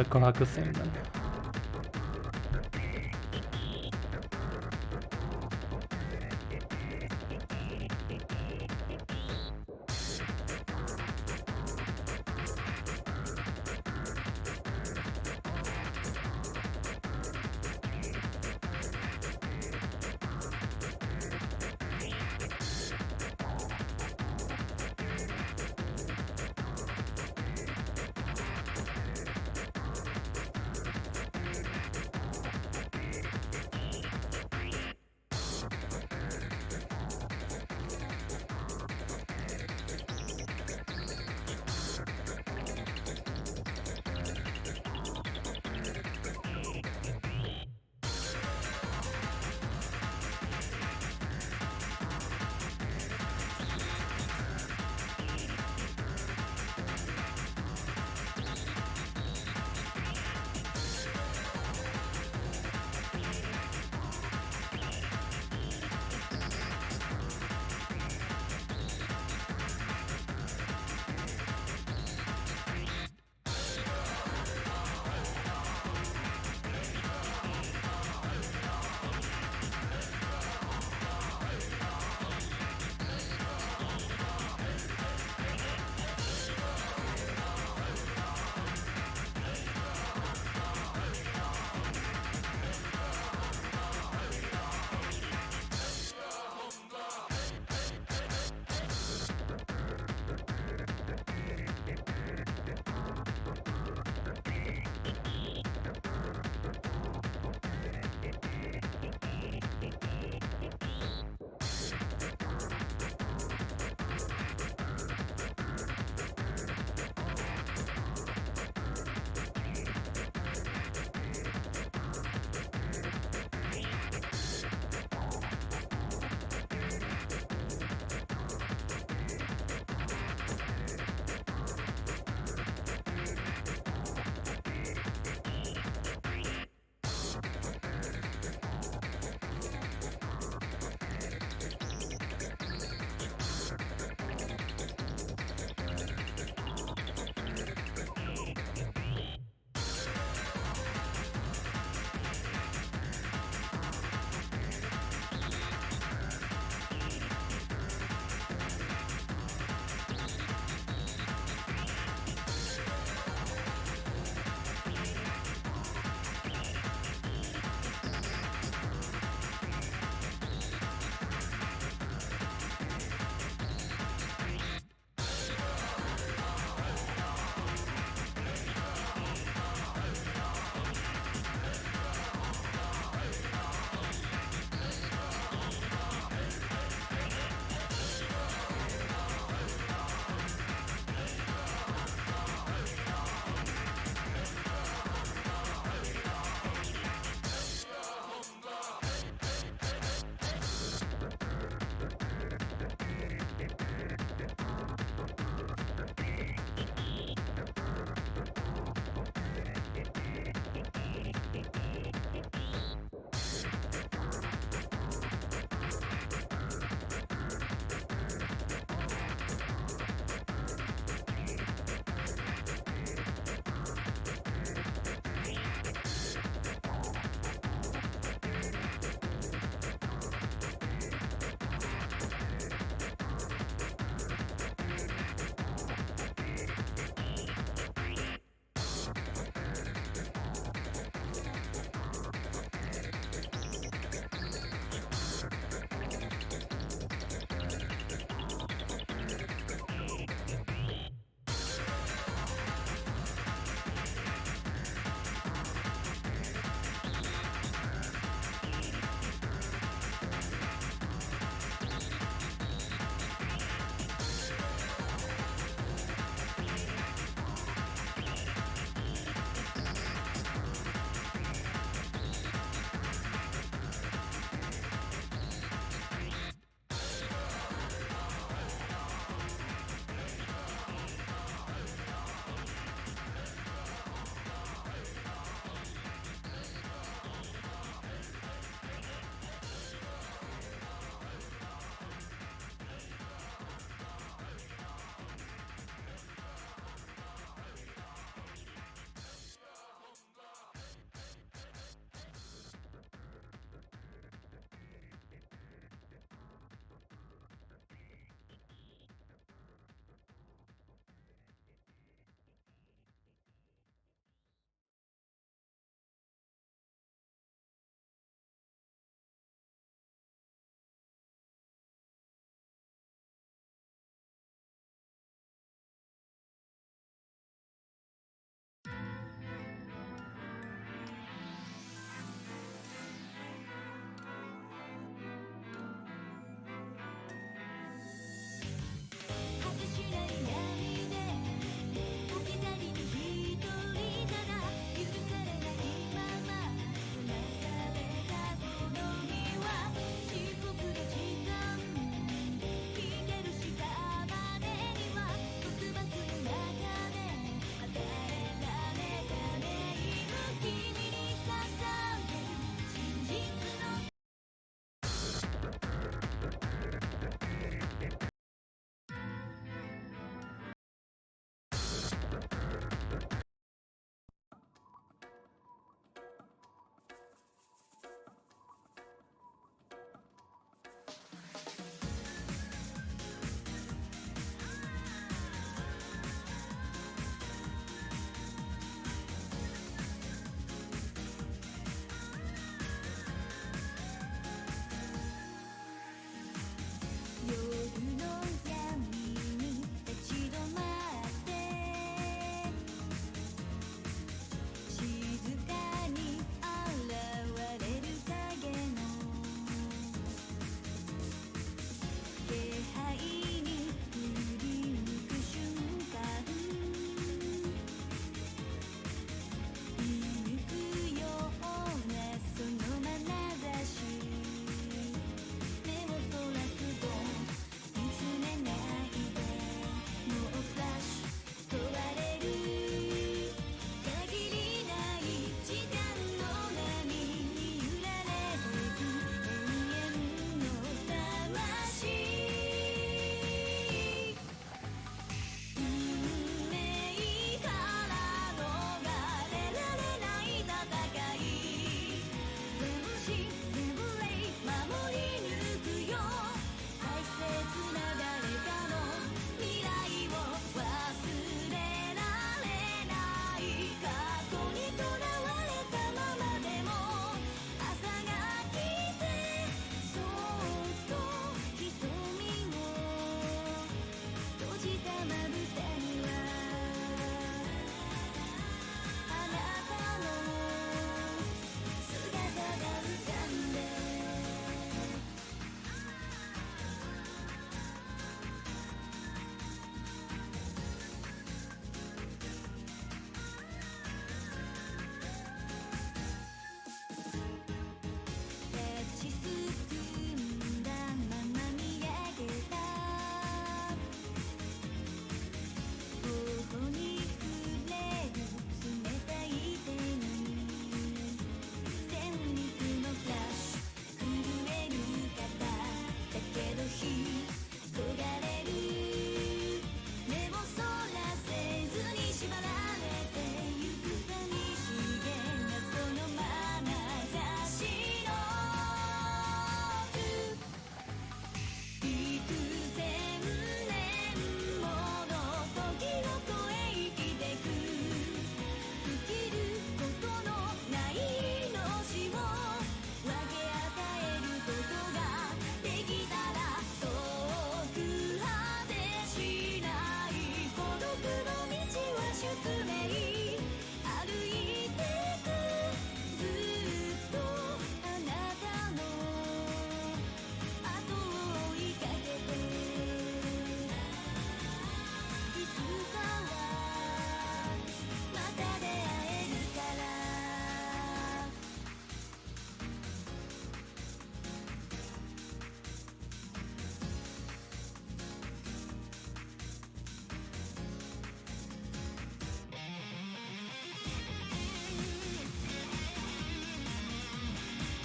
dakika haklısın ben.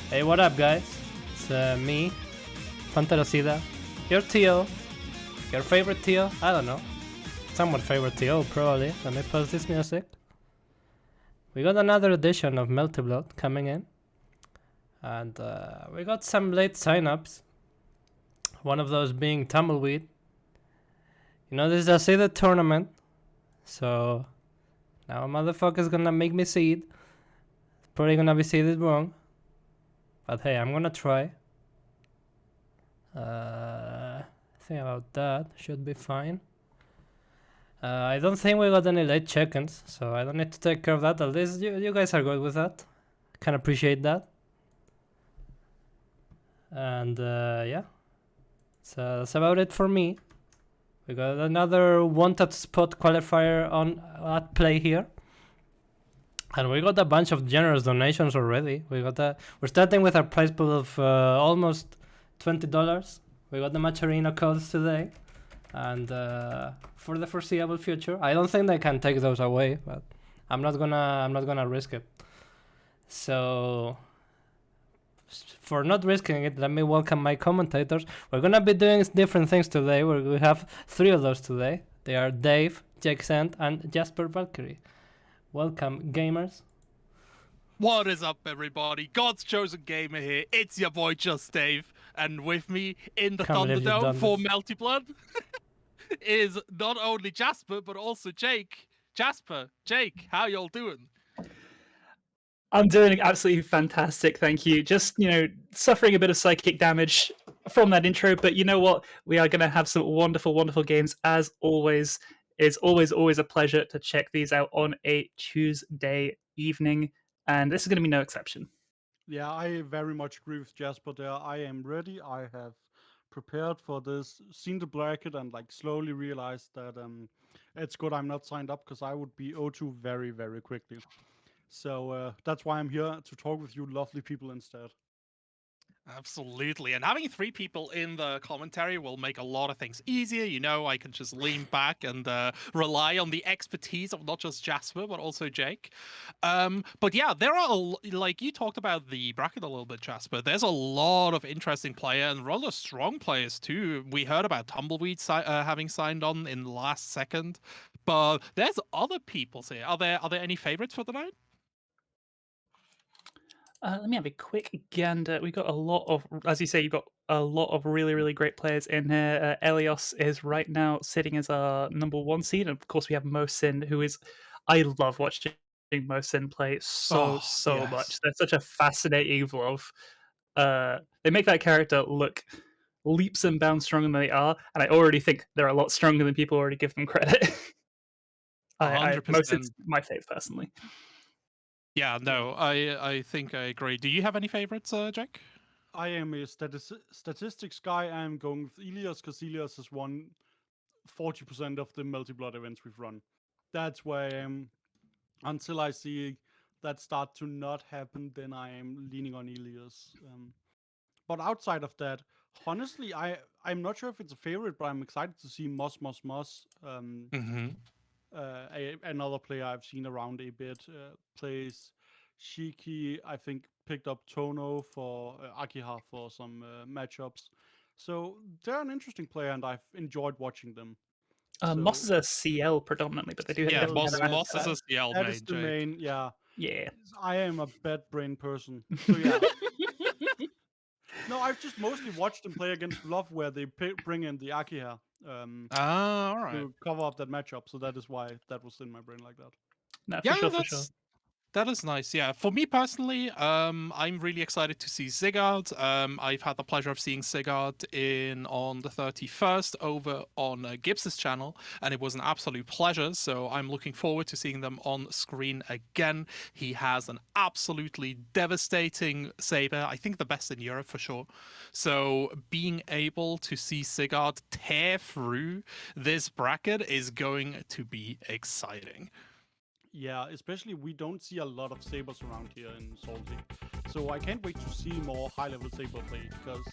Hey, what up, guys? It's me, Fantarosida, your Tio, your favorite Tio. I don't know. Somewhat favorite Tio, probably. Let me pause this music. We got another edition of Melty coming in. And we got some late signups. One of those being Tumbleweed. You know, this is a seeded tournament. So now a motherfucker's gonna make me seed. Probably gonna be seeded wrong. But hey, I'm gonna try. Think about that. Should be fine. I don't think we got any late check-ins, so I don't need to take care of that. At least you guys are good with that. Can appreciate that. And yeah, so that's about it for me. We got another wanted spot qualifier on at play here. And we got a bunch of generous donations already. We're starting with our prize pool of almost $20. We got the Macharino codes today, and for the foreseeable future, I don't think they can take those away, but I'm not gonna risk it. So for not risking it, let me welcome my commentators. We're gonna be doing different things today. We have 3 of those today. They are Dave, Jake Sand, and Jasper Valkyrie. Welcome, gamers. What is up, everybody? God's chosen gamer here. It's your boy, Just Dave. And with me in the Thunderdome for Melty Blood is not only Jasper, but also Jake. Jasper, Jake, how y'all doing? I'm doing absolutely fantastic, thank you. Just, suffering a bit of psychic damage from that intro, but you know what? We are going to have some wonderful, wonderful games as always. It's always a pleasure to check these out on a Tuesday evening, and this is going to be no exception. Yeah, I very much agree with Jasper there. I am ready. I have prepared for this, seen the bracket, and slowly realized that it's good I'm not signed up because I would be O2 very, very quickly. So that's why I'm here to talk with you lovely people instead. Absolutely. And having 3 people in the commentary will make a lot of things easier. I can just lean back and rely on the expertise of not just Jasper, but also Jake. But yeah, there are, like you talked about the bracket a little bit, Jasper. There's a lot of interesting players and rather strong players too. We heard about Tumbleweed having signed on in the last second. But there's other people here. Are there any favorites for the night? Let me have a quick gander. We got a lot of, as you say, you've got a lot of really, really great players in here. Elios is right now sitting as our number 1 seed, and of course we have Mosin, who is, I love watching Mosin play so yes. much. They're such a fascinating evolve. They make that character look leaps and bounds stronger than they are, and I already think they're a lot stronger than people already give them credit. 100%. Mosin's my fave personally. Yeah, no, I think I agree. Do you have any favorites, Jack? I am a statistics guy. I'm going with Elias because Elias has won 40% of the multi-blood events we've run. That's where I am. Until I see that start to not happen, then I am leaning on Elias. But outside of that, honestly, I'm not sure if it's a favorite, but I'm excited to see Moss. Another player I've seen around a bit plays Shiki. I think picked up Tono for Akiha for some matchups. So they're an interesting player, and I've enjoyed watching them. Moss is a CL predominantly, but they do have Moss is a CL that main. Is the main, yeah. Yeah. I am a bad brain person. So yeah. No, I've just mostly watched them play against Love, where they bring in the Akiha all right. to cover up that matchup. So that is why that was in my brain like that. No, for sure. That is nice. Yeah, for me personally, I'm really excited to see Sigurd. I've had the pleasure of seeing Sigurd on the 31st over on Gibbs's channel, and it was an absolute pleasure. So I'm looking forward to seeing them on screen again. He has an absolutely devastating saber. I think the best in Europe for sure. So being able to see Sigurd tear through this bracket is going to be exciting. Yeah, especially we don't see a lot of sabers around here in Salty. So I can't wait to see more high-level saber play, because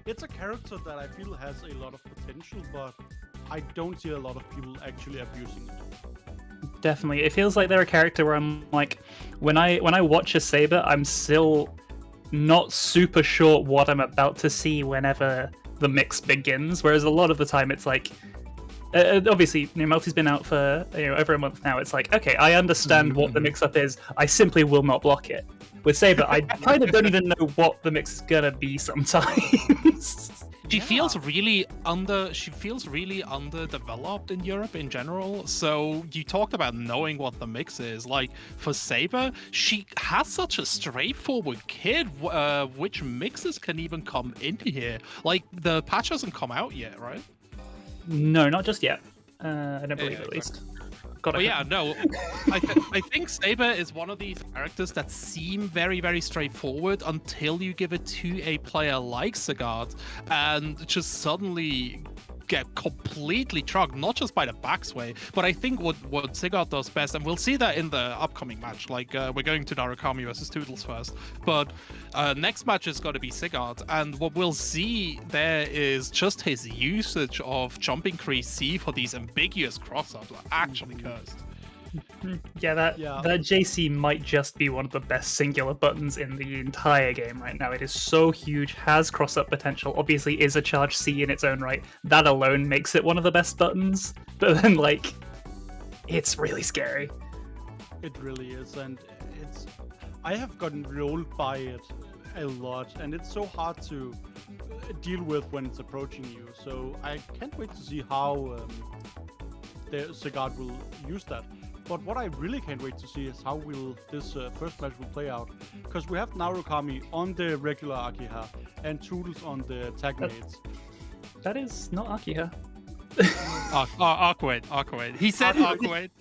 it's a character that I feel has a lot of potential, but I don't see a lot of people actually abusing it. Definitely. It feels like they're a character where I'm like, when I watch a saber, I'm still not super sure what I'm about to see whenever the mix begins. Whereas a lot of the time, it's like, obviously, Melty's been out for over a month now. It's like, okay, I understand what the mix-up is. I simply will not block it. With Saber, I kind of don't even know what the mix is gonna be sometimes. She feels really underdeveloped in Europe in general. So you talked about knowing what the mix is. Like for Saber, she has such a straightforward kit. Which mixes can even come into here? Like the patch hasn't come out yet, right? No, not just yet. I don't believe at least. But yeah, no. I think Saber is one of these characters that seem very, very straightforward until you give it to a player like Sigurd and just suddenly get completely trucked, not just by the backsway, but I think what Sigurd does best, and we'll see that in the upcoming match, like we're going to Narukami versus Toodles first, but next match is going to be Sigurd, and what we'll see there is just his usage of jumping crease C for these ambiguous cross-ups are actually cursed. Yeah, that JC might just be one of the best singular buttons in the entire game right now. It is so huge, has cross-up potential, obviously is a charge C in its own right. That alone makes it one of the best buttons, but then, like, it's really scary. It really is, and I have gotten rolled by it a lot, and it's so hard to deal with when it's approaching you, so I can't wait to see how the Sigurd will use that. But what I really can't wait to see is how will this first match will play out. Because we have Narukami on the regular Akiha and Toodles on the tag mates. That is not Akiha. Arcwade. He said Arcwade.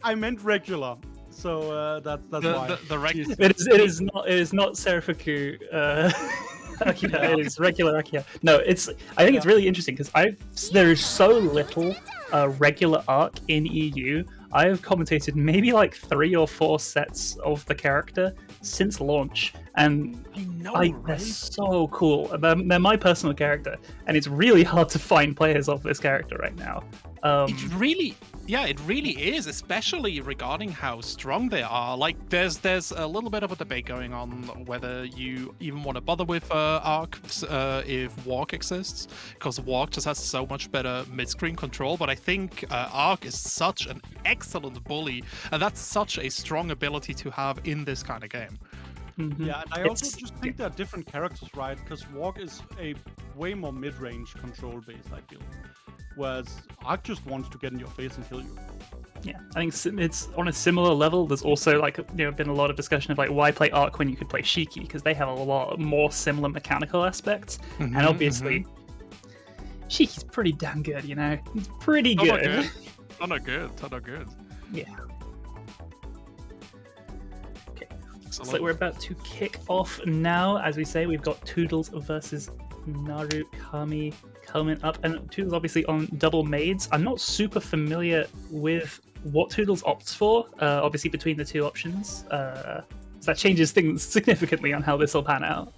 I meant regular. So that's why. The regular. It is not Serafuku Akiha. It is regular Akiha. No, I think it's really interesting because there is so little regular arc in EU. I have commentated maybe like 3 or 4 sets of the character since launch, and they're so cool. They're my personal character, and it's really hard to find players of this character right now. It really is, especially regarding how strong they are. Like, there's a little bit of a debate going on whether you even want to bother with Arc if Walk exists, because Walk just has so much better mid-screen control. But I think Arc is such an excellent bully, and that's such a strong ability to have in this kind of game. Mm-hmm. Yeah, and I also just think they're different characters, right? Because Walk is a way more mid-range control base, I feel. Whereas Arc just wants to get in your face and kill you. Yeah, I think it's on a similar level. There's also been a lot of discussion of like why play Arc when you could play Shiki, because they have a lot more similar mechanical aspects, and obviously Shiki's pretty damn good. He's pretty good. Ton of good. Yeah. Okay, so we're about to kick off now. As we say, we've got Toodles versus Narukami coming up, and Toodles obviously on double maids. I'm not super familiar with what Toodles opts for, obviously between the two options. So that changes things significantly on how this will pan out.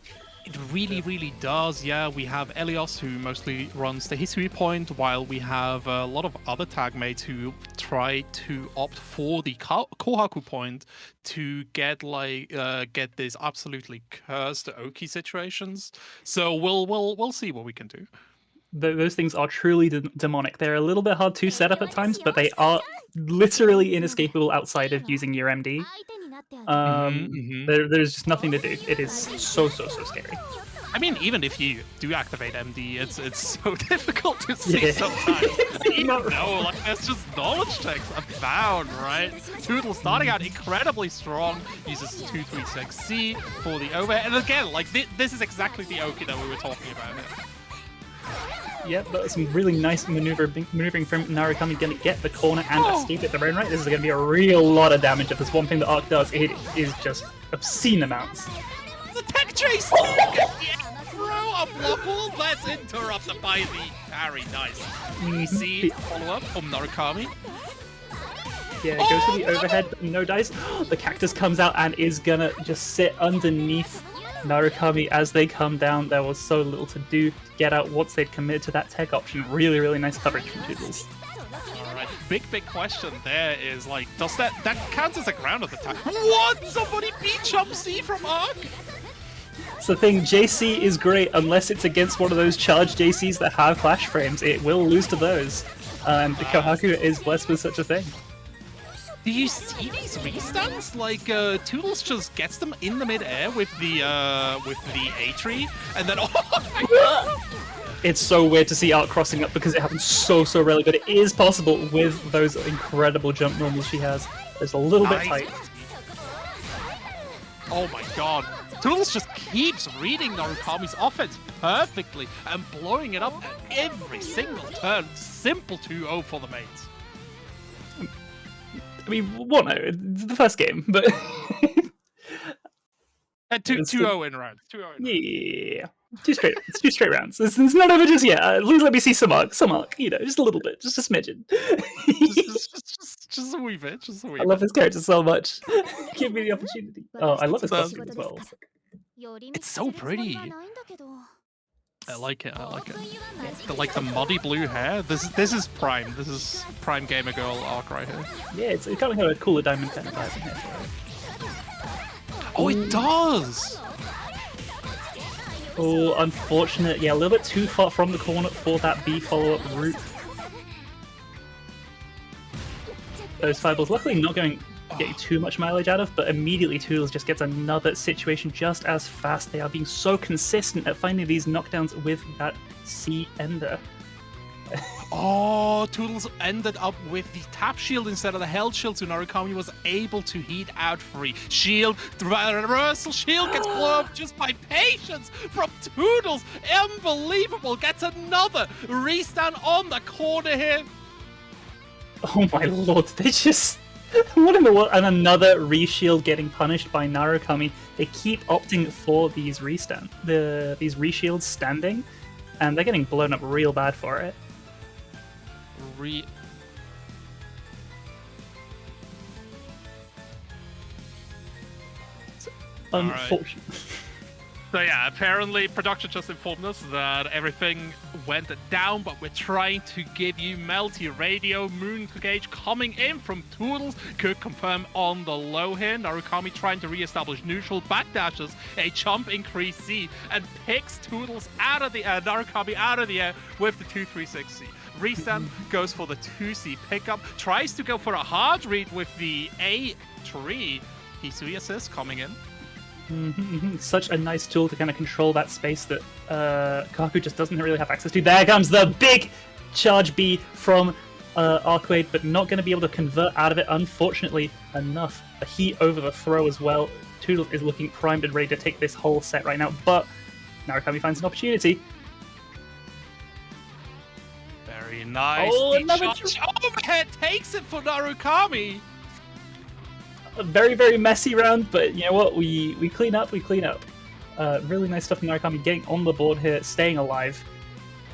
It really, really does. Yeah, we have Elios, who mostly runs the history point, while we have a lot of other tag mates who try to opt for the Kohaku point to get these absolutely cursed Oki situations. So we'll see what we can do. Those things are truly demonic. They're a little bit hard to set up at times, but they are literally inescapable outside of using your MD. There's just nothing to do. It is so scary. I mean, even if you do activate MD, it's so difficult to see sometimes. Even though, there's just knowledge checks abound, right? Toodle starting out incredibly strong, uses 236C for the overhead, and again, this is exactly the Oki that we were talking about here. Yep, but some really nice maneuvering from Narukami, going to get the corner and escape at their own right. This is going to be a real lot of damage. If there's one thing that Arc does, it is just obscene amounts. The tech chase! Throw a block wall, let's interrupt the by the parry. Nice. We see follow-up from Narukami. Yeah, goes for the overhead, but no dice. The cactus comes out and is going to just sit underneath Narukami as they come down. There was so little to do to get out once they'd committed to that tech option. Really, really nice coverage from Toodles. Alright, big question there is, does that counts as a grounded attack? What? Somebody beat Jump C from Arc? It's the thing, JC is great unless it's against one of those charged JCs that have flash frames. It will lose to those. And Kohaku is blessed with such a thing. Do you see these restands? Like, Toodles just gets them in the mid-air with the A-tree, and then It's so weird to see Art crossing up because it happens so rarely, but it is possible with those incredible jump normals she has. It's a little bit tight. Oh my god. Toodles just keeps reading Narukami's offense perfectly and blowing it up at every single turn. Simple 2-0 for the mates. I mean, 1-0, the first game, but... 2-0 in rounds. 2-0 in rounds. Yeah. Two straight rounds. It's not over just yet. Please let me see some arc, just a little bit, just a smidgen. just a wee bit, just a wee I bit. love his character so much. Give me the opportunity. Oh, I love his costume as well. It's so pretty. I like it. Like the muddy blue hair. This is prime. This is prime gamer girl arc right here. Yeah, it's kind of got a cooler diamond kind of vibe in here. Oh, it does. Oh, unfortunate. Yeah, a little bit too far from the corner for that B follow-up route. Those fireballs, luckily not getting too much mileage out of, but immediately Toodles just gets another situation just as fast. They are being so consistent at finding these knockdowns with that C ender. Oh, Toodles ended up with the tap shield instead of the held shield, so Narukami was able to heat out free. Shield, the reversal shield gets blown up just by patience from Toodles. Unbelievable. Gets another restand on the corner here. Oh my lord, they just... What in the world? And another reshield getting punished by Narukami. They keep opting for these these reshields standing, and they're getting blown up real bad for it. Unfortunate. So yeah, apparently production just informed us that everything went down, but we're trying to give you Melty radio. Moon Gauge coming in from Toodles, could confirm on the low here. Narukami trying to re-establish neutral, backdashes a jump increase C and picks Toodles out of the air, Narukami out of the air with the 236C. Restand goes for the 2C pickup, tries to go for a hard read with the A3. Hisui assist coming in. Such a nice tool to kind of control that space that Kaku just doesn't really have access to. There comes the big charge B from Arcade, but not going to be able to convert out of it, unfortunately enough. A heat over the throw as well. Toodles is looking primed and ready to take this whole set right now, but Narukami finds an opportunity. Very nice. Oh, the another charge overhead takes it for Narukami. A very messy round, but you know what? We clean up. Really nice stuff from Narukami getting on the board here, staying alive.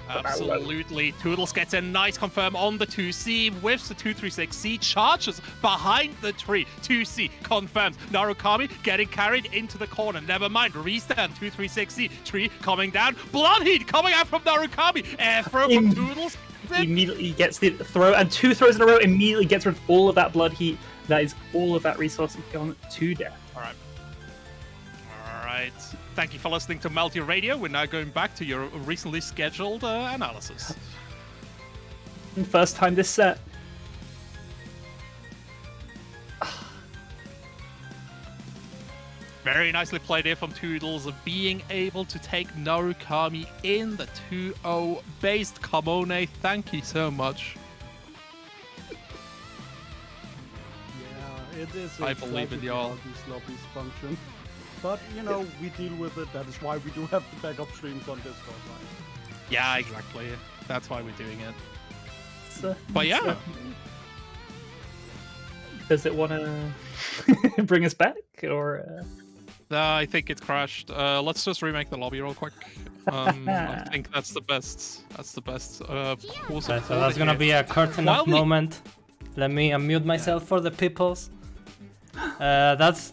Absolutely. Toodles gets a nice confirm on the 2C, whiffs the 236C, charges behind the tree. 2C confirms. Narukami getting carried into the corner. Never mind. Restand 236C. Tree coming down. Blood heat coming out from Narukami. Air throw from Toodles. Immediately gets the throw, and 2 throws in a row immediately gets rid of all of that blood heat. That is all of that resource gone to death. All right. Thank you for listening to Melty Radio. We're now going back to your recently scheduled analysis. First time this set. Very nicely played here from Toodles, being able to take Narukami in the 2-0 based Kamone. Thank you so much. It is I believe in y'all. These lobbies function. But, you know, we deal with it. That is why we do have the backup streams on Discord, right? Yeah, exactly. That's why we're doing it. But It's, yeah. Does it want to bring us back, or...? I think it crashed. Let's just remake the lobby real quick. I think that's the best. That's the best. So that's gonna be a curtain off moment. Let me unmute myself for the peoples. That's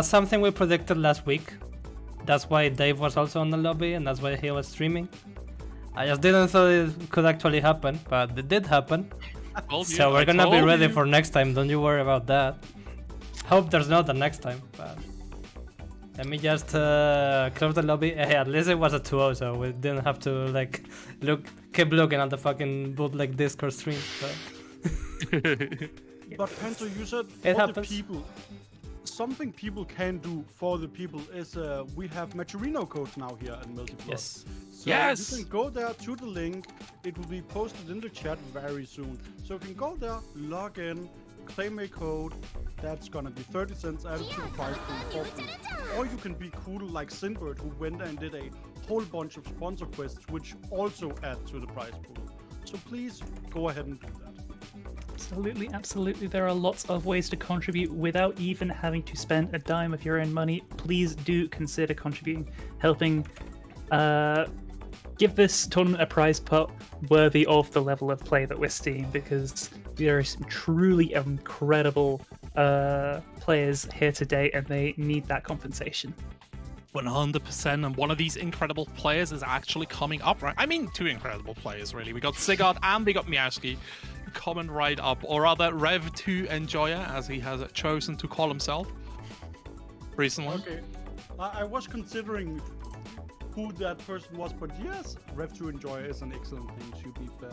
something we predicted last week. That's why Dave was also on the lobby, and that's why he was streaming. I just didn't thought it could actually happen, but it did happen. So we're gonna be ready for next time. Don't you worry about that. Hope there's not the next time. But Let me just close the lobby. Hey, at least it was a 2-0, so we didn't have to like keep looking at the fucking bootleg Discord stream. So. But Panto, you said It for the happens. people. Something people can do for the people is we have Maturino codes now here at Melty. Yes. So Yes! you can go there to the link. It will be posted in the chat very soon. So you can go there, log in, claim a code. That's gonna be 30 cents added to the price pool for free. Or you can be cool like Sinbird, who went and did a whole bunch of sponsor quests, which also add to the price pool. So please go ahead and do that. Absolutely, absolutely. There are lots of ways to contribute without even having to spend a dime of your own money. Please do consider contributing, helping give this tournament a prize pot worthy of the level of play that we're seeing, because there are some truly incredible players here today, and they need that compensation. 100%, and one of these incredible players is actually coming up, right? I mean, two incredible players, really. We got Sigurd and we got Miowski coming right up, or rather Rev2 Enjoyer, as he has chosen to call himself recently. Okay. I was considering who that person was, but yes, Rev2 Enjoyer is an excellent thing, to be fair.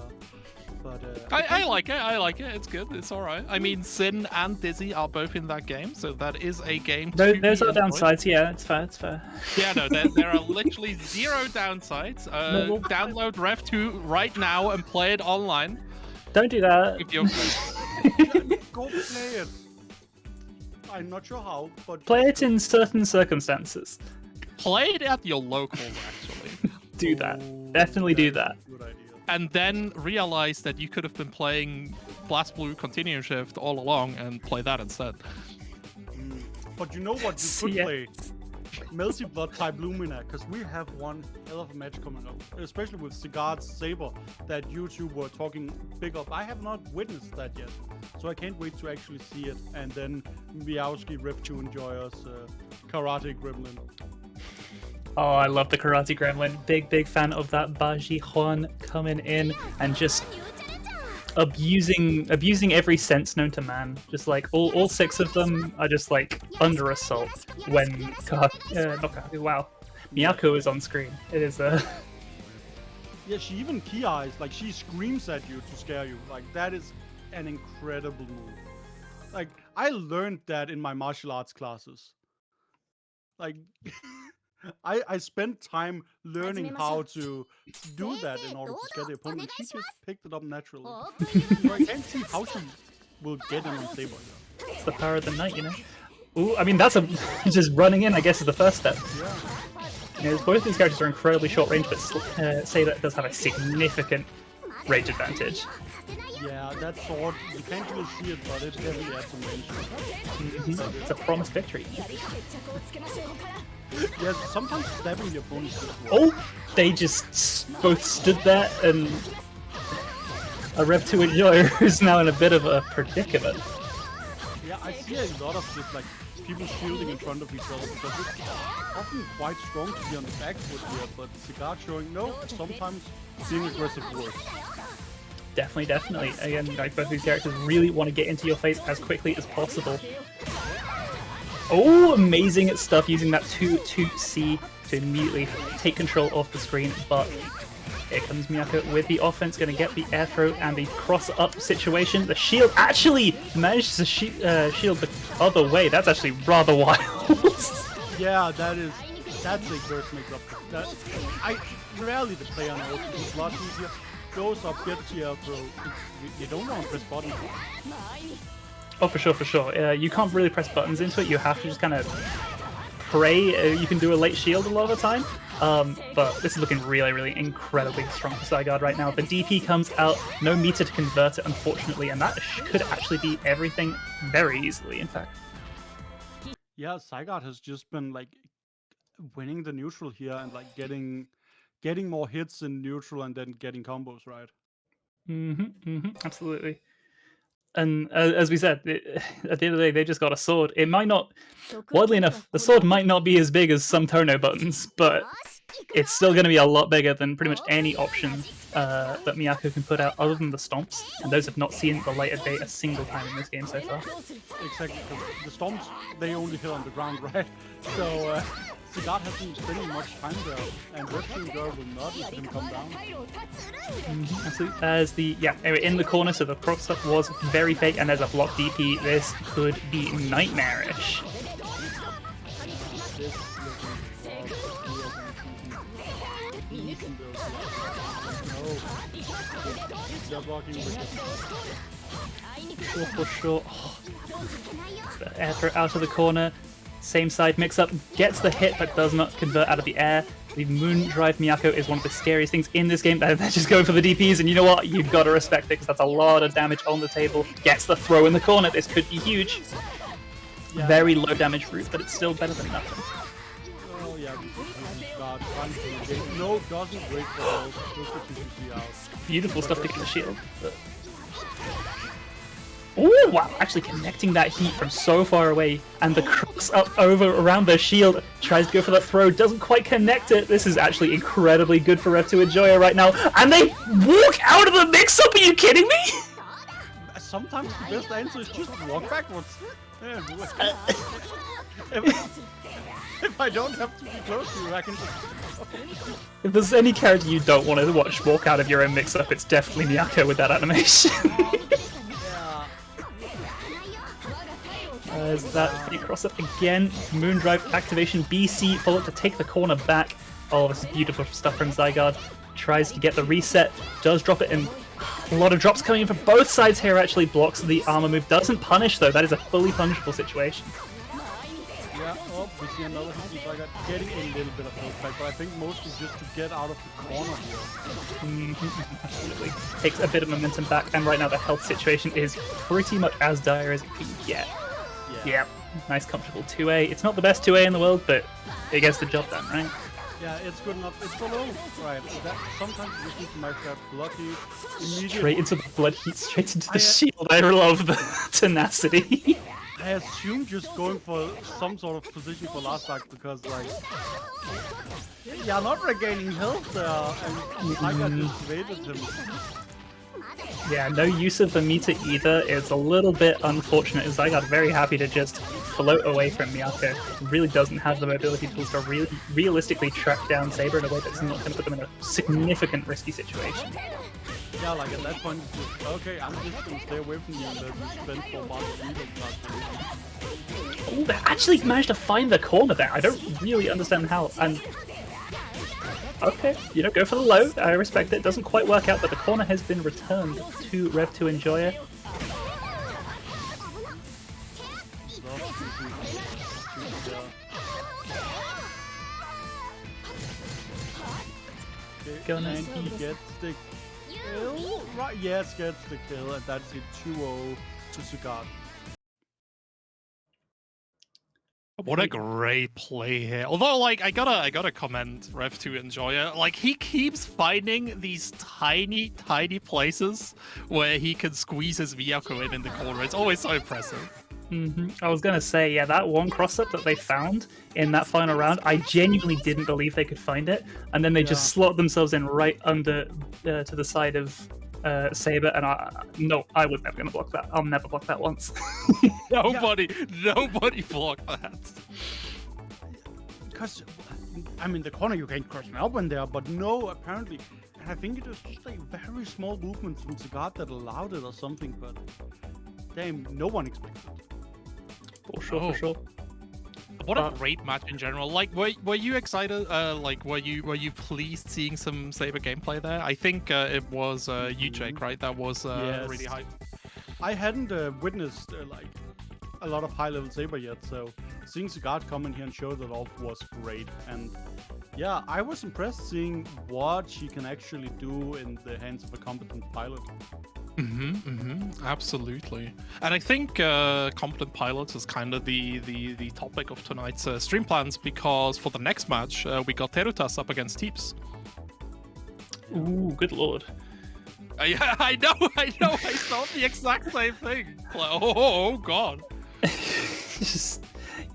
But I like it, it's good, it's alright. I mean, Sin and Dizzy are both in that game, so that is a game to Those be are enjoyed. downsides, yeah, it's fair, it's fair. Yeah, no, there are literally zero downsides. Download Rev2 right now and play it online. Don't do that. If you're go play it. I'm not sure how, but Play it in certain circumstances. play it at your local, actually. Do that. Definitely do that. Good idea. And then realize that you could have been playing Blast Blue Continuum Shift all along and play that instead. But you know what you could Yeah. play? Melty Blood type Lumina, because we have one hell of a match coming up, especially with Sigurd's Saber that YouTube were talking big up. I have not witnessed that yet, so I can't wait to actually see it. And then Miowski, Rev2 Enjoyers, Karate Gremlin. Oh, I love the Karate Gremlin. Big fan of that Baji Juan coming in and just abusing every sense known to man. Just like all six of them are just like under assault when not Kahaku, wow, Miyako is on screen. It is Yeah, she even key eyes, like she screams at you to scare you. Like that is an incredible move. Like I learned that in my martial arts classes. Like I spent time learning how to do that in order to scare the opponent. She just picked it up naturally. So I can't see how she will get in on Saber here. it's the power of the night, you know. Ooh, I mean that's just running in, I guess, is the first step. Yeah. You know, both these characters are incredibly short range, but Saber does have a significant range advantage. Yeah, that sword, you can't really see it, but it definitely adds some range. It's a promised victory. Yeah, sometimes stabbing the opponent is just work. Oh, they just both stood there, and a Rev2 Enjoyer is now in a bit of a predicament. Yeah, I see a lot of just like people shielding in front of each other because it's often quite strong to be on the back foot here, but Sigurd showing no, sometimes being aggressive works. Definitely. Again, like both these characters really want to get into your face as quickly as possible. Oh, amazing stuff using that 2-2-C to immediately take control of the screen, but here comes Miyako with the offense, going to get the air throw and the cross-up situation. The shield actually managed to shield the other way. That's actually rather wild. Yeah, that's a burst makes up. I rarely the play on ult. It's a lot easier. Goes up, gets the air throw. You don't want to press buttons. Oh, for sure. You can't really press buttons into it. You have to just kind of pray. You can do a late shield a lot of the time. But this is looking really incredibly strong for Sigurd right now. The DP comes out, no meter to convert it, unfortunately, and that could actually be everything very easily, in fact. Yeah, Sigurd has just been like winning the neutral here and like getting more hits in neutral and then getting combos, right? Absolutely. And as we said, at the end of the day, they just got a sword. It might not, oddly enough, the sword might not be as big as some Tono buttons, but it's still going to be a lot bigger than pretty much any option that Miyako can put out other than the stomps. And those have not seen the light of day a single time in this game so far. Exactly, because the stomps, they only hit on the ground, right? So, Sigurd hasn't spending much time there, and Western Girl will not let him come down. Absolutely. As anyway, in the corner, so the cross up was very fake, and there's a block DP. This could be nightmarish. For sure. Oh. The air throw out of the corner. Same side mix-up, gets the hit but does not convert out of the air. The Moon Drive Miyako is one of the scariest things in this game. They're just going for the DPs, and you know what? You've got to respect it, because that's a lot of damage on the table. Gets the throw in the corner. This could be huge. Yeah. Very low damage route, but it's still better than nothing. Oh yeah, no, doesn't break the walls. Beautiful stuff to get the shield. Oh wow! Actually connecting that heat from so far away, and the cross up over around the shield. Tries to go for the throw, doesn't quite connect it. This is actually incredibly good for Rev2 Enjoyer right now, and they walk out of the mix-up. Are you kidding me? Sometimes the best answer is just walk backwards. Yeah, if I don't have to be close to you, I can just... If there's any character you don't want to watch walk out of your own mix-up, it's definitely Miyako with that animation. As that free cross up again, Moon Drive activation, BC followed to take the corner back. Oh, this is beautiful stuff from Zygarde. Tries to get the reset, does drop it in. A lot of drops coming in from both sides here, actually blocks the armor move. Doesn't punish though, that is a fully punishable situation. Yeah, oh, we see another hit from Zygarde getting a little bit of health back, but I think mostly just to get out of the corner here. Absolutely. Takes a bit of momentum back, and right now the health situation is pretty much as dire as it can get. Yeah, nice comfortable 2A. It's not the best 2A in the world, but it gets the job done, right? Yeah, it's good enough. It's below, right? Sometimes you just need to match that blood heat immediately. Straight into the blood heat, straight into the shield. I love the tenacity. I assume just going for some sort of position for last back, because like you're not regaining health there, and Zygarde just evaded him. Yeah, no use of the meter either. It's a little bit unfortunate. Zygarde very happy to just float away from Miyako. Really doesn't have the mobility tools to realistically track down Saber in a way that's not going to put them in a significant risky situation. Yeah, like at that point, it's just, okay, I'm just going to stay away from you and let you spend 4 months. Oh, they actually managed to find the corner there. I don't really understand how. And okay, go for the low. I respect it. Doesn't quite work out, but the corner has been returned to Rev2 Enjoyer. And he gets the kill. Right, yes, gets the kill, and that's it 2-0 to Sigurd. What a great play here. Although, like, I gotta commend Rev2 Enjoyer. Like, he keeps finding these tiny places where he can squeeze his Miyako in the corner. It's always so impressive. I was gonna say, yeah, that one cross-up that they found in that final round, I genuinely didn't believe they could find it, and then they just slot themselves in right under to the side of Saber, and I was never gonna block that. I'll never block that once. Nobody blocked that. Because, I mean, the corner you can cross an up in there, but no, apparently. And I think it was just like very small movements from Sigurd that allowed it or something, but damn, no one expected it. For sure. What a great match in general. Like, were you excited? Like, were you pleased seeing some Saber gameplay there? I think it was you, Jake, right? That was really hype. I hadn't witnessed like a lot of high-level Saber yet, so seeing Sigurd come in here and show that off was great. And yeah, I was impressed seeing what she can actually do in the hands of a competent pilot. Absolutely. And I think competent pilots is kind of the topic of tonight's stream plans, because for the next match we got Terutas up against Teeps. Ooh, good lord. Yeah, I know, I thought the exact same thing. Like, oh god.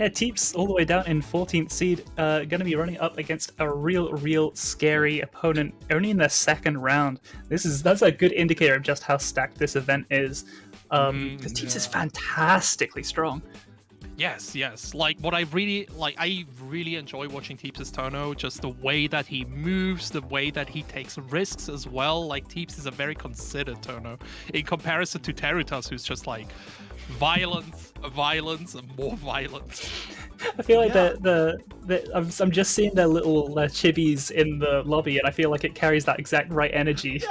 Yeah, Teeps all the way down in 14th seed, going to be running up against a real scary opponent only in their second round. That's a good indicator of just how stacked this event is. Because Teeps is fantastically strong. Yes. Like what I really enjoy watching Teeps' Tono, just the way that he moves, the way that he takes risks as well. Like Teeps is a very considered Tono in comparison to Terutas, who's just like violence, and more violence. I feel like I'm just seeing their little chibis in the lobby, and I feel like it carries that exact right energy.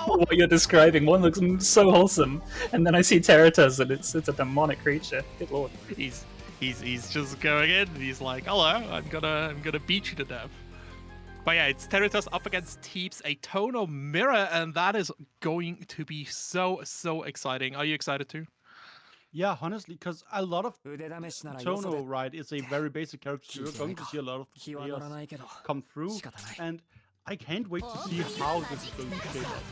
What you're describing. One looks so wholesome, and then I see Terutas, and it's a demonic creature. Good lord. He's just going in, and he's like, "Hello, I'm gonna beat you to death." But yeah, it's Terutas up against Teeps, a Tono mirror, and that is going to be so exciting. Are you excited too? Yeah, honestly, because a lot of Tono, right, is a very basic character. So you're going to see a lot of the players come through, and I can't wait to see how this is going to shape up.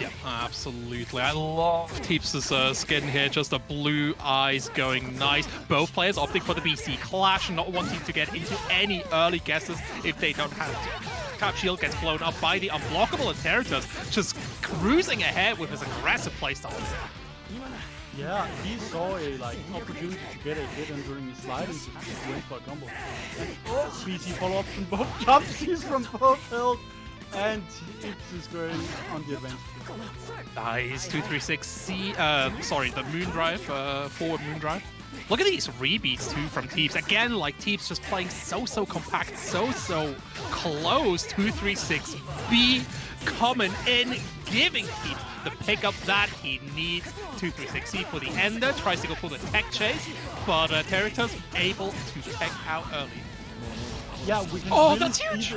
Yeah, absolutely. I love Teeps' skin here, just the blue eyes going nice. Both players opting for the BC Clash, not wanting to get into any early guesses if they don't have to. Tap Shield gets blown up by the unblockable, and Terutas just cruising ahead with his aggressive playstyle. Yeah, he saw a opportunity to get a hit and during his sliding to went for a combo. And BT follow-ups from both jumps, he's from both health, and Teeps is going on the advantage. Nice 236C. The Moondrive, forward Moondrive. Look at these rebeats too from Teeps. Again, like Teeps just playing so compact, so close. 236B coming in, giving Teeps the pickup that he needs. 236C for the ender, tries to go for the tech chase, but Terutas able to tech out early. Yeah, we can oh, really that's huge!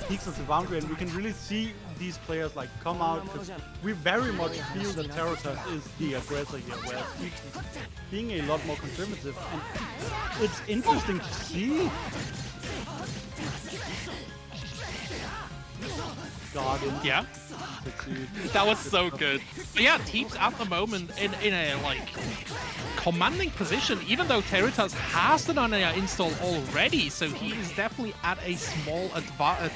Peaks of the boundary, and we can really see these players come out, because we very much feel that Terutas is the aggressor here, whereas Peaks is being a lot more conservative, and it's interesting to see. Got him. Yeah. That was so good. But yeah, Teeps at the moment in a commanding position, even though Terutas has the Nania install already, so he is definitely at a small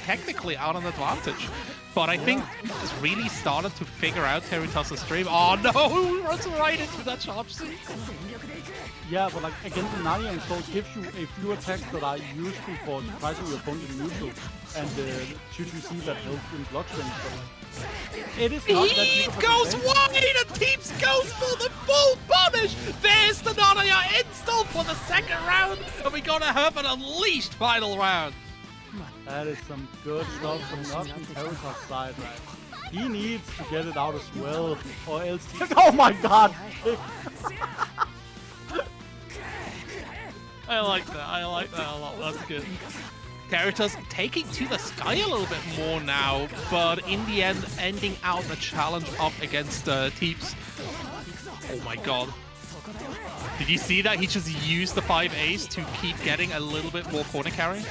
technically out an advantage. But I think he's really started to figure out Terutas' stream. Oh no, he runs right into that sharp seat. Yeah, but again, the Nania install gives you a few attacks that are useful for surprising your opponent in neutral, and you can see that helps in block strength. It is not that he goes wide, and Teeps goes for the full punish. There's the Nania install for the second round, and we're gonna have an unleashed final round. That is some good stuff from not from Terutas' side, right? He needs to get it out as well, or else. Oh my god! I like that a lot. That's good. Terutas taking to the sky a little bit more now, but in the end, ending out the challenge up against Teeps. Oh my god. Did you see that? He just used the 5 A's to keep getting a little bit more corner carry.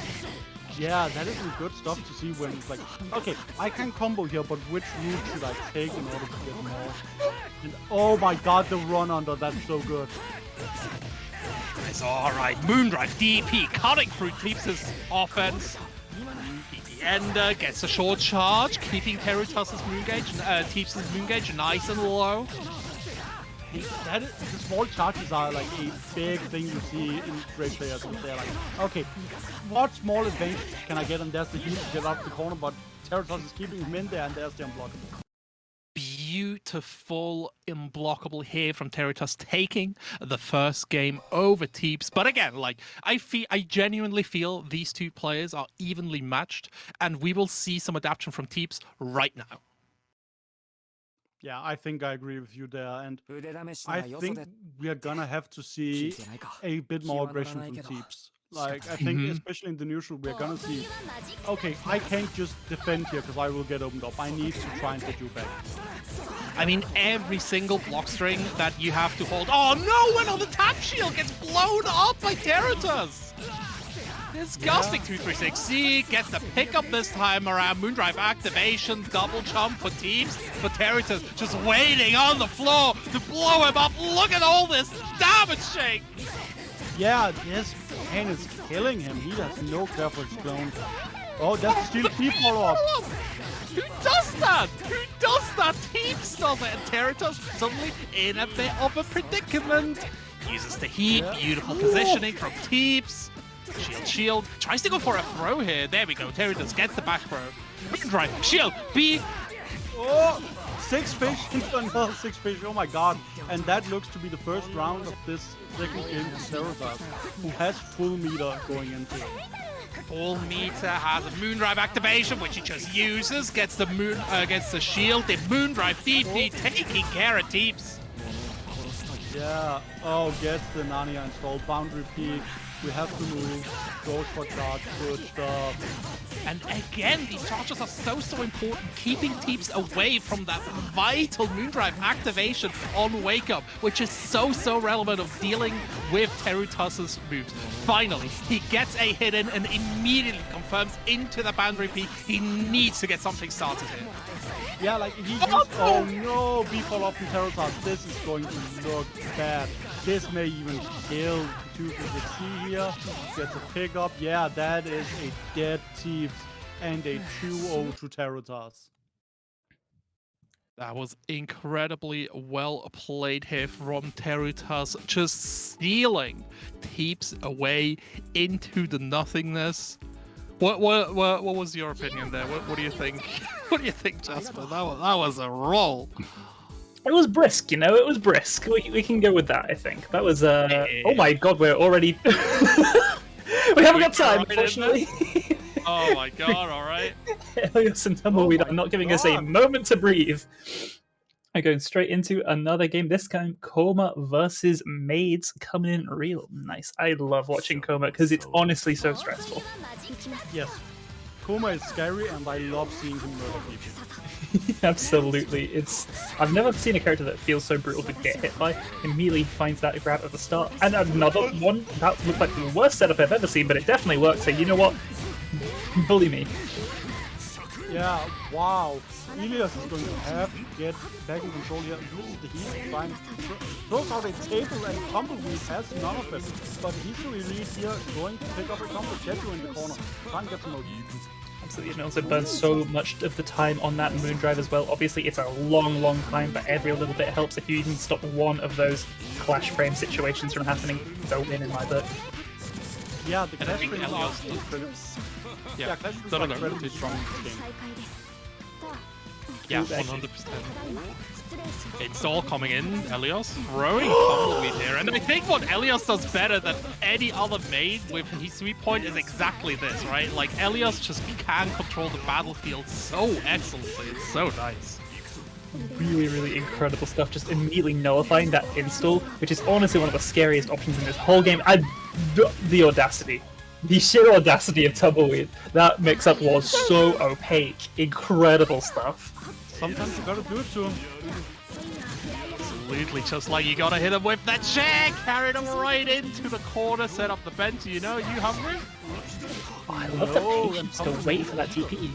Yeah, that is some good stuff to see when it's like, okay, I can combo here, but which route should I take in order to get more? And oh my god, the run under, that's so good. It's alright. Moondrive DP cutting through Teeps' offense. The ender gets a short charge, keeping Terutas' moon gauge, Teeps' moon gauge nice and low. The small charges are like a big thing you see in great players. They're like, okay, what small advantage can I get? And there's the heal to get out the corner, but Terutas is keeping him in there, and there's the unblockable. Beautiful unblockable here from Terutas, taking the first game over Teeps. But again, I genuinely feel these two players are evenly matched, and we will see some adaptation from Teeps right now. Yeah, I think I agree with you there, and I think we are gonna have to see a bit more aggression from Teeps. I think especially in the neutral, we're gonna see, okay, I can't just defend here because I will get opened up. I need to try and get you back. I mean, every single block string that you have to hold. Oh no, when on the tap shield gets blown up by Terutas! Disgusting 236Z gets the pickup this time around. Moondrive activation, double jump for teams. But Territus just waiting on the floor to blow him up. Look at all this damage shake. Yeah, this pain is killing him. He has no care for his clone. Oh, that's a steel key follow-up. Who does that? Who does that? Teeps does it, and Territus suddenly in a bit of a predicament. Uses the heat, beautiful positioning from Teeps. Shield, tries to go for a throw here. There we go, Territus gets the back throw. Moondrive, shield, B. Oh, 6 fish into another 6 fish. Oh my god. And that looks to be the first round of this second game for Territus, who has full meter going into it. Full meter has a Moondrive activation, which he just uses. Gets the shield. The Moondrive DP taking care of Teeps. Yeah. Oh, gets the Narnia installed. Boundary peak. We have to move. Goes for charge. Good stuff. And again, these charges are so important, keeping Teeps away from that vital Moondrive activation on Wake Up, which is so relevant of dealing with Territus's moves. Finally, he gets a hit in and immediately confirms into the boundary peak. He needs to get something started here. Yeah, like he used. Oh no! B-fall off from Territus. This is going to look bad. This may even kill 236Z here. Gets a pickup. Yeah, that is a dead Teeps and a 2-0 to Territus. That was incredibly well played here from Territus, just stealing Teeps away into the nothingness. What was your opinion there? What do you think? What do you think, Jasper? That was a roll. It was brisk, you know. It was brisk. We can go with that. I think that was. Oh my god, we're already. We haven't got time, unfortunately. Oh my god! All right. Elias and Tumbleweed are not giving us a moment to breathe. I'm going straight into another game. This time, Coma versus Maids coming in real nice. I love watching Coma because it's honestly so stressful. Yes. Coma is scary, and I love seeing him murder people. Absolutely. I've never seen a character that feels so brutal to get hit by. Immediately finds that grab at the start. And another one that looked like the worst setup I've ever seen, but it definitely worked. So you know what? Bully me. Yeah, wow. Elias is going to have to get back in control here. Uses the heat, fine. Throws out a table, and Tumbleweed has none of it. But he's the elite here, going to pick up a combo, get you in the corner. Try and get some OG. Absolutely, and also burns so much of the time on that Moondrive as well. Obviously, it's a long time, but every little bit helps. If you even stop one of those clash frame situations from happening, don't win in my book. Yeah, the And I clash think frames are Elias- still pretty... Yeah, Yeah, clash frames no, are no. incredibly strong in this game. Yeah, 100%. It's all coming in. Elias throwing Tumbleweed here, and I think what Elias does better than any other main with his sweet point is exactly this, right? Like Elias just can control the battlefield so excellently. It's so nice. Really incredible stuff. Just immediately nullifying that install, which is honestly one of the scariest options in this whole game. And the audacity. The sheer audacity of Tumbleweed. That mix-up was so opaque. Incredible stuff. Sometimes you gotta do it to him. Absolutely, just like you gotta hit him with that check, carried him right into the corner, set up the bench. You know, you hungry? Oh, I love the patience to wait for that TP.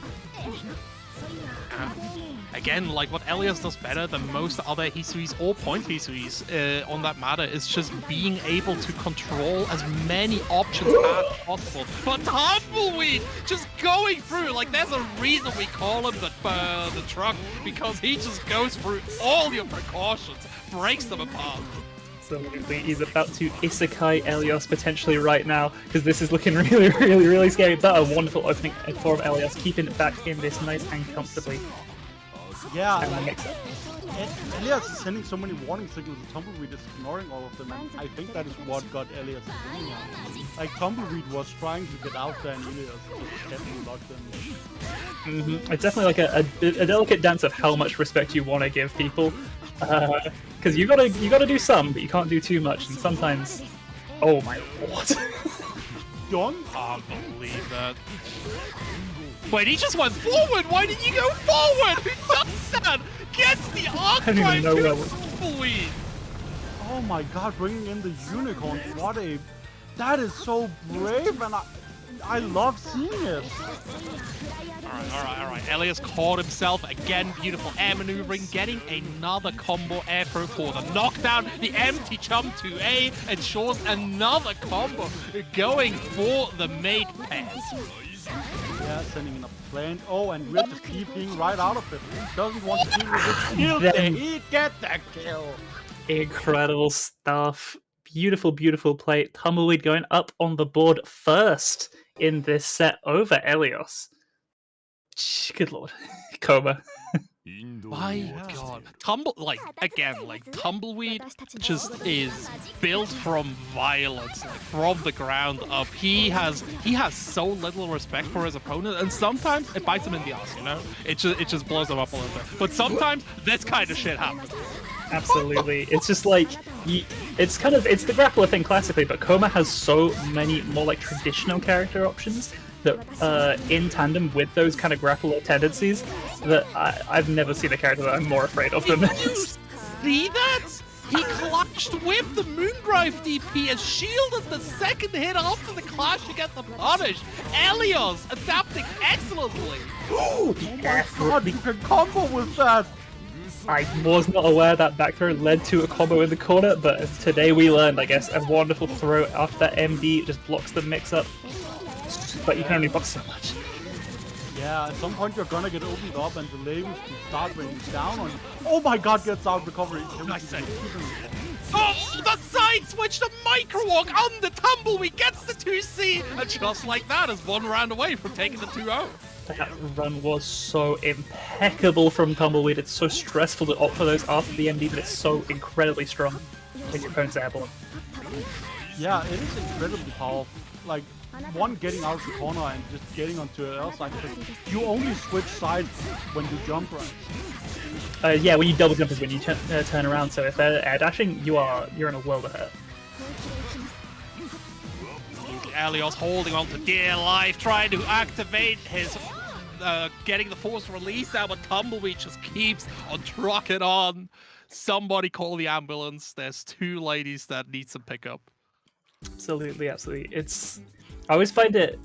Again, like what Elias does better than most other Hisuis or point Hisuis on that matter is just being able to control as many options as possible. But Tumbleweed just going through, like there's a reason we call him the truck, because he just goes through all your precautions, breaks them apart. Absolutely, he's about to Isekai Elias potentially right now, because this is looking really scary. But a wonderful opening for Elias, keeping it back in this nice and comfortably. Yeah, And the like, mix-up. Elias is sending so many warning signals, and Tumbleweed is ignoring all of them, and I think that is what got Elias doing. Like, Tumbleweed was trying to get out there, and Elias just kept him locked in. It's definitely like a delicate dance of how much respect you want to give people, because you gotta do some, but you can't do too much, and sometimes, oh my lord. Done? Can't believe that. Wait, he just went forward! Why did you go forward? Who does that? Gets the arc I don't even know where Tumbleweed! Oh my god, bringing in the unicorn, what a... That is so brave, and I love seeing it. All right. Elias caught himself again. Beautiful air maneuvering, getting another combo air throw for the knockdown. The empty jump to A ensures another combo going for the mate pair. Yeah, sending in a plant. Oh, and we're just keeping right out of it. He doesn't want to deal with it. Kill Then- he get that kill. Incredible stuff. Beautiful, beautiful play. Tumbleweed going up on the board first in this set over Elios. Good lord. Coma. My god. Tumbleweed just is built from violence, like from the ground up. He has so little respect for his opponent, and sometimes it bites him in the ass, you know? It just blows him up a little bit. But sometimes this kind of shit happens. Absolutely. It's just like it's the grappler thing classically, but Koma has so many more like traditional character options that in tandem with those kind of grappler tendencies that I've never seen a character that I'm more afraid of than You this. see that? He clashed with the Moondrive DP and shielded the second hit after the clash to get the punish. Elios adapting excellently. Oh my god, you can combo with that. I was not aware that back throw led to a combo in the corner, but today we learned, I guess, a wonderful throw after that MD just blocks the mix-up. But you can only box so much. Yeah, at some point you're gonna get opened up and the labels can start raining down on you. Oh my god, gets out recovery. Nice save. Oh, the side switch, the micro walk on the Tumbleweed gets the 2C, and just like that is one round away from taking the 2-0. That run was so impeccable from Tumbleweed. It's so stressful to opt for those after the MD, but it's so incredibly strong when your opponent's airborne. Yeah, it is incredibly powerful. Like, one getting out of the corner and just getting onto the other side. You only switch sides when you jump right. Yeah, when you double jump is when you turn around. So if they're air dashing, you're in a world of hurt. Elios holding on to dear life, trying to activate his getting the force release out, but Tumbleweed just keeps on trucking on. Somebody call the ambulance. There's two ladies that need some pickup. Absolutely. I always find it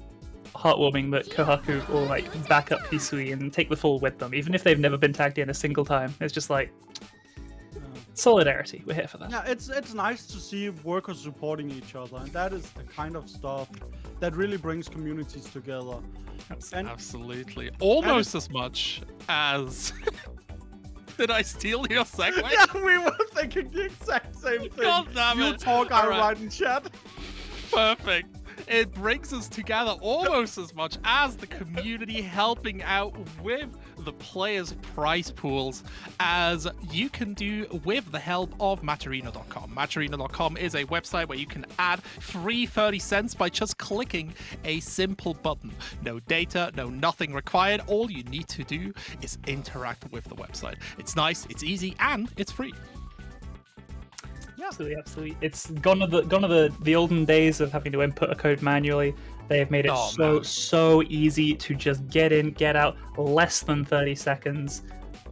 heartwarming that Kohaku will like back up Hisui and take the fall with them, even if they've never been tagged in a single time. It's just like solidarity. We're here for that. Yeah, it's nice to see workers supporting each other, and that is the kind of stuff that really brings communities together. And Absolutely. Almost as much as... Did I steal your segue? yeah, we were thinking the exact same thing. God damn You it. talk, I Alright. write in chat. Perfect. It brings us together almost as much as the community helping out with the players' prize pools as you can do with the help of Matcherino.com. Matcherino.com is a website where you can add free 30 cents by just clicking a simple button. No data, no nothing required. All you need to do is interact with the website. It's nice, it's easy, and it's free. Absolutely. It's gone of the olden days of having to input a code manually. They have made it so easy to just get in, get out, less than 30 seconds,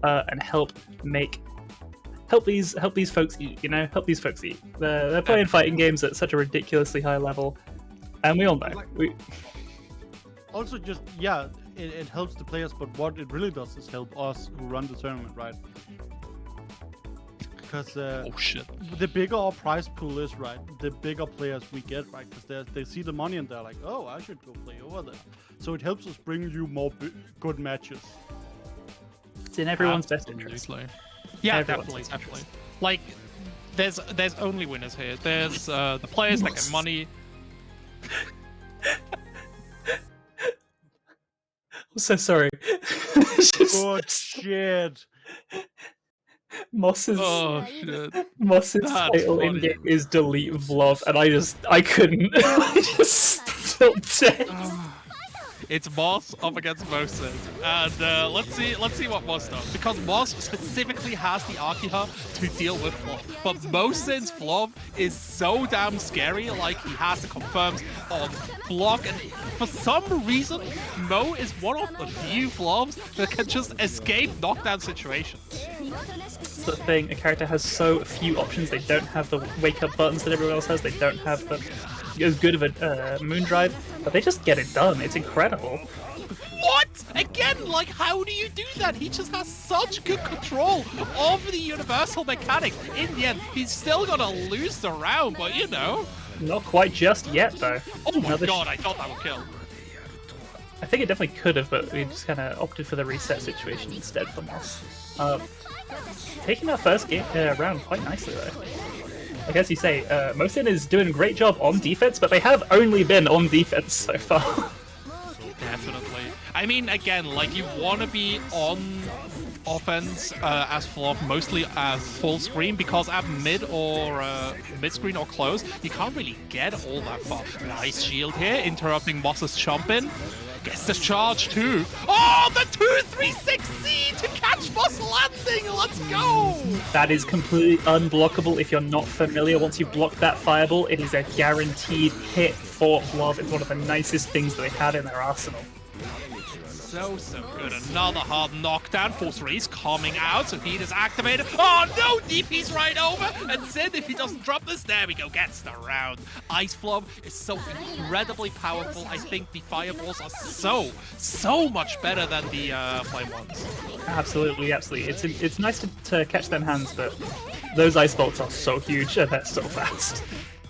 and help these folks eat. You know, help these folks eat. They're playing fighting games at such a ridiculously high level, and we all know. Also, just yeah, it helps the players, but what it really does is help us who run the tournament, right? Because Oh shit. the bigger our prize pool is, right, the bigger players we get, right? Because they see the money and they're like, oh, I should go play over there. So it helps us bring you more good matches. It's in everyone's best interest. Absolutely. Yeah, Everyone's definitely. Like, there's only winners here. There's the players that get money. I'm so sorry. Good shit. Moss's Oh shit. Moss's That's title in funny. game is delete vlog, and I couldn't. I just still dead. It's Moss up against Mosin, and let's see what Moss does, because Moss specifically has the Akiha to deal with Fluff, but Mosin's Fluff is so damn scary. Like, he has to confirm on block, and for some reason Mo is one of the few Fluffs that can just escape knockdown situations. That's the thing. A character has so few options. They don't have the wake up buttons that everyone else has. They don't have the as good of a Moondrive, but they just get it done. It's incredible. What? Again, like, how do you do that? He just has such good control over the universal mechanics. In the end, he's still gonna lose the round, but you know. Not quite just yet, though. Oh my Another god, I thought that would kill. I think it definitely could have, but we just kind of opted for the reset situation instead for Moss. Taking that first round quite nicely, though. Like as you say, Mosin is doing a great job on defense, but they have only been on defense so far. Definitely. I mean, again, like, you want to be on offense as flop, mostly as full screen, because at mid or mid screen or close, you can't really get all that far. Nice shield here, interrupting Moss's jump in. Gets the charge too. Oh, the 2-3-6-C to catch Moss landing. Let's go. That is completely unblockable if you're not familiar. Once you block that fireball, it is a guaranteed hit for Love. It's one of the nicest things that they have in their arsenal. So good. Another hard knockdown. Force Release coming out, so heat is activated. Oh no, DP's right over. And Sid, if he doesn't drop this, there we go, gets the round. Ice Flop is so incredibly powerful. I think the fireballs are so much better than the flame ones. Absolutely. It's nice to catch them hands, but those ice bolts are so huge and they're so fast.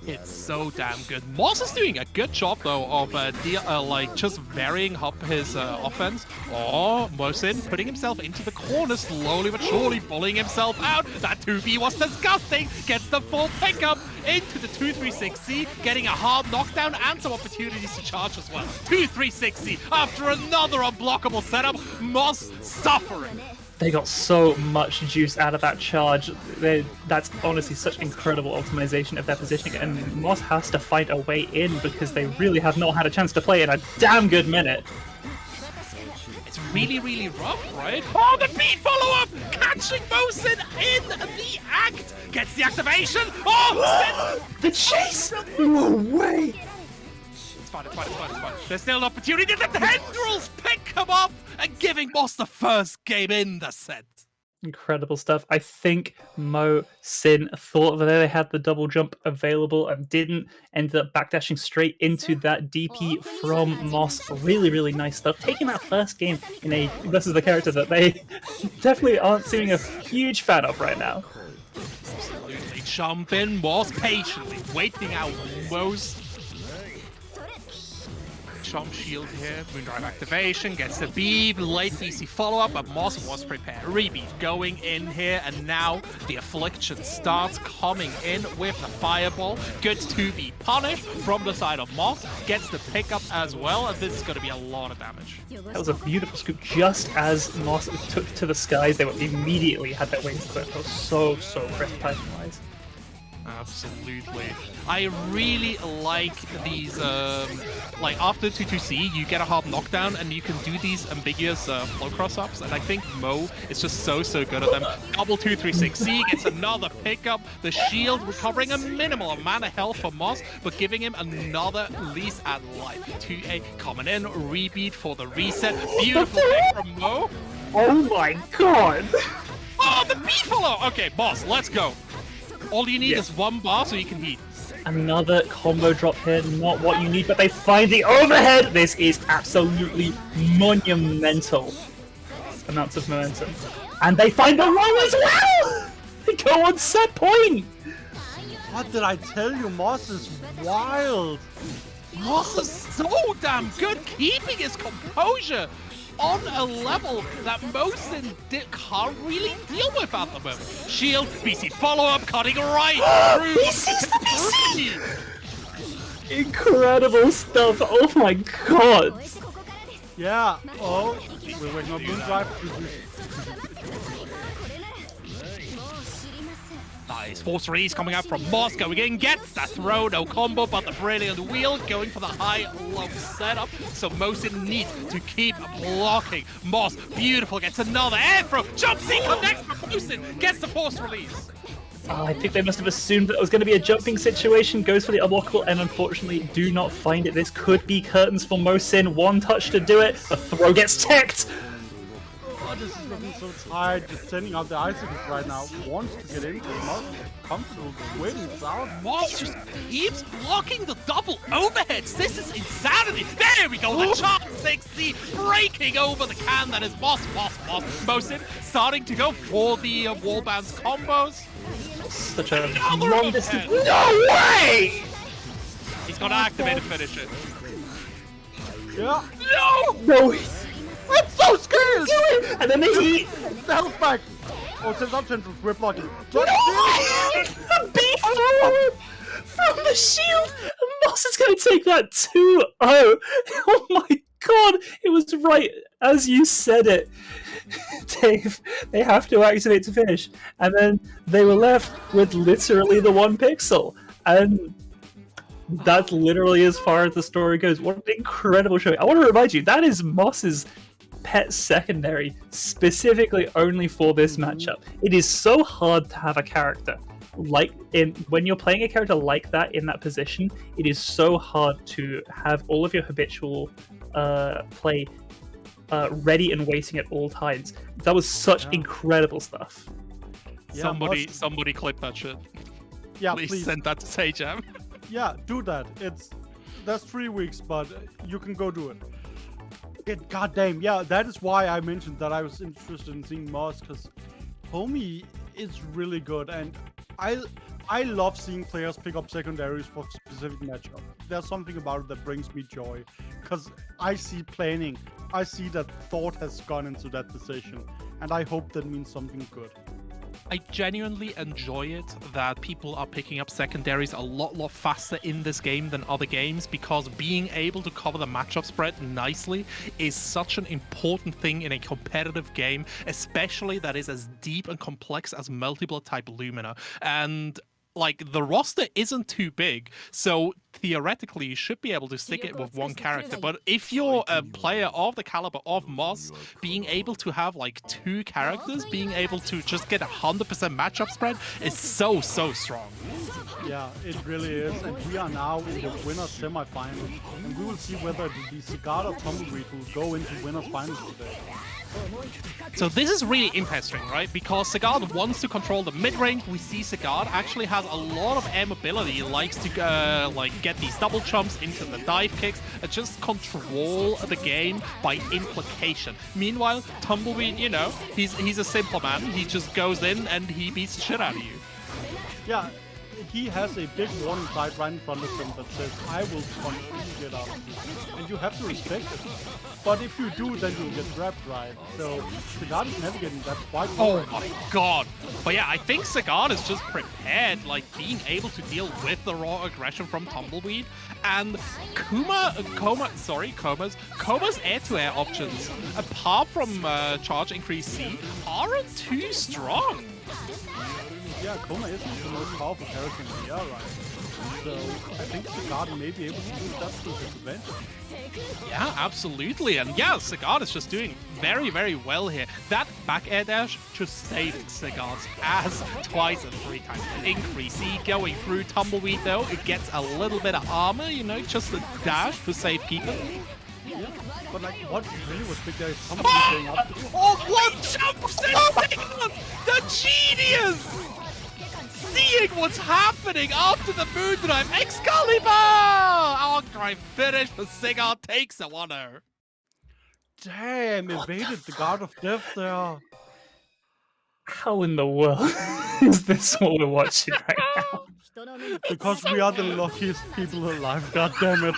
It's so damn good. Moss is doing a good job though of like just varying up his offense. Oh, Mosin putting himself into the corner slowly but surely, bullying himself out. That 2B was disgusting. Gets the full pickup into the 2-3-6-C, getting a hard knockdown and some opportunities to charge as well. 2-3-6-C after another unblockable setup. Moss suffering. They got so much juice out of that charge. That's honestly such incredible optimization of their positioning, and Moss has to find a way in because they really have not had a chance to play in a damn good minute. It's really rough, right? Oh, the beat follow-up! Catching Mosin in the act! Gets the activation! Oh! The chase! No way! It's fine. There's still an opportunity. The tendrils pick him up and giving Moss the first game in the set. Incredible stuff. I think Mo Sin thought that they had the double jump available and didn't, ended up backdashing straight into that DP from Moss. Really nice stuff. Taking that first game in a versus the character that they definitely aren't seeing a huge fan of right now. Absolutely. Jump in, Moss patiently waiting out Mo's jump shield here. Moondrive activation, gets the beam, late BC follow-up, but Moss was prepared. Rebeat going in here, and now the Affliction starts coming in with the Fireball. Good to be punished from the side of Moss. Gets the pickup as well, and this is going to be a lot of damage. That was a beautiful scoop. Just as Moss took to the skies, they were immediately had their wings clipped. That was so crisp timing-wise. Absolutely. I really like these, like after 2-2-C, you get a hard knockdown and you can do these ambiguous flow cross-ups, and I think Mo is just so good at them. Double 2-3-6-C, gets another pickup, the shield recovering a minimal amount of health for Moss, but giving him another lease at life. 2A coming in, rebeat for the reset. Beautiful pick from Mo. Oh my god! Oh, the B-follow! Okay, boss, let's go. All you need is one bar so you can heat. Another combo drop here, not what you need, but they find the overhead! This is absolutely monumental amounts of momentum. And they find the roll as well! They go on set point! What did I tell you? Moss is wild. Moss is so damn good, keeping his composure on a level that Mosin can't really deal with at the moment. Shield, BC follow-up, cutting right through. He sees the BC! Incredible stuff, oh my god! Yeah, oh, we're waiting on Moondrive. Nice. Force Release coming out from Moss, going in, gets the throw, no combo, but the brilliant wheel going for the high-low setup, so Mosin needs to keep blocking. Moss, beautiful, gets another air throw, jump C connects from Mosin, gets the Force Release. I think they must have assumed that it was going to be a jumping situation, goes for the unblockable, and unfortunately do not find it. This could be curtains for Mosin, one touch to do it, the throw gets teched! Oh, this is looking so tight. Just sending out the icicles right now. Wants to get in, but not comfortable. Waiting it out. Moss just keeps blocking the double overheads. This is insanity. There we go. The Chart 6C breaking over the can that is Moss. Mosin starting to go for the wall bounce combos. Such a Another long overhead. distance. No way! He's got to activate and finish it. Yeah. No! No! I'm so scared! And then the heat. The health back! Oh, sends up central. We're blocking. No way! A beef from the shield! Moss is going to take that 2-0. Oh my god! It was right as you said it. Dave, they have to activate to finish. And then they were left with literally the 1 pixel. And that's literally as far as the story goes. What an incredible showing. I want to remind you, that is Moss's pet secondary, specifically only for this matchup. It is so hard to have a character when you're playing a character like that in that position. It is so hard to have all of your habitual play ready and waiting at all times. That was such incredible stuff. Yeah, Somebody clip that shit. Yeah, Please send that to Sajam. Yeah, do that. That's 3 weeks, but you can go do it. Goddamn, yeah, that is why I mentioned that I was interested in seeing Moss, because Homie is really good, and I love seeing players pick up secondaries for specific matchup. There's something about it that brings me joy, because I see planning. I see that thought has gone into that decision, and I hope that means something good. I genuinely enjoy it that people are picking up secondaries a lot faster in this game than other games, because being able to cover the matchup spread nicely is such an important thing in a competitive game, especially that is as deep and complex as Melty type Lumina. And like, the roster isn't too big, so theoretically you should be able to stick it with 1 character. But if you're a player of the caliber of Moss, being able to have like 2 characters, being able to just get 100% matchup spread is so strong. Yeah, it really is, and we are now in the winner's semi-final, and we will see whether the Sigard or Tumbleweed will go into winner's finals today. So this is really interesting, right? Because Sigard wants to control the mid-range. We see Sigard actually has a lot of aim ability. He likes to like get these double jumps into the dive kicks and just control the game by implication. Meanwhile, Tumbleweed, you know, he's a simple man. He just goes in and he beats the shit out of you. Yeah, he has a big warning sign right in front of him that says, I will punch you, get out of this. And you have to respect it. But if you do, then you'll get trapped, right? So, Sigard is navigating that quite well. Oh my god. But yeah, I think Sigard is just prepared, like, being able to deal with the raw aggression from Tumbleweed. And Koma's air-to-air options, apart from charge increase C, aren't too strong. Yeah, Koma isn't the most powerful character in the air, right? So I think Sigard may be able to use that to his advantage. Yeah, absolutely. And yeah, Sigard is just doing very well here. That back air dash just saved Sigard's ass twice and 3 times. Increase C going through Tumbleweed though. It gets a little bit of armor, you know, just a dash for safe keeping. Yeah, but like, what really was big there is Tumbleweed going up. Oh, what jumps in Sigard! The genius! Seeing what's happening after the Moondive Excalibur! Our great finish for Sigard takes a 1-0. Damn, evaded the Guard of Death there. How in the world is this what we're watching right now? Because we are the luckiest people alive, god damn it.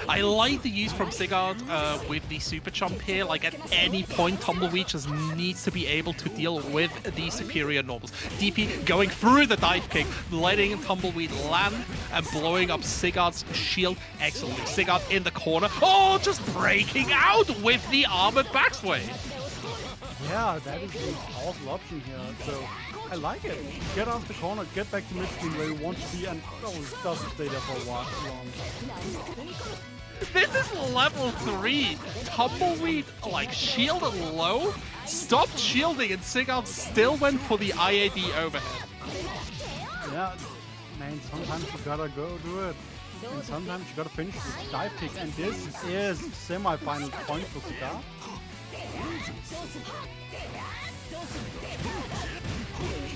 I like the use from Sigard with the super jump here. Like, at any point, Tumbleweed just needs to be able to deal with the superior normals. DP going through the dive kick, letting Tumbleweed land and blowing up Sigard's shield. Excellent. Sigard in the corner. Oh, just breaking out with the armored backswing. Yeah, that is a powerful option here. So I like it. Get off the corner, get back to mid-screen where you want to be, and doesn't stay there for a while long. This is level 3. Tumbleweed, like, shielded low, stopped shielding, and Sigard still went for the IAD overhead. Yeah, Man, sometimes you gotta go do it. And sometimes you gotta finish with dive kick. And this is semi-final point for Cigar.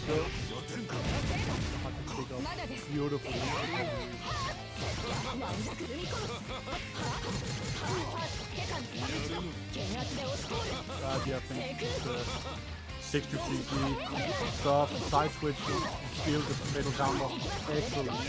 So, beautiful. Yeah, I think 60 CG, stuff, side switch, steal the fatal counter. Excellent.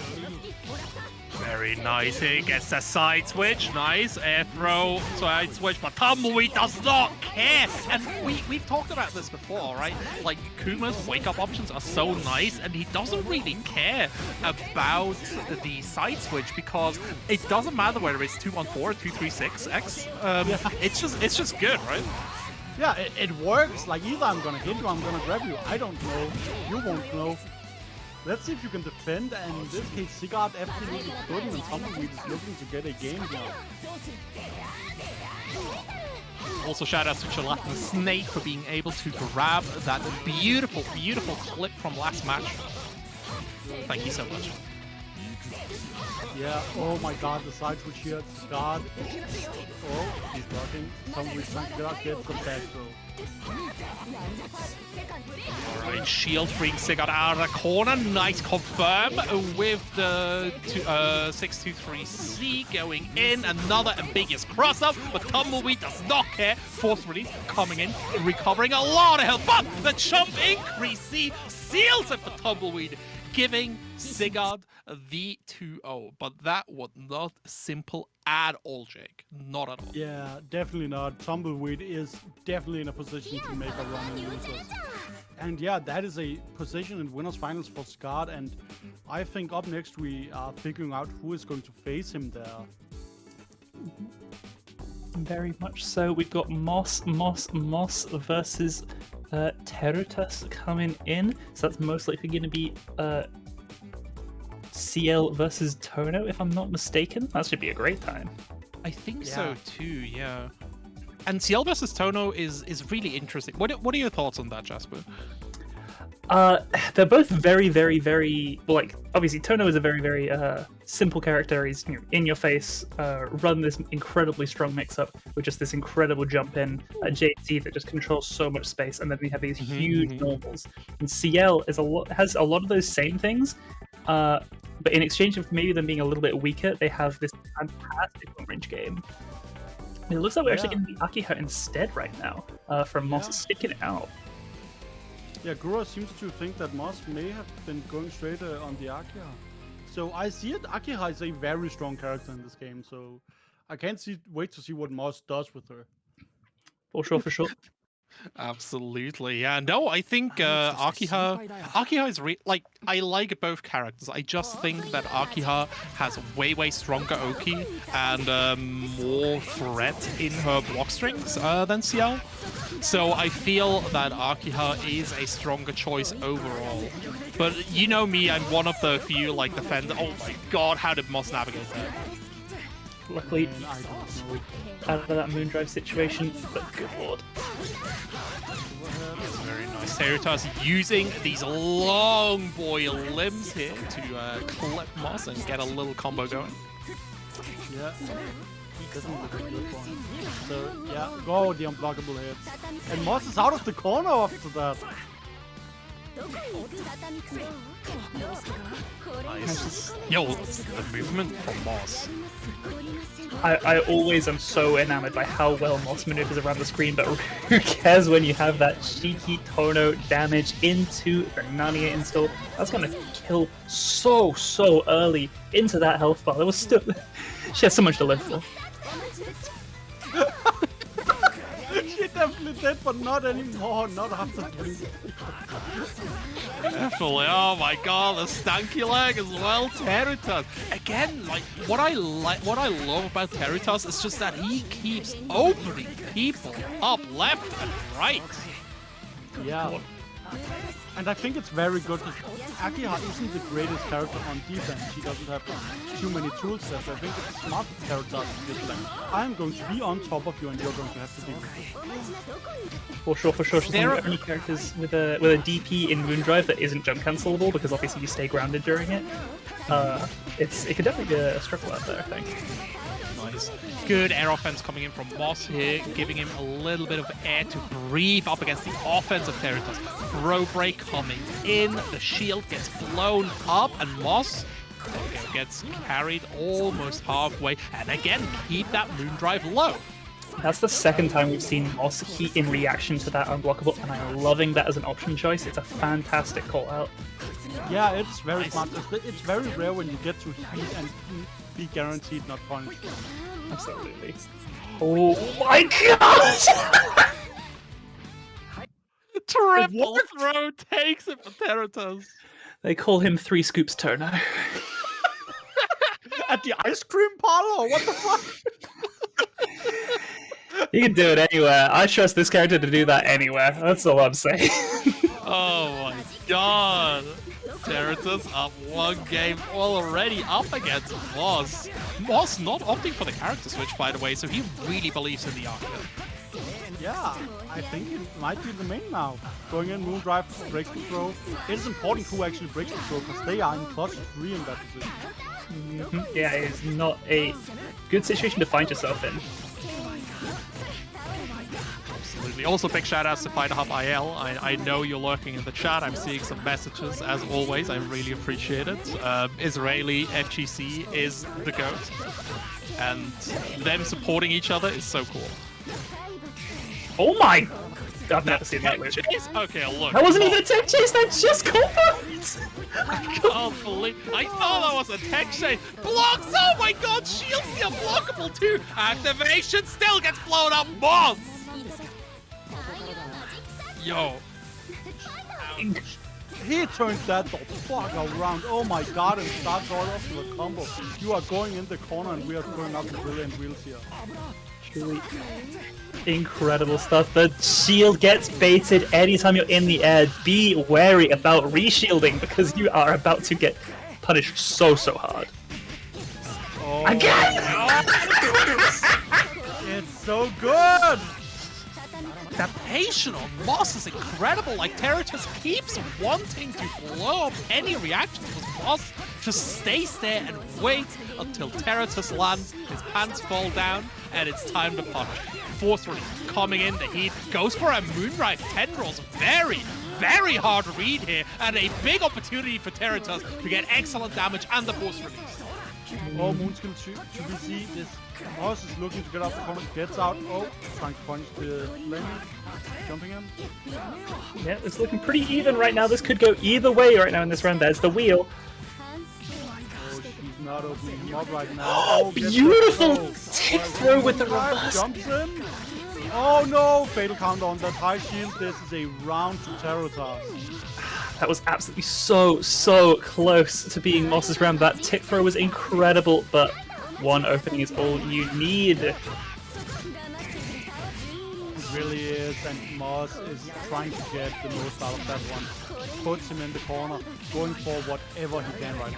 Very nice. He gets the side switch. Nice. Air throw, side switch. But Tumbleweed does not care. And we've talked about this before, right? Like, Kuma's wake-up options are so nice, and he doesn't really care about the side switch because it doesn't matter whether it's 214 or 236X. It's just good, right? Yeah, it works. Like, either I'm gonna hit you, I'm gonna grab you. I don't know. You won't know. Let's see if you can defend, and in this case, Sigurd absolutely couldn't, and Tumbleweed is looking to get a game here. Also, shout out to Gelatin Snake for being able to grab that beautiful, beautiful clip from last match. Thank you so much. Yeah, oh my god, the side switch here, Sigurd. Oh, he's blocking. Tumbleweed trying to get some back throw. Alright, shield freeing Sigurd out of the corner. Nice confirm with the 623C going in. Another ambiguous cross up, but Tumbleweed does not care. Force release coming in, recovering a lot of health. But the jump increase C seals it for Tumbleweed, giving Sigurd the 2-0. But that was not simple at all, Jake. Not at all. Yeah, definitely not. Tumbleweed is definitely in a position to make a run and lose us. And yeah, that is a position in winners finals for Sigurd, and I think up next we are figuring out who is going to face him there. Very much so. We've got Moss versus Terutas coming in. So that's most likely going to be CL versus Tono, if I'm not mistaken. That should be a great time. I think so too, yeah. And CL versus Tono is really interesting. What are your thoughts on that, Jasper? They're both very, very, very, like, obviously Tono is a very, very simple character. He's, you know, in your face, run this incredibly strong mix-up with just this incredible jump in JC that just controls so much space, and then we have these huge normals. And CL has a lot of those same things, but in exchange of maybe them being a little bit weaker, they have this fantastic long-range game. It looks like we're actually going to be Akiha instead right now, from Moss sticking it out. Yeah, Gura seems to think that Moss may have been going straight on the Akiha. So I see it. Akiha is a very strong character in this game, so I can't wait to see what Moss does with her. For sure, for sure. Absolutely, yeah. No, I think Akiha is like, I like both characters. I just think that Akiha has way stronger Oki and more threat in her block strings than CL. So I feel that Akiha is a stronger choice overall. But you know me, I'm one of the few like defenders. Oh my god, how did Moss navigate that? Luckily, out of that Moondrive situation, but good lord. Yes, very nice. Terutas using these long boy limbs here to clip Moss and get a little combo going. Yeah, definitely a good one. So yeah, go the unblockable hits. And Moss is out of the corner after that. Nice. Yo, the movement from Moss. I always am so enamored by how well Moss maneuvers around the screen, but who cares when you have that cheeky Tono damage into the Nania install? That's gonna kill so early into that health bar. There was still she has so much to live for. She definitely did, but not anymore. Not after 20. Definitely. Oh my god, the stanky leg as well. Terutas again. Like what I love about Terutas is just that he keeps opening people up left and right. Yeah. And I think it's very good because Akiha isn't the greatest character on defense. She doesn't have too many tool sets. I think it's a smart character to just like, I'm going to be on top of you and you're going to have to be. For sure. She's one of the only characters with a DP in Moondrive that isn't jump cancelable because obviously you stay grounded during it. It could definitely be a struggle out there, I think. Nice. Good air offense coming in from Moss here, giving him a little bit of air to breathe up against the offense of Theritos. Throw break coming in, the shield gets blown up, and Moss gets carried almost halfway, and again, keep that Moondrive low. That's the second time we've seen Moss heat in reaction to that unblockable, and I'm loving that as an option choice. It's a fantastic call out. Yeah, it's very smart. It's very rare when you get to heat and be guaranteed not punished. Absolutely. Oh my god! Triple throw takes it for Theritos. They call him 3 Scoops Turner. At the ice cream parlor? What the fuck? You can do it anywhere. I trust this character to do that anywhere. That's all I'm saying. Oh my god. Theritos up 1 game already up against Moss. Moss not opting for the character switch, by the way, so he really believes in the arc. Yeah, I think it might be the main now. Going in, Moondrive, breaks the throw. It is important who actually breaks the throw, because they are in clutch 3 in that position. Yeah, it is not a good situation to find yourself in. Absolutely. Also, big shout outs to Fighter Hub IL. I know you're lurking in the chat. I'm seeing some messages as always. I really appreciate it. Israeli FGC is the GOAT. And them supporting each other is so cool. Oh my! I've never seen that loop. Okay, look. That wasn't even a tech chase, that just confirmed! I can't believe. I thought that was a tech chase. Blocks! Oh my god, shields the unblockable too! Activation still gets blown up! Moss! Yo. He turned that the fuck around. Oh my god, and starts all off to a combo. You are going in the corner and we are throwing up the brilliant wheels here. Truly incredible stuff. The shield gets baited anytime you're in the air. Be wary about reshielding because you are about to get punished so hard. Oh, Again! it's so good! The patience on Moss is incredible. Like, Theritos keeps wanting to blow up any reactions with Moss. Just stays there and waits until Theritos lands, his pants fall down, and it's time to punish. Force release coming in, the heat goes for a Moonrise Tendrils. Very, very hard read here, and a big opportunity for Theritos to get excellent damage and the force release. Oh, Moonskill to BC. This Moss is looking to get out the corner, gets out. Oh, trying to punish the lane. Jumping in. Yeah, it's looking pretty even right now. This could go either way right now in this round. There's the wheel. Oh, she's not opening him up right now. Oh, Beautiful tip throw with the reverse. Jumps in. Oh no, fatal counter on that high shield. This is a round to Theritos. That was absolutely so close to being Moss's round. That tip throw was incredible, but one opening is all you need. It really is, and Moss is trying to get the most out of that one. Puts him in the corner, going for whatever he can right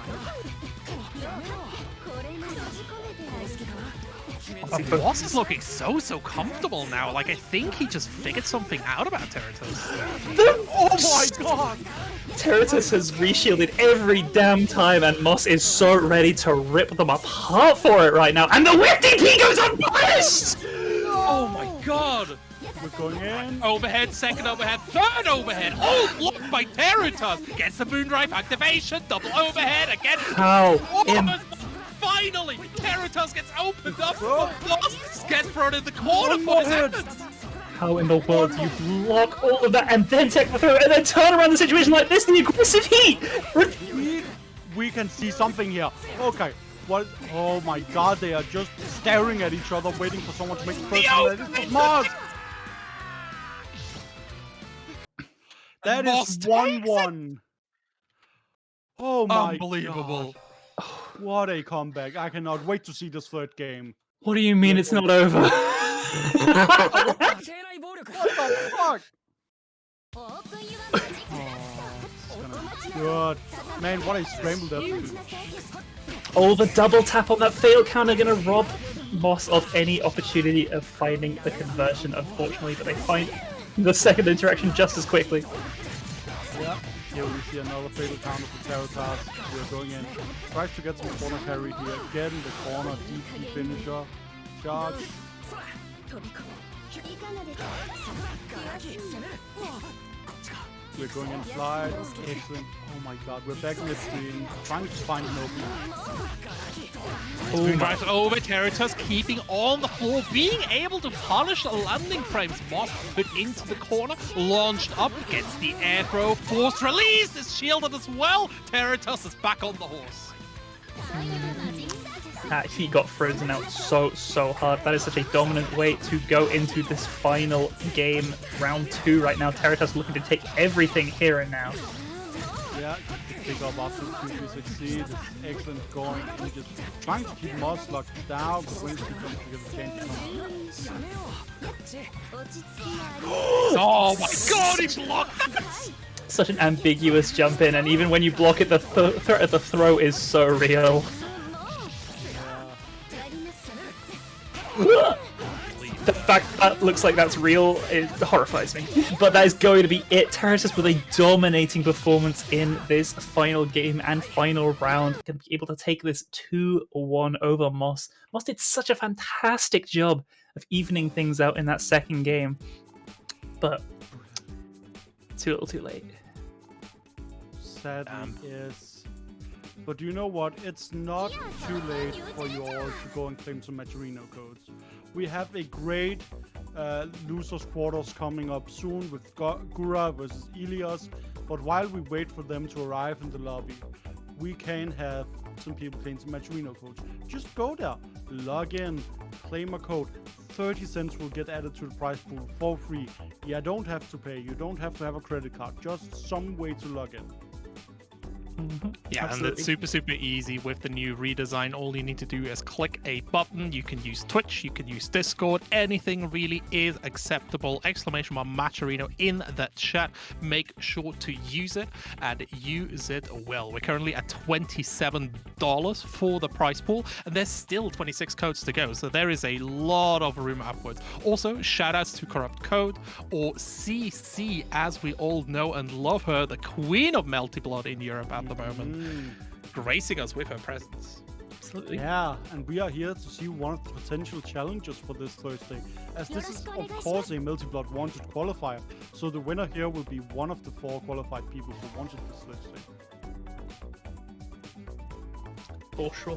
See, Moss is looking so comfortable now. Like, I think he just figured something out about Theritos. Oh my god! Theritos has reshielded every damn time, and Moss is so ready to rip them apart for it right now. And the whip DP goes unpunished! Oh my god! We're going in. Overhead, second overhead, third overhead. All blocked by Theritos. Gets the Moondrive activation, double overhead again. How? Finally, Theritos gets opened up. Moss gets thrown in the corner for his efforts. How in the world do you block all of that and then take the throw and then turn around the situation like this? The aggressive heat! We can see something here. Okay. What? Oh my god, they are just staring at each other, waiting for someone to make the first one. It's Moss! That is 1-1. Oh my Unbelievable. god. What a comeback. I cannot wait to see this third game. What do you mean it's not over? What the fuck? good. Man, what a scramble that was. Oh, the double tap on that fail counter gonna rob Moss of any opportunity of finding the conversion, unfortunately, but they find the second interaction just as quickly. Yeah, here we see another fatal counter for Teratas. We're going in. Tries to get some corner carry here. Get in the corner, DP finisher. Charge. We're going in slide. Excellent. Oh my god, we're back in the screen. Trying to find an opening. Spoon drives over Territus, keeping on the floor, being able to punish the landing frames. Moss put into the corner, launched up, gets the air throw, forced release, is shielded as well. Territus is back on the horse. Actually got frozen out so hard. That is such a dominant way to go into this final game, round 2 right now. Territas looking to take everything here and now. Yeah, pick up after 2 succeed. It's excellent going. And just trying to keep Moss locked down, but when she comes to get the change. Oh my god, he's locked! Such an ambiguous jump in, and even when you block it, the threat of the throw is so real. The fact that looks like that's real, it horrifies me. But that is going to be it. Territus with a dominating performance in this final game and final round. Going to be able to take this 2-1 over Moss. Moss did such a fantastic job of evening things out in that second game. But too little too late. Sadly, yes. But you know what? It's not too late for you all to go and claim some Maturino codes. We have a great losers quarters coming up soon with Gura versus Ilios. But while we wait for them to arrive in the lobby, we can have some people claim some Maturino codes. Just go there, log in, claim a code. 30 cents will get added to the prize pool for free. You don't have to pay. You don't have to have a credit card. Just some way to log in. Yeah, Absolutely. and it's super easy with the new redesign. All you need to do is click a button. You can use Twitch, you can use Discord, anything really is acceptable. Exclamation mark Maturino in the chat. Make sure to use it and use it well. We're currently at $27 for the prize pool, and there's still 26 codes to go, so there is a lot of room upwards. Also, shout outs to Corrupt Code, or CC as we all know and love her, the queen of Melty Blood in Europe at the moment, gracing us with her presence. Absolutely. Yeah, and we are here to see one of the potential challenges for this Thursday, as this is of course a Multi-Blood Wanted qualifier, so the winner here will be one of the 4 qualified people who wanted this Thursday.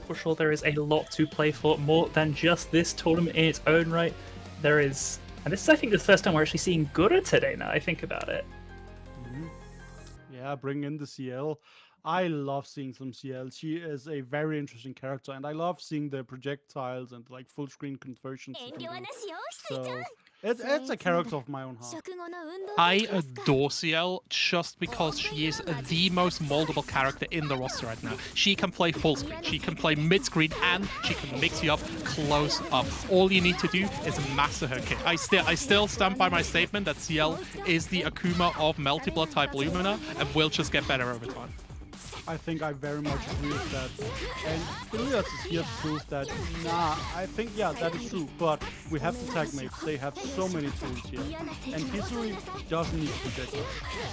For sure, there is a lot to play for, more than just this tournament in its own right. There is, and this is I think the first time we're actually seeing Gura today now I think about it. Yeah, bring in the CL. I love seeing some CL. She is a very interesting character, and I love seeing the projectiles and like full screen conversions. So it's a character of my own heart. I adore CL just because she is the most moldable character in the roster right now. She can play full screen, she can play mid screen, and she can mix you up close up. All you need to do is master her kit. I still stand by my statement that CL is the Akuma of Melty Blood type Lumina and will just get better over time. I think I very much agree with that. And Ilias is here to prove that, I think, yeah, that is true. But we have the tag mates. They have so many tools here. And Hisui doesn't need to protect us.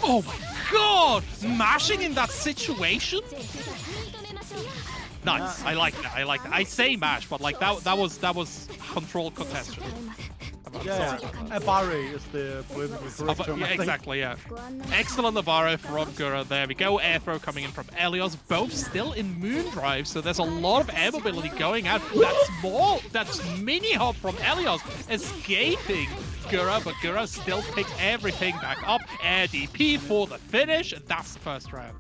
Oh my god! Mashing in that situation? Nice. I like that. I say mash, but like that was controlled contestation. Yeah, Abare is the politically correct term. Yeah, exactly, yeah. Excellent Abare from Gura. There we go. Air throw coming in from Elios. Both still in Moon Drive, so there's a lot of air mobility going out. That's mini hop from Elios escaping Gura, but Gura still picks everything back up. Air DP for the finish, and that's the first round.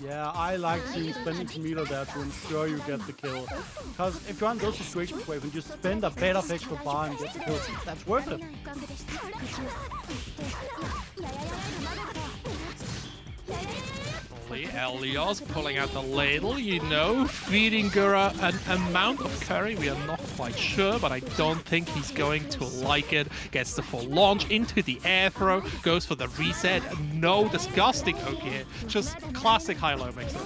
Yeah, I like seeing spending some meter there to ensure you get the kill. Because if you're in those situations where you can just spend a bit of extra bar and get the kill, that's worth it. Absolutely. Elios pulling out the ladle, you know, feeding Gura an amount of curry. We are not quite sure, but I don't think he's going to like it. Gets the full launch into the air throw, goes for the reset. No disgusting Oki here. Just classic high-low mixer.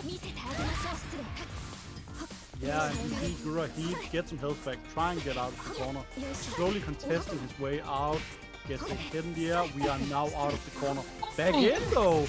Yeah, and you see Gura, he gets some health back, try and get out of the corner. Slowly contesting his way out. Gets the hit in the air. We are now out of the corner. Back in though.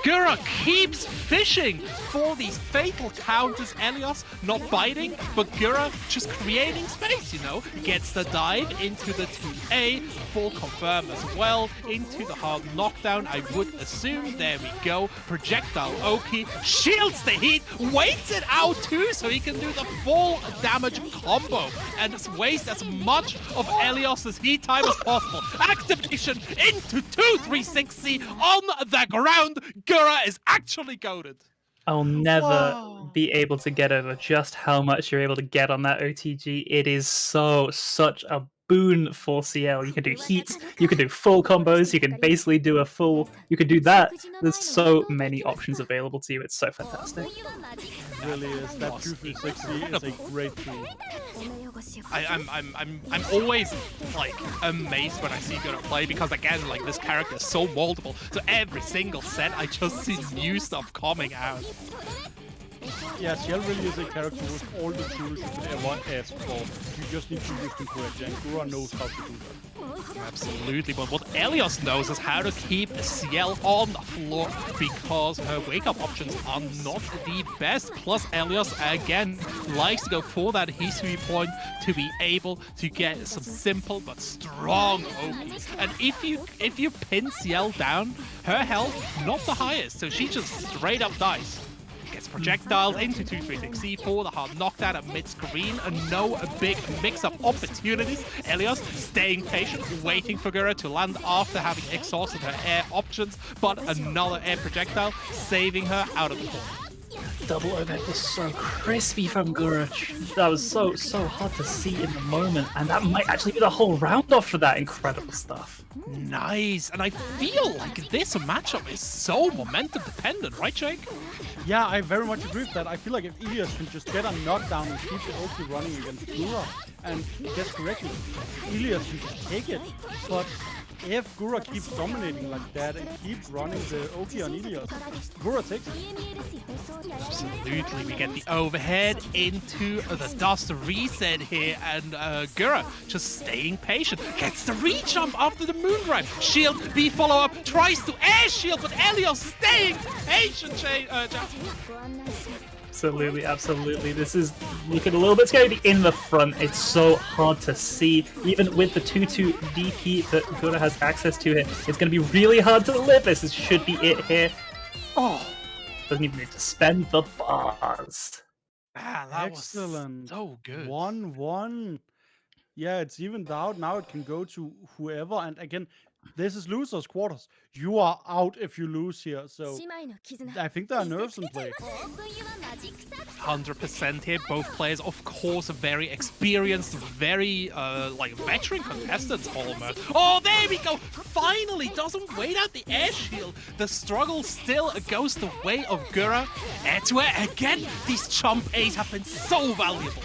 Gura keeps fishing for these fatal counters. Elios not biting, but Gura just creating space, you know. Gets the dive into the 2A. Full confirm as well. Into the hard knockdown, I would assume. There we go. Projectile Oki shields the heat. Waits it out too, so he can do the full damage combo. And waste as much of Elios's heat time as possible. Activation into 2-360 on the ground. Gura is actually goated. I'll never Wow. be able to get over just how much you're able to get on that OTG. It is such a boon for CL. You can do heat, you can do full combos, you can basically do a full, you can do that. There's so many options available to you. It's so fantastic. It really is. That 2-360 is a great tool. I'm always like amazed when I see Gura play because again, like this character is so moldable. So every single set, I just see new stuff coming out. Yeah, Ciel really is a character with all the tools you could ever ask for. You just need to use them correctly, and Gura knows how to do that. Absolutely, but what Elios knows is how to keep Ciel on the floor because her wake-up options are not the best. Plus, Elios, again, likes to go for that history point to be able to get some simple but strong Oki. And if you pin Ciel down, her health not the highest, so she just straight up dies. Gets projectiles into 2-360 for the hard knockdown at mid-screen and no big mix-up opportunities. Elios staying patient, waiting for Gura to land after having exhausted her air options, but another air projectile saving her out of the corner. Double overhead was so crispy from Gura. That was so hard to see in the moment, and that might actually be the whole round off for that incredible stuff. Nice, and I feel like this matchup is so momentum dependent, right, Jake? Yeah, I very much agree with that. I feel like if Elias can just get a knockdown and keep the Oki running against Gura and guess correctly, Elias can just take it. But if Gura keeps dominating like that and keeps running the Oki on Elias, Gura takes it. Absolutely, we get the overhead into the dust reset here, and Gura just staying patient. Gets the re-jump after the moon drive. Shield, B follow-up, tries to air shield, but Elios staying patient, Absolutely. This is looking a little bit scary in the front. It's so hard to see. Even with the 2-2 DP that Gura has access to here, it's going to be really hard to live. This should be it here. Oh, doesn't even need to spend the bars. Ah, that Excellent. was so good. 1-1. Yeah, it's evened out. Now it can go to whoever. And again, this is losers quarters. You are out if you lose here. So I think there are nerves in play. 100% here. Both players, of course, are very experienced, very like veteran contestants almost. Oh, there we go! Finally, doesn't wait out the air shield. The struggle still goes the way of Gura. And to air again, these chump A's have been so valuable.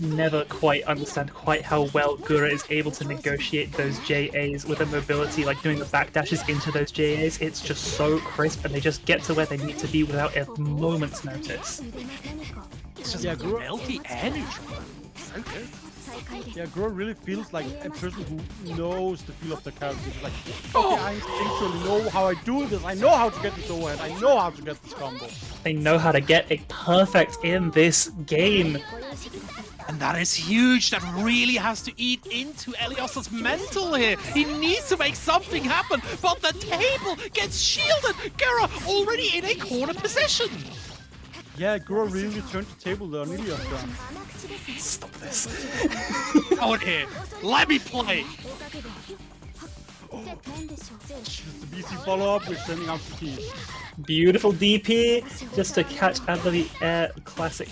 Never quite understand quite how well Gura is able to negotiate those JAs with a mobility, like doing the backdashes into those JAs. It's just so crisp, and they just get to where they need to be without a moment's notice. It's just Gura- Melty and neutral. So good. Yeah, Gura really feels like a person who knows the feel of the character. He's like, okay, I instinctually know how I do this. I know how to get this overhead. I know how to get this combo. They know how to get it perfect in this game. And that is huge. That really has to eat into Elios's mental here. He needs to make something happen, but the table gets shielded. Gura already in a corner position. Yeah, Gura really turned the table there on Ilias down. Stop this. Out here. Let me play. It's the BC follow-up, we're sending out the keys. Beautiful DP, just to catch out of the air. Classic.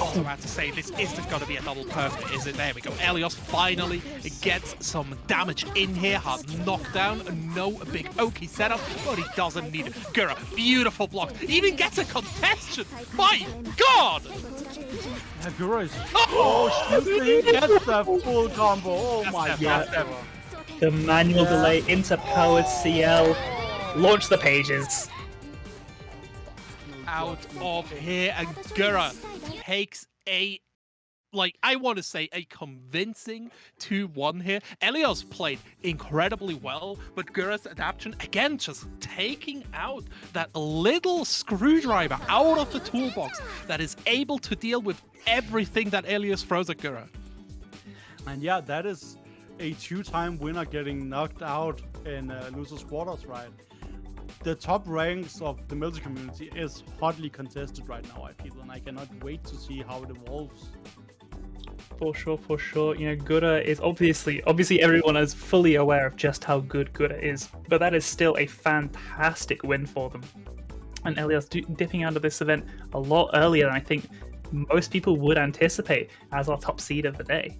I was about to say, this isn't going to be a double perfect, is it? There we go. Elios finally gets some damage in here. Hard knockdown. No big Oki setup, but he doesn't need it. Gura, beautiful blocks. Even gets a contestation. My God! Gura is... Oh, she gets the full combo. Oh my God. The manual delay into powered CL. Launch the pages. Out of here, and Gura takes a, like, I want to say a convincing 2-1 here. Elios played incredibly well, but Gura's adaptation, again, just taking out that little screwdriver out of the toolbox that is able to deal with everything that Elios throws at Gura. And yeah, that is a 2-time winner getting knocked out in losers quarters, right? The top ranks of the Melty community is hotly contested right now, I feel, and I cannot wait to see how it evolves. For sure. You know, Gura is obviously everyone is fully aware of just how good Gura is, but that is still a fantastic win for them. And Elios dipping out of this event a lot earlier than I think most people would anticipate as our top seed of the day.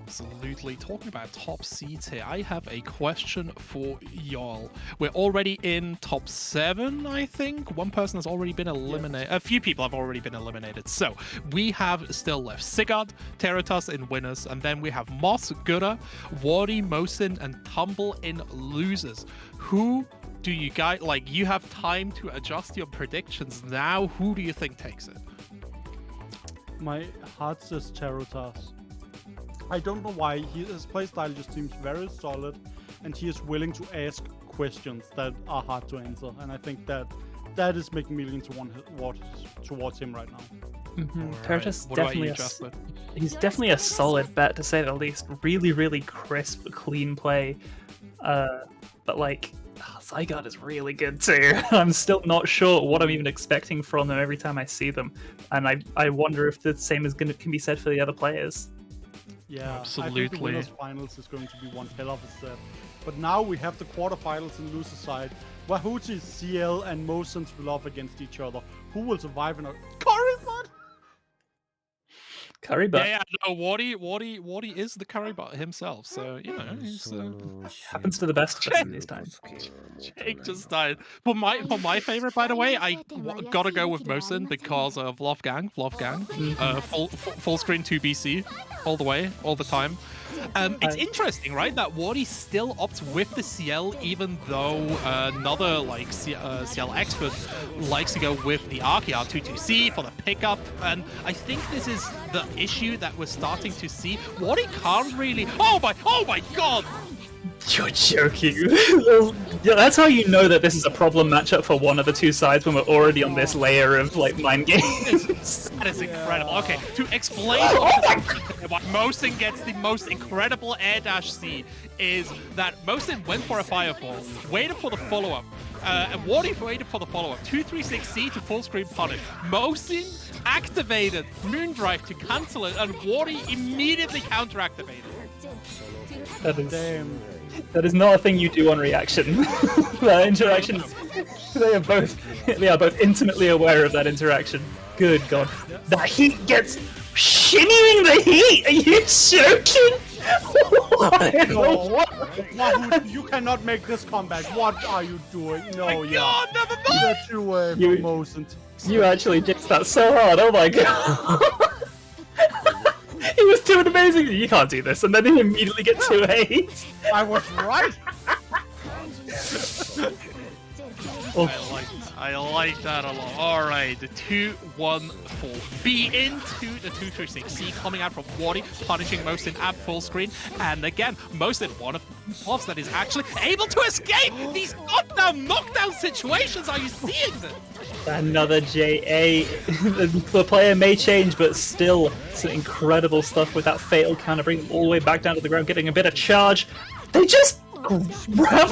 Absolutely. Talking about top seeds here, I have a question for y'all. We're already in top 7, I think. One person has already been eliminated. A few people have already been eliminated. So we have still left Sigurd, Terotas in winners, and then we have Moss, Gura, Wadi, Mosin, and Tumble in losers. Who do you guys, like, you have time to adjust your predictions now. Who do you think takes it? My heart says Terotas. I don't know why. His playstyle just seems very solid, and he is willing to ask questions that are hard to answer. And I think that is making me lean towards him right now. Terotas definitely he's definitely a solid bet, to say the least. Really, really crisp, clean play. But like, Zygarde is really good too. I'm still not sure what I'm even expecting from them every time I see them, and I wonder if the same can be said for the other players. Yeah, absolutely. I think the winners finals is going to be one hell of a set. But now we have the quarterfinals in loser side. Wahuti, CL, and Mosins will off against each other. Who will survive in a Currybot? Currybot. Yeah, no, Wadi is the Currybot himself, so, you know, he's... Happens to the best of us in these times. Jake just died. For my favorite, by the way, I gotta go with Mosin because of Wolfgang. Full screen 2BC, all the way, all the time. It's interesting, right, that Wadi still opts with the CL, even though another like CL expert likes to go with the Archaea 2-2C for the pickup, and I think this is the issue that we're starting to see. Wadi can't really. Oh my God! You're joking. Yeah, that's how you know that this is a problem matchup for one of the two sides when we're already on this layer of like mind games. That is incredible. Okay, to explain why Mosin gets the most incredible air dash C is that Mosin went for a fireball, waited for the follow-up, and Wadi waited for the follow-up. 236C to full screen punish. Mosin activated Moondrive to cancel it, and Wadi immediately counter-activated. That is not a thing you do on reaction. That interaction, they are both intimately aware of that interaction. Good God, that heat gets shimmying the heat. Are you joking? Wahoo, you cannot make this comeback. What are you doing? No, My God, never mind. Get you away from Mosins. You actually jinxed that so hard. Oh my God. He was doing amazing. You can't do this, and then he immediately gets 2-8. I was right. I like that a lot. Alright, the 2-1-4. B into the 236C coming out from Wadi, punishing Mosin at full screen. And again, Mosin, one of the buffs that is actually able to escape these knockdown situations. Are you seeing them? Another JA. The player may change, but still some incredible stuff with that fatal counter, bringing them all the way back down to the ground, getting a bit of charge. They just grab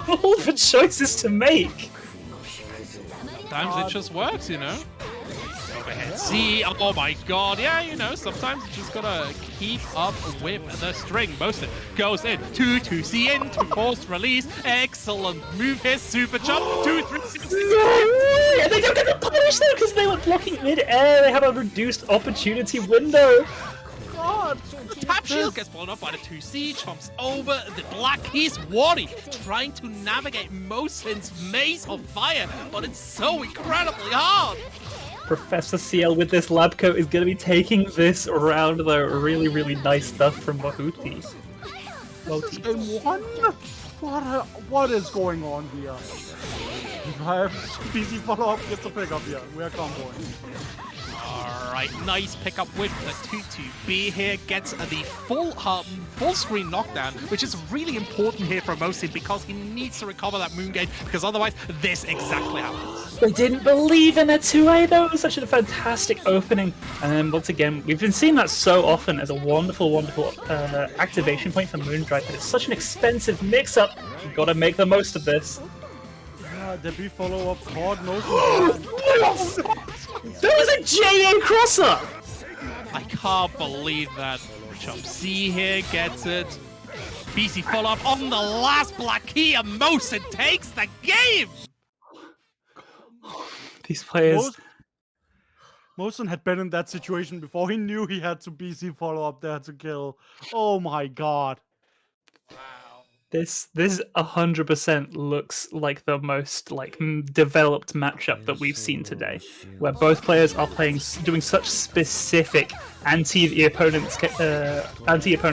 all the choices to make. Sometimes it just works, you know? Overhead C, oh my God, yeah, you know, sometimes you just gotta keep up with the string. Mosin goes in, 2-2C into forced release, excellent move here, super jump, 2-3-6. And they don't get the punish though because they were blocking mid-air. They have a reduced opportunity window. God! The tap shield gets blown up by the 2C, chomps over the black keys. Wadi trying to navigate Mosin's maze of fire, but it's so incredibly hard. Professor CL with this lab coat is going to be taking this round though. Really, really nice stuff from Mahuti. What is going on here? I have PC follow-up, gets a pickup here. We're comboing. Alright, nice pickup with the 2-2B here. Gets the full screen knockdown, which is really important here for Mosin because he needs to recover that Moongate, because otherwise this exactly happens. They didn't believe in a 2A though. It was such a fantastic opening. And then once again, we've been seeing that so often as a wonderful, wonderful activation point for Moondrive, but it's such an expensive mix-up. You've got to make the most of this. The B follow-up caught knows. There was a JA crosser! I can't believe that. Chomp C here gets it. BC follow-up on the last black key, and Mosin takes the game! These players... Mosin had been in that situation before. He knew he had to BC follow-up there to kill. Oh my god. This 100% looks like the most developed matchup that we've seen today, where both players are doing such specific anti-opponent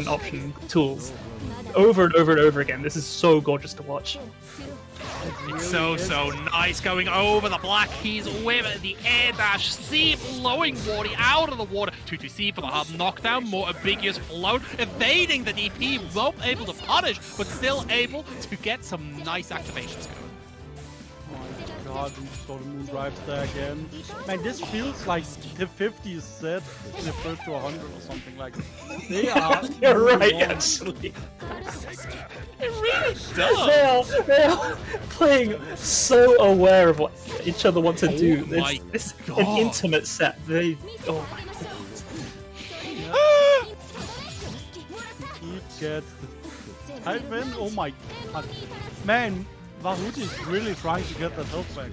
option tools over and over and over again. This is so gorgeous to watch. It's so nice going over the black keys with the air dash. C blowing Wardy out of the water. 2-2C for the hard knockdown. More ambiguous float. Evading the DP. Well able to punish, but still able to get some nice activations going. Oh my god, we saw the moon drives there again. Man, this feels like the 50s set in the first to 100 or something like that. They are. You're right, actually. It really does. They are playing so aware of what each other want to do. It's an intimate set. Oh my god. He gets the tight win. Oh my god. Man, Mahuti is really trying to get that health back.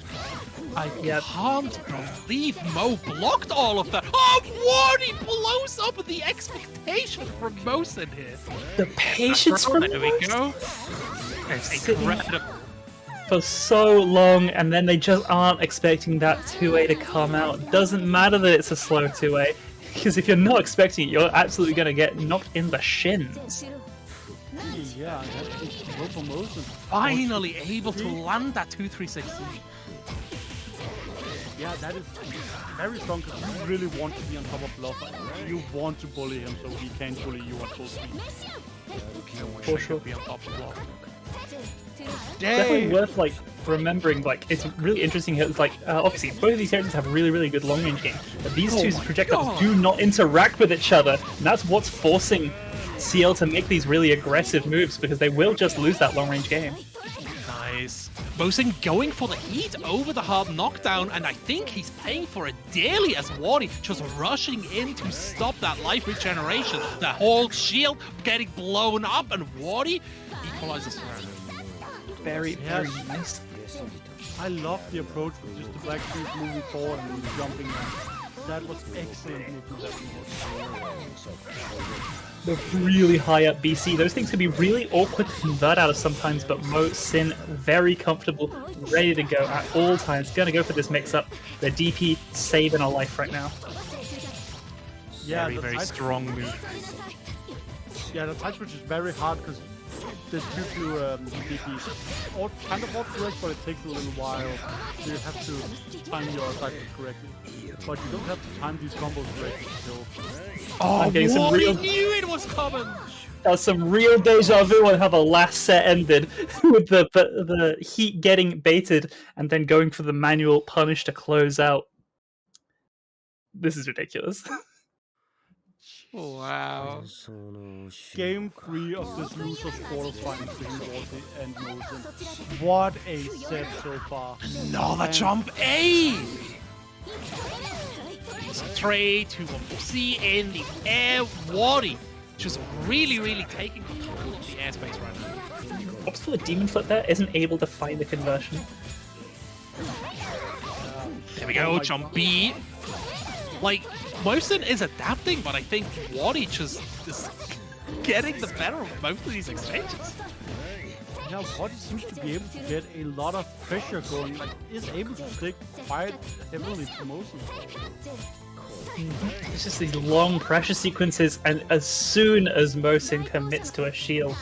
I can't believe Mo blocked all of that. Oh, Wardy blows up the expectation from Mosin here. The patience from There we go. It's incredible. For so long, and then they just aren't expecting that 2A to come out. Doesn't matter that it's a slow 2A, because if you're not expecting it, you're absolutely going to get knocked in the shins. Yeah, that's no promotion. Finally able to land that 2-3-6. Yeah, that is very strong because you really want to be on top of Lover. You want to bully him so he can't bully you at full speed. For sure. Be on top of Lover. Definitely worth remembering. It's really interesting. It's obviously both of these characters have really, really good long range game, but these two projectiles do not interact with each other, and that's what's forcing CL to make these really aggressive moves, because they will just lose that long range game. Nice. Mosin going for the heat over the hard knockdown, and I think he's paying for it dearly as Wardy just rushing in to stop that life regeneration. The whole shield getting blown up, and Wardy equalizes around. Very, very nice. I love the approach with just the black keys moving forward and then jumping in. That was excellent movement. The really high up BC. Those things can be really awkward to convert out of sometimes, but Mosin very comfortable, ready to go at all times. Gonna go for this mix-up. The DP saving our life right now. Yeah, very strong move. Yeah, the side switch is very hard because there's due to DP. Or kind of off correct, but it takes a little while. So you have to time your side switch correctly. But you don't have to time these combos correctly still. Oh, Wardy knew it was coming! That's some real deja vu on how the last set ended, with the heat getting baited and then going for the manual punish to close out. This is ridiculous. Wow. Game 3 of this losers quarterfinals between Melty and Mosin. What a set so far. Another jump A! 3, 2, 1, C in the air. Wardy just really taking control of the airspace right now. Opts for the demon foot there isn't able to find the conversion. There we go, jump B. Like, Mosin is adapting, but I think Wadi just is getting the better of both of these exchanges. Yeah, Wadi seems to be able to get a lot of pressure going, like, is able to stick quite heavily to Mosin. It's just these long pressure sequences, and as soon as Mosin commits to a shield,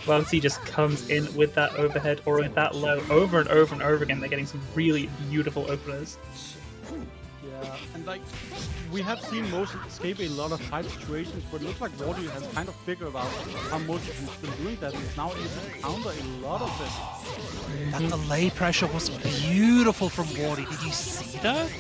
Melty just comes in with that overhead or with that low over and over and over again. They're getting some really beautiful openers. Yeah, and like, we have seen Mosin escape a lot of tight situations, but it looks like Wadi has kind of figured out how Mosin has been doing that and is now able to counter a lot of them. That delay pressure was beautiful from Wadi. Did you see that?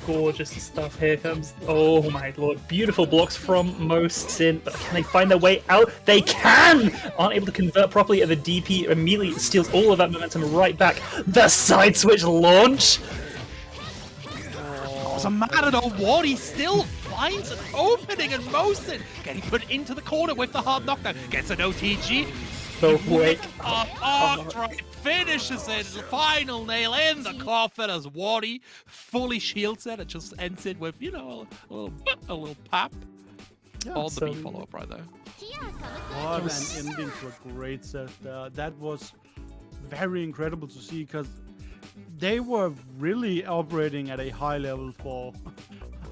Gorgeous stuff. Here comes, oh my lord, beautiful blocks from Mosin, but can they find their way out? They can! Aren't able to convert properly, and the DP immediately steals all of that momentum right back. The side switch launch! Doesn't matter though, Wadi still finds an opening, and Mosin getting put into the corner with the hard knockdown. Gets an OTG. So wake Up, right, finishes it. Final nail in the coffin as Wadi fully shields it. It just ends it with, you know, a little pap. Yeah, All the B follow-up right there. What an ending to a great set. That was very incredible to see, because they were really operating at a high level for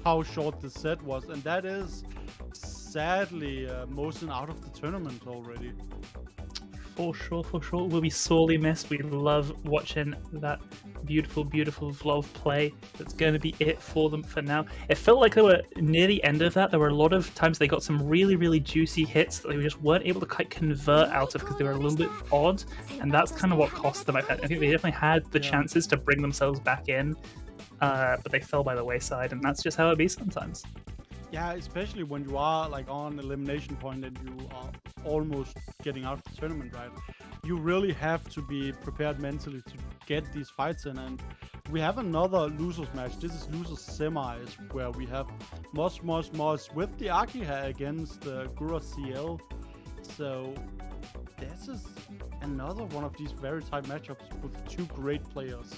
how short the set was, and that is sadly Mosin out of the tournament already. For sure, will be sorely missed. We love watching that beautiful, beautiful Vlov play. That's going to be it for them for now. It felt like they were near the end of that. There were a lot of times they got some really, really juicy hits that they just weren't able to quite convert out of because they were a little bit odd, and that's kind of what cost them. I think they definitely had the chances to bring themselves back in, but they fell by the wayside, and that's just how it be sometimes. Yeah, especially when you are like on elimination point and you are almost getting out of the tournament, right? You really have to be prepared mentally to get these fights in. And we have another losers match. This is losers semis, where we have Moss with the Akiha against Gura CL. So this is another one of these very tight matchups with two great players.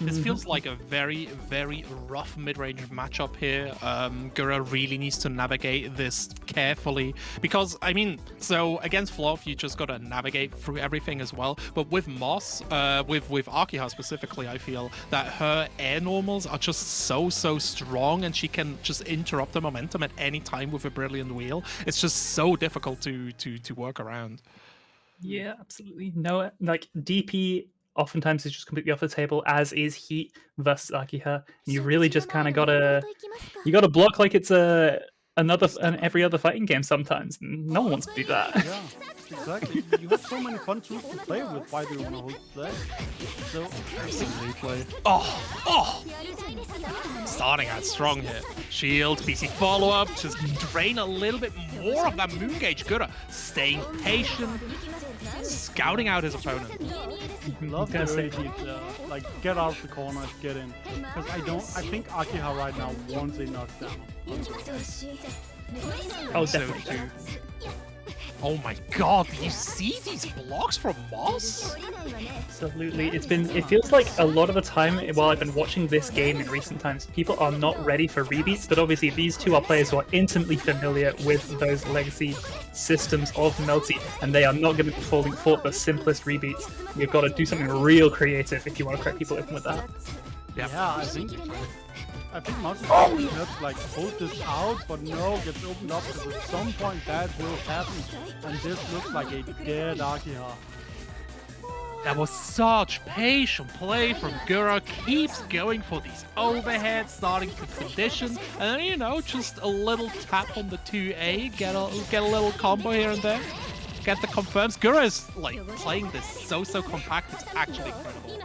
This feels like a very, very rough mid-range matchup here. Gura really needs to navigate this carefully because, I mean, so against Vlov, you just gotta navigate through everything as well. But with Moss, with Akiha specifically, I feel that her air normals are just so strong, and she can just interrupt the momentum at any time with a brilliant wheel. It's just so difficult to work around. Yeah, absolutely. No, like DP oftentimes is just completely off the table, as is Heat versus Akiha. You really just kind of gotta block like it's every other fighting game sometimes. No one wants to do that. Yeah, exactly. You have so many fun tools to play with. Why do you want to hold play? So replay. Oh! Starting out strong here. Shield, PC follow-up, just drain a little bit more of that moon gauge. Gura staying patient, scouting out his opponent. Love the early heat, like get out of the corner, get in. Because I think Akiha right now wants a knockdown. Oh, so definitely. Oh my god, do you see these blocks from Moss? Absolutely. It feels like a lot of the time while I've been watching this game in recent times, people are not ready for rebeats, but obviously these two are players who are intimately familiar with those legacy systems of Melty, and they are not going to be falling for the simplest rebeats. You've got to do something real creative if you want to crack people open with that. Yeah, I think Melty has to like hold this out, but no, gets opened up because at some point that will happen, and this looks like a dead Akiha. That was such patient play from Gura. Keeps going for these overheads, starting to condition, and then, you know, just a little tap on the 2A, get a little combo here and there. Get the confirms. Gura is like playing this so compact. It's actually incredible.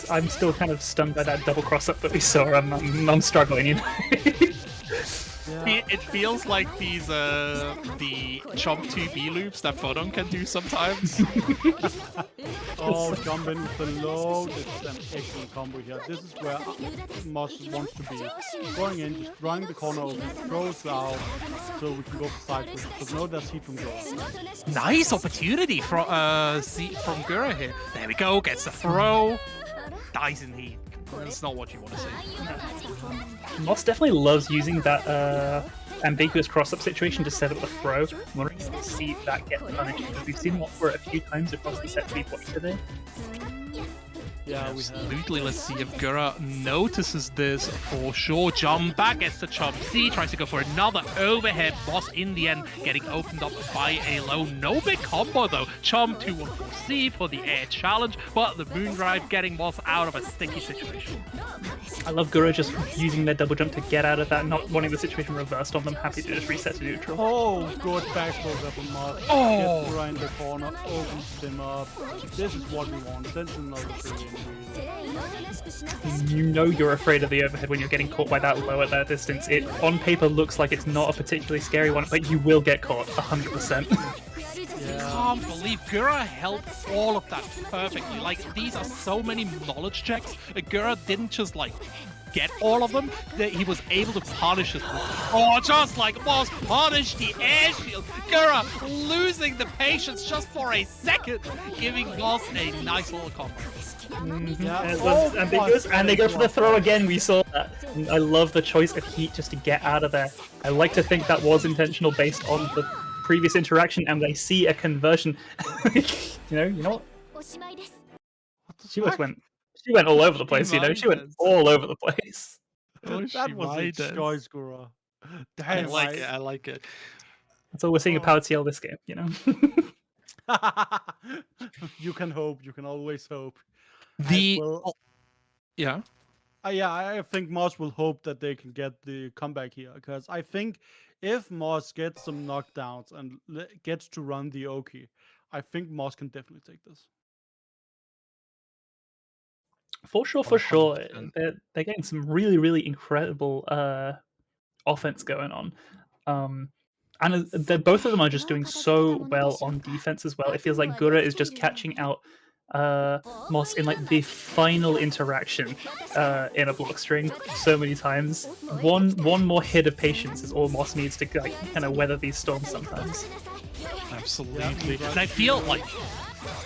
I'm still kind of stunned by that double cross up that we saw. I'm struggling, you know. Yeah. It feels like these the jump 2B loops that Photon can do sometimes. Oh, jump in with the load. It's an excellent combo here. This is where Moss wants to be. Going in, just drawing the corner open, throws out, so we can go for side push. But no, that's heat from Gura. Nice opportunity from Gura here. There we go, gets the throw. dies in heat. It's not what you want to see. Moss definitely loves using that ambiguous cross-up situation to set up the throw. I'm wondering if we'll see that get punished. We've seen Moss for it a few times across the set we've watched today. Yeah, we have. Absolutely. Let's see if Gura notices this for sure. Jump back gets the Chum C, tries to go for another overhead. Moss in the end getting opened up by a low. No big combo though. Chum 214C for the air challenge, but the Moondrive getting Moss out of a sticky situation. I love Gura just using their double jump to get out of that, not wanting the situation reversed on them. Happy to just reset to neutral. Oh, good back throws up on Moss. Oh. Gets right in the corner, opens him up. This is what we want. Sends another 3 in. You know you're afraid of the overhead when you're getting caught by that low at that distance. It on paper looks like it's not a particularly scary one, but you will get caught 100%. I can't believe Gura held all of that perfectly. Like, these are so many knowledge checks. Gura didn't just, like, get all of them. He was able to punish it. Oh, just like Moss punished the air shield. Gura losing the patience just for a second, giving Moss a nice little combo. Yeah. It was ambiguous, and they go for the throw again. We saw that. And I love the choice of heat just to get out of there. I like to think that was intentional based on the previous interaction, and they see a conversion. you know what? She went all over the place. You know, she went all over the place. Oh, That was a choice, Gura. I like it. I like it. That's all we're seeing of Power TL this game. You know. You can hope. You can always hope. Yeah. I think Moss will hope that they can get the comeback here, because I think if Moss gets some knockdowns and gets to run the Oki, I think Moss can definitely take this. For sure. 100%. They're getting some really, really incredible offense going on. And both of them are just doing so well on defense as well. It feels like Gura is just catching out Moss in like the final interaction in a block string so many times. One more hit of patience is all Moss needs to like kind of weather these storms sometimes. Absolutely. And I feel like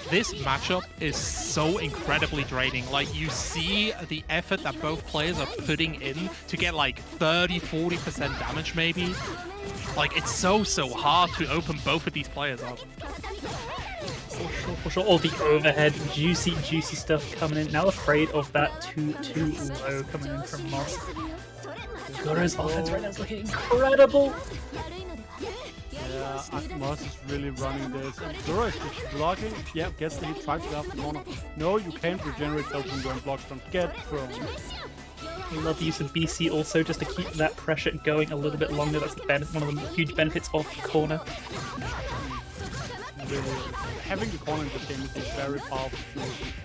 this matchup is so incredibly draining. Like, you see the effort that both players are putting in to get like 30-40% damage maybe. Like, it's so hard to open both of these players up. For sure. All the overhead, juicy stuff coming in. Now afraid of that too low coming in from Moss. Gura's offense right now is looking incredible. Yeah, Moss is really running this. And Gura is just blocking. Yeah, gets the hit, tries to get off the corner. No, you can't regenerate health when you're on block from get thrown. I love the use of BC also just to keep that pressure going a little bit longer. That's one of the huge benefits of the corner. Really, having the corner in the game is a very powerful tool,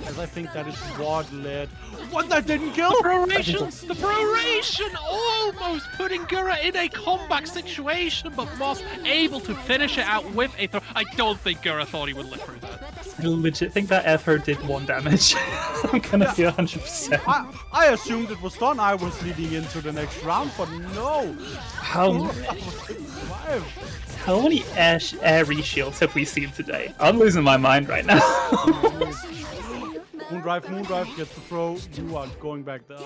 as I think that is what led. What, that didn't kill? The proration almost putting Gura in a comeback situation, but Moss able to finish it out with a throw. I don't think Gura thought he would live through that. I legit think that air throw did 1 damage. I'm gonna be 100%. I assumed it was done. I was leading into the next round, but no. How many air reshields have we seen today? I'm losing my mind right now. Moondrive gets the throw. You are going back there.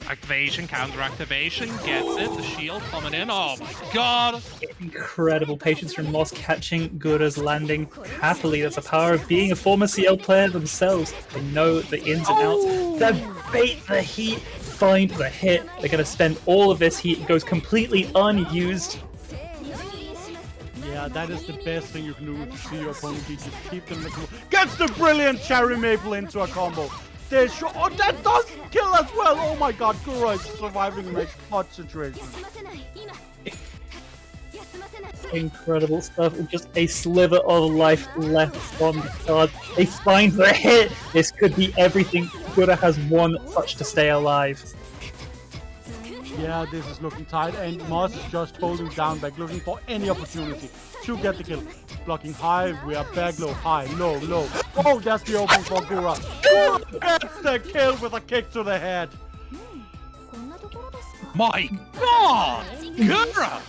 Activation, counter activation, gets it. The shield coming in. Oh my god! Incredible patience from Moss catching Gura's landing happily. That's the power of being a former CL player themselves. They know the ins and outs. They bait the heat, find the hit. They're going to spend all of this heat. It goes completely unused. Yeah, that is the best thing you can do to see your opponent beat. Just keep them looking. Gets the brilliant Cherry Maple into a combo. Oh, that does kill as well! Oh my god, Gura is surviving in a hot situation. Incredible stuff. Just a sliver of life left on the card. They find the hit. This could be everything. Gura has 1 touch to stay alive. Yeah, this is looking tight, and Moss is just holding down back, looking for any opportunity to get the kill. Blocking high, we are back low, high, low, low. Oh, that's the opening for Gura. Gura gets the kill with a kick to the head. My god! Gura!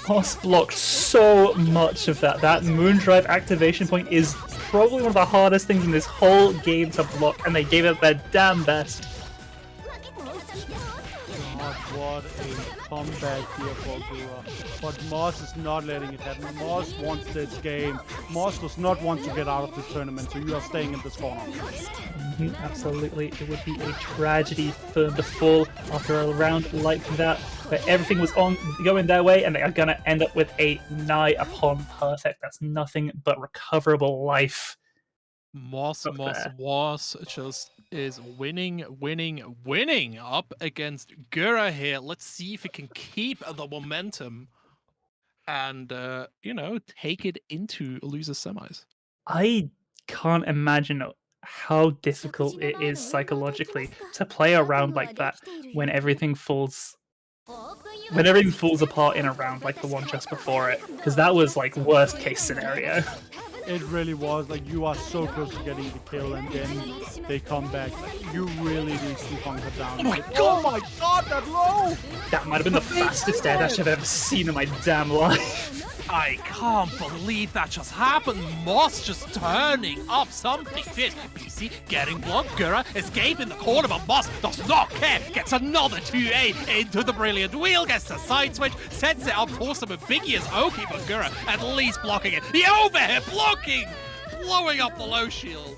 Moss blocked so much of that. That Moondrive activation point is probably one of the hardest things in this whole game to block, and they gave it their damn best. God, what a comeback here for Gura. But Moss is not letting it happen. Moss wants this game. Moss does not want to get out of this tournament, so you are staying in this corner. Absolutely, it would be a tragedy for them to fall after a round like that, where everything was going their way, and they are gonna end up with a nigh upon perfect. That's nothing but recoverable life. Moss Up there. just is winning up against Gura here. Let's see if he can keep the momentum and, take it into loser semis. I can't imagine how difficult it is psychologically to play a round like that when everything falls apart in a round like the one just before it, because that was like worst case scenario. It really was. Like, you are so close to getting the kill, and then they come back. Like, you really need to hunker down. Oh my god, that low! That might have been the fastest air dash I've ever seen in my damn life. I can't believe that just happened. Moss just turning up something fierce. BC getting blocked. Gura escaping the corner, but Moss does not care. Gets another 2A into the brilliant wheel. Gets the side switch. Sets it up for some ambiguous Oki, but Gura at least blocking it. The overhead blocking. Blowing up the low shield.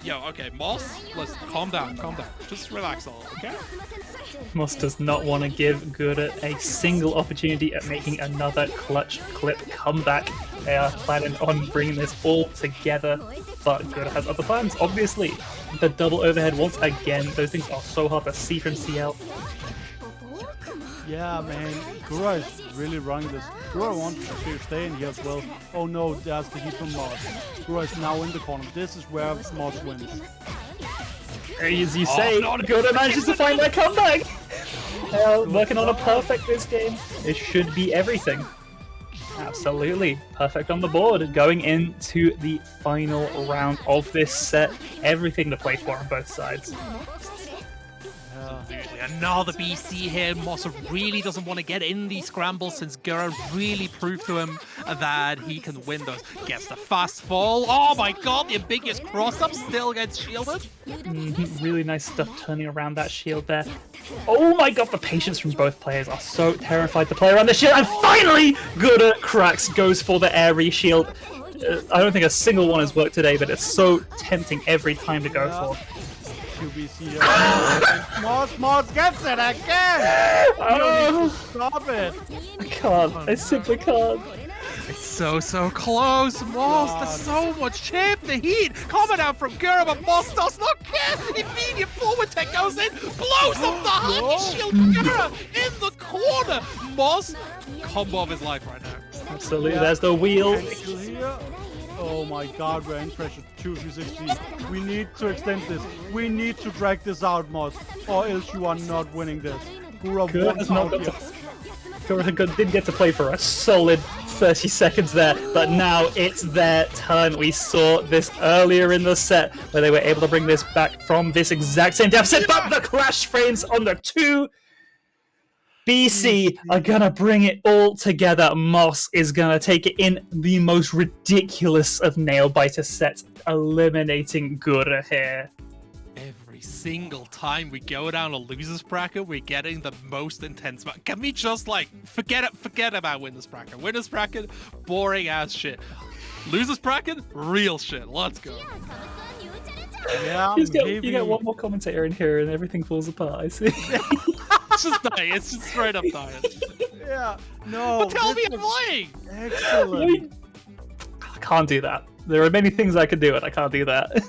Yo, okay, Moss, let's calm down. Just relax all, okay? Moss does not want to give Gura a single opportunity at making another clutch clip comeback. They are planning on bringing this all together, but Gura has other plans, obviously. The double overhead once again, those things are so hard to see from CL. Yeah, man, Gura is really running this. Gura wants to stay in here as well. Oh no, there's the heat from Moss. Gura is now in the corner. This is where Moss wins. As you say, Gura manages to find their comeback! They are working on a perfect this game. It should be everything. Absolutely. Perfect on the board. Going into the final round of this set. Everything to play for on both sides. Absolutely. Another BC here. Moss really doesn't want to get in these scrambles since Gura really proved to him that he can win those. Gets the fast fall. Oh my god, the ambiguous cross-up still gets shielded. Really nice stuff turning around that shield there. Oh my god, the patience from both players are so terrified to play around the shield. And finally, Gura cracks, goes for the air re-shield. I don't think a single one has worked today, but it's so tempting every time to go for. QBC here. Moss gets it again! Oh, Stop it! I can't. I simply can't. It's so close. Moss, there's so much chip. The heat coming out from Gura, but Moss does not care. Immediate forward tech goes in, blows up the hockey shield. Gura in the corner. Moss, combo of his life right now. Absolutely, there's the wheel. Here. Oh my god, we're in pressure 2v16. We need to extend this. We need to drag this out, Moss, or else you are not winning this. Gura didn't get to play for a solid 30 seconds there, but now it's their turn. We saw this earlier in the set where they were able to bring this back from this exact same deficit, but the crash frames on the two BC are gonna bring it all together. Moss is gonna take it in the most ridiculous of nail-biter sets, eliminating Gura here. Every single time we go down a losers bracket, we're getting the most intense match. Can we just forget about winners bracket? Winners bracket, boring ass shit. Losers bracket, real shit. Let's go. Yeah, You get one more commentator in here and everything falls apart, I see. It's just dying. It's just straight up dying. Yeah, no. But tell me I'm lying. Excellent. I can't do that. There are many things I could do, and I can't do that.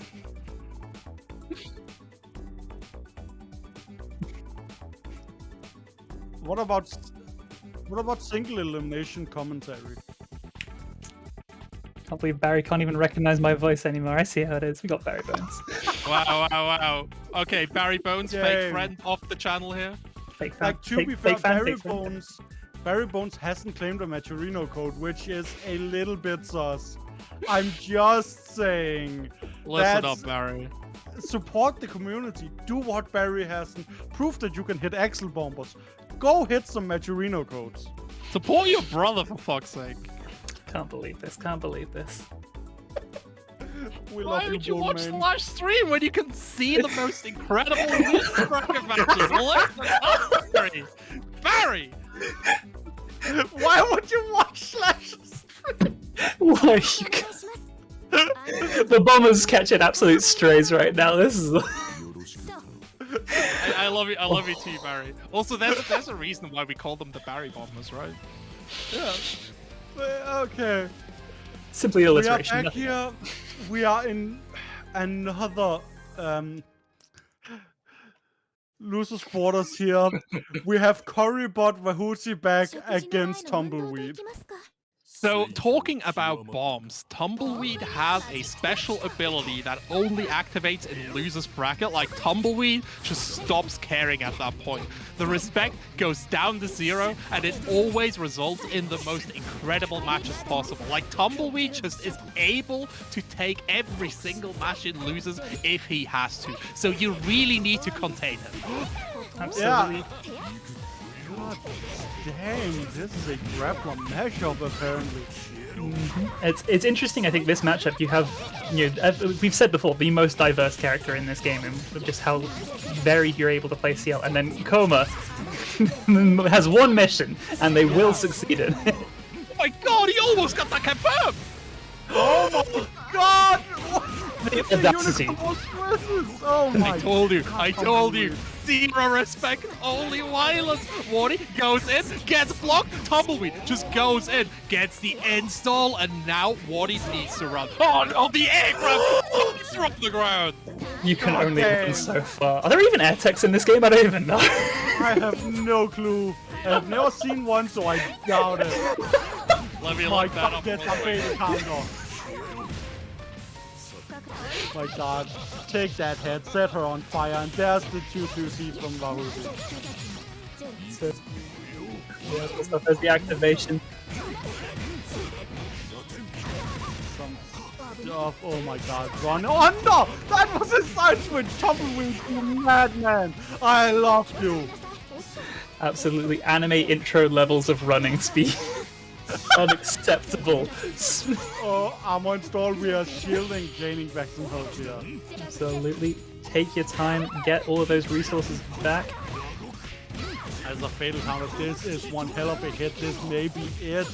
What about single elimination commentary? Can't believe Barry can't even recognize my voice anymore. I see how it is. We got Barry Bones. Wow. Okay, Barry Bones, Yay. fake friend off the channel here. Fake fan. Like, to be fair, fake fan, Barry fake fan. Barry Bones hasn't claimed a Maturino code, which is a little bit sus. I'm just saying. Listen up, Barry. Support the community. Do what Barry hasn't. Prove that you can hit Axel bombers. Go hit some Maturino codes. Support your brother, for fuck's sake. Can't believe this. Can't believe this. We Why love would you you, watch man. the live stream when you can see the most incredible losers bracket matches? Listen, Barry! Barry! Why would you watch Slash stream? Why you The bombers catching absolute strays right now. This is. I love you. I love you too, Barry. Also, there's a reason why we call them the Barry Bombers, right? Yeah. Okay. Simply We are alliteration. back nothing here. We are in another losers quarters here. We have Corybot Vahuti back against Tumbleweed. So, talking about bombs, Tumbleweed has a special ability that only activates in losers bracket. Like, Tumbleweed just stops caring at that point. The respect goes down to 0, and it always results in the most incredible matches possible. Like, Tumbleweed just is able to take every single match in losers if he has to. So you really need to contain him. Absolutely. God dang, this is a grappler mashup apparently. It's interesting. I think this matchup you have, we've said before, the most diverse character in this game, and just how varied you're able to play CL. And then Koma has one mission, and they will succeed in it. Oh my god, he almost got that confirmed! Oh my god! The audacity. Oh my I told you. 0 respect, only violence. Wardy goes in, gets blocked. Tumbleweed just goes in, gets the install, and now Wardy needs to run. Oh, the air grab! He's from the ground. You can God only dang. run so far. Are there even air techs in this game? I don't even know. I have no clue. I've never seen one, so I doubt it. Let me My look that god, up. get that beta counter. My god, take that head, set her on fire, and there's the 2-2-C from Vahuti. So there's the activation. Some stuff, oh my god, run. Oh no! That was a side switch! Tumbleweed, you madman! I love you! Absolutely anime intro levels of running speed. Unacceptable. Oh, armor install, we are shielding, gaining back some health here. Absolutely. Take your time, get all of those resources back. As a fatal counter, this is one hell of a hit. This may be it.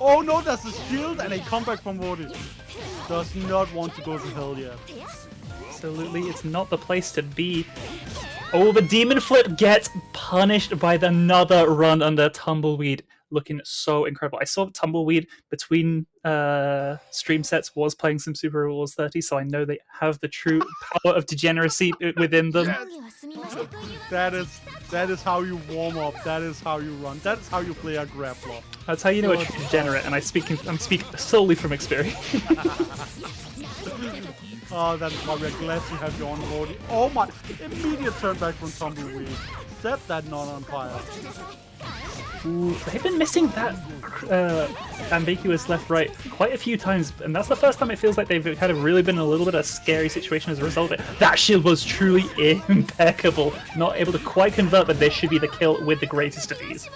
Oh no, that's a shield and a comeback from Wardy. Does not want to go to hell yet. Absolutely, it's not the place to be. Oh, the Demon Flip gets punished by another run under Tumbleweed. Looking so incredible. I saw Tumbleweed between stream sets was playing some Super Wars 30, so I know they have the true power of degeneracy within them. That is how you warm up. That is how you run. That is how you play a grappler. That's how you know a true degenerate, and I'm speak solely from experience. Oh, that is why we're glad to have you on board. Oh my! Immediate turn back from Tumbleweed. Set that knot on fire. Ooh, they've been missing that ambiguous left-right quite a few times, and that's the first time it feels like they've kind of really been in a little bit of a scary situation as a result of it. That shield was truly impeccable. Not able to quite convert, but this should be the kill with the greatest of ease.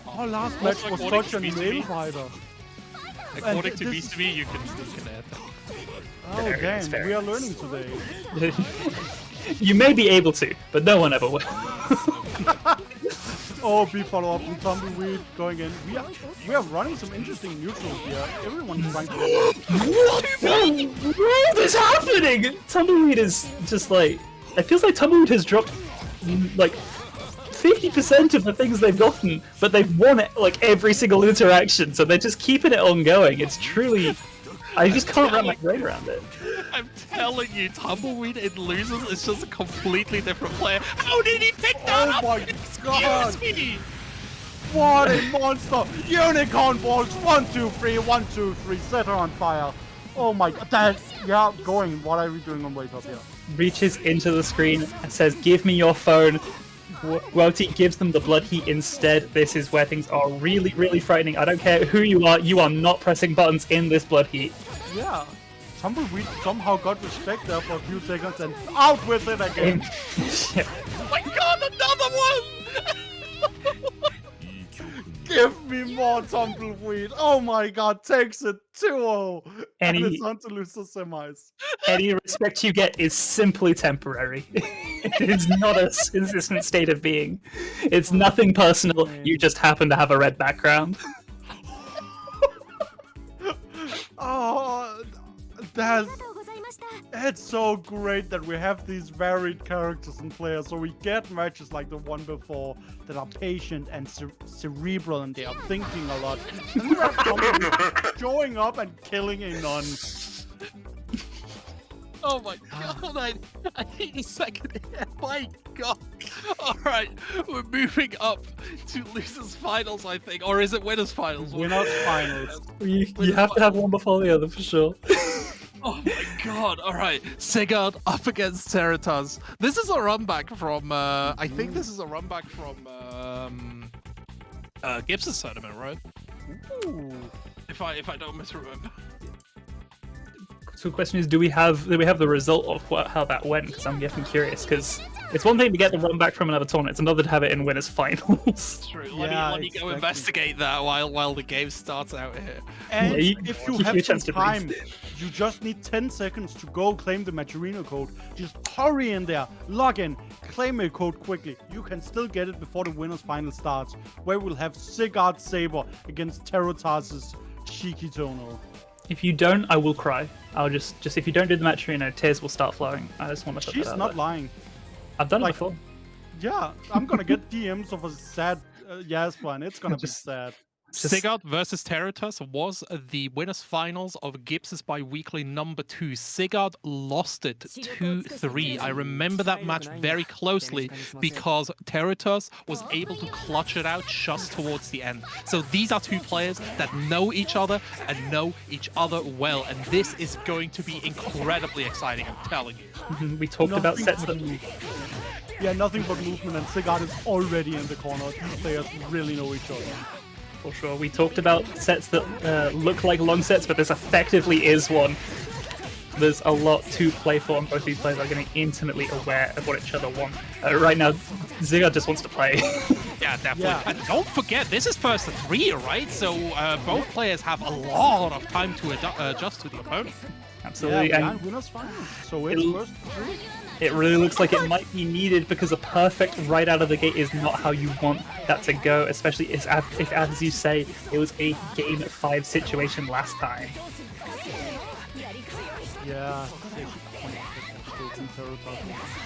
Our last match was according such to a BCB. nail biter. According And to this- BCB, you can add that. Oh Very damn, experienced. we are learning today. You may be able to, but no one ever will. Oh, B follow up from Tumbleweed going in. We are running some interesting neutrals here. Everyone's trying to. What the world is happening? Tumbleweed is just like, it feels like Tumbleweed has dropped like 50% of the things they've gotten, but they've won it like every single interaction, so they're just keeping it ongoing. It's truly, I just can't wrap my brain around it. I'm telling you, Tumbleweed in losers is just a completely different player. How did he pick that Oh up? my Excuse god! me! What a monster! Unicorn balls! 1, 2, 3, 1, 2, 3. Set her on fire. Oh my god! Yeah, going. What are we doing on wake up here? Reaches into the screen and says, "Give me your phone." Welty gives them the blood heat instead. This is where things are really, really frightening. I don't care who you are not pressing buttons in this blood heat. Yeah. Tumbleweed somehow got respect there for a few seconds and out with it again. Oh my god, another one! Give me more tumbleweed. Oh my god, takes it 2-0. And Any- it's on to lose the semis. Any respect you get is simply temporary. It is not a consistent state of being. It's nothing personal. You just happen to have a red background. Oh, it's so great that we have these varied characters and players, so we get matches like the one before that are patient and cerebral and they are thinking a lot. And we have somebody showing up and killing a nun. Oh my god, I hate the second hit. My god. Alright, we're moving up to losers finals, I think. Or is it winners finals? Winners finals. You have to have one before the other for sure. Oh my god, alright. Sigurd up against Cerritos. This is a run back from I think this is a run back from Gibbs' tournament, right? Ooh. If I don't misremember. So the question is, do we have the result of how that went? Because I'm getting curious. Because it's one thing to get the run back from another tournament; it's another to have it in winners finals. True. Yeah, Let me go exactly. investigate that while the game starts out here. And Yeah, if give you you a have some chance to breathe. time, you just need 10 seconds to go claim the Maturino code. Just hurry in there, log in, claim a code quickly. You can still get it before the winners final starts, where we'll have Sigurd Saber against Terotas' Shikitono. If you don't, I will cry. I'll just if you don't do the match, tears will start flowing. I just want to put She's that out not there. lying. I've done it like- before. Yeah, I'm gonna get DMs of a sad Jasper, and it's gonna Just- be sad. Just- Sigurd versus Terotas was the winners finals of Gibbs' bi-weekly number 2. Sigurd lost it 2-3. I remember that match very closely because Terotas was able to clutch it out just towards the end. So these are two players that know each other and know each other well, and this is going to be incredibly exciting, I'm telling you. We talked about Nothing sets but that Yeah, nothing but movement, and Sigurd is already in the corner. These players really know each other. for sure. We talked about sets that look like long sets, but this effectively is one. There's a lot to play for, and both these players are getting intimately aware of what each other want. Right now, Sigurd just wants to play. Yeah, definitely. Yeah. And don't forget, this is first to 3, right? So both players have a lot of time to adjust to the opponent. Absolutely, Yeah, and winners finals. So it's It'll- first three. it really looks like it might be needed because a perfect right out of the gate is not how you want that to go, especially if, as you say, it was a game 5 situation last time. Yeah.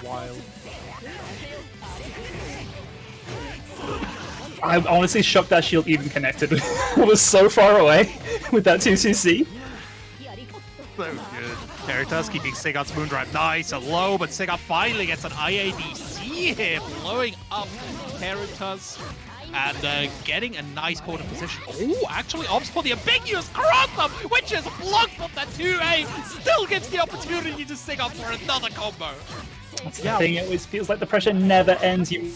Wild. I'm honestly shocked that shield even connected. It was so far away with that 2CC. So good. Terotas keeping Sigurd's Moondrive nice and low, but Sigurd finally gets an IADC here, blowing up Terotas and getting a nice corner position. Oh, actually opts for the ambiguous cross-up, which is blocked up that 2A, still gives the opportunity to Sigurd for another combo. That's Yeah. the thing, it always feels like the pressure never ends. You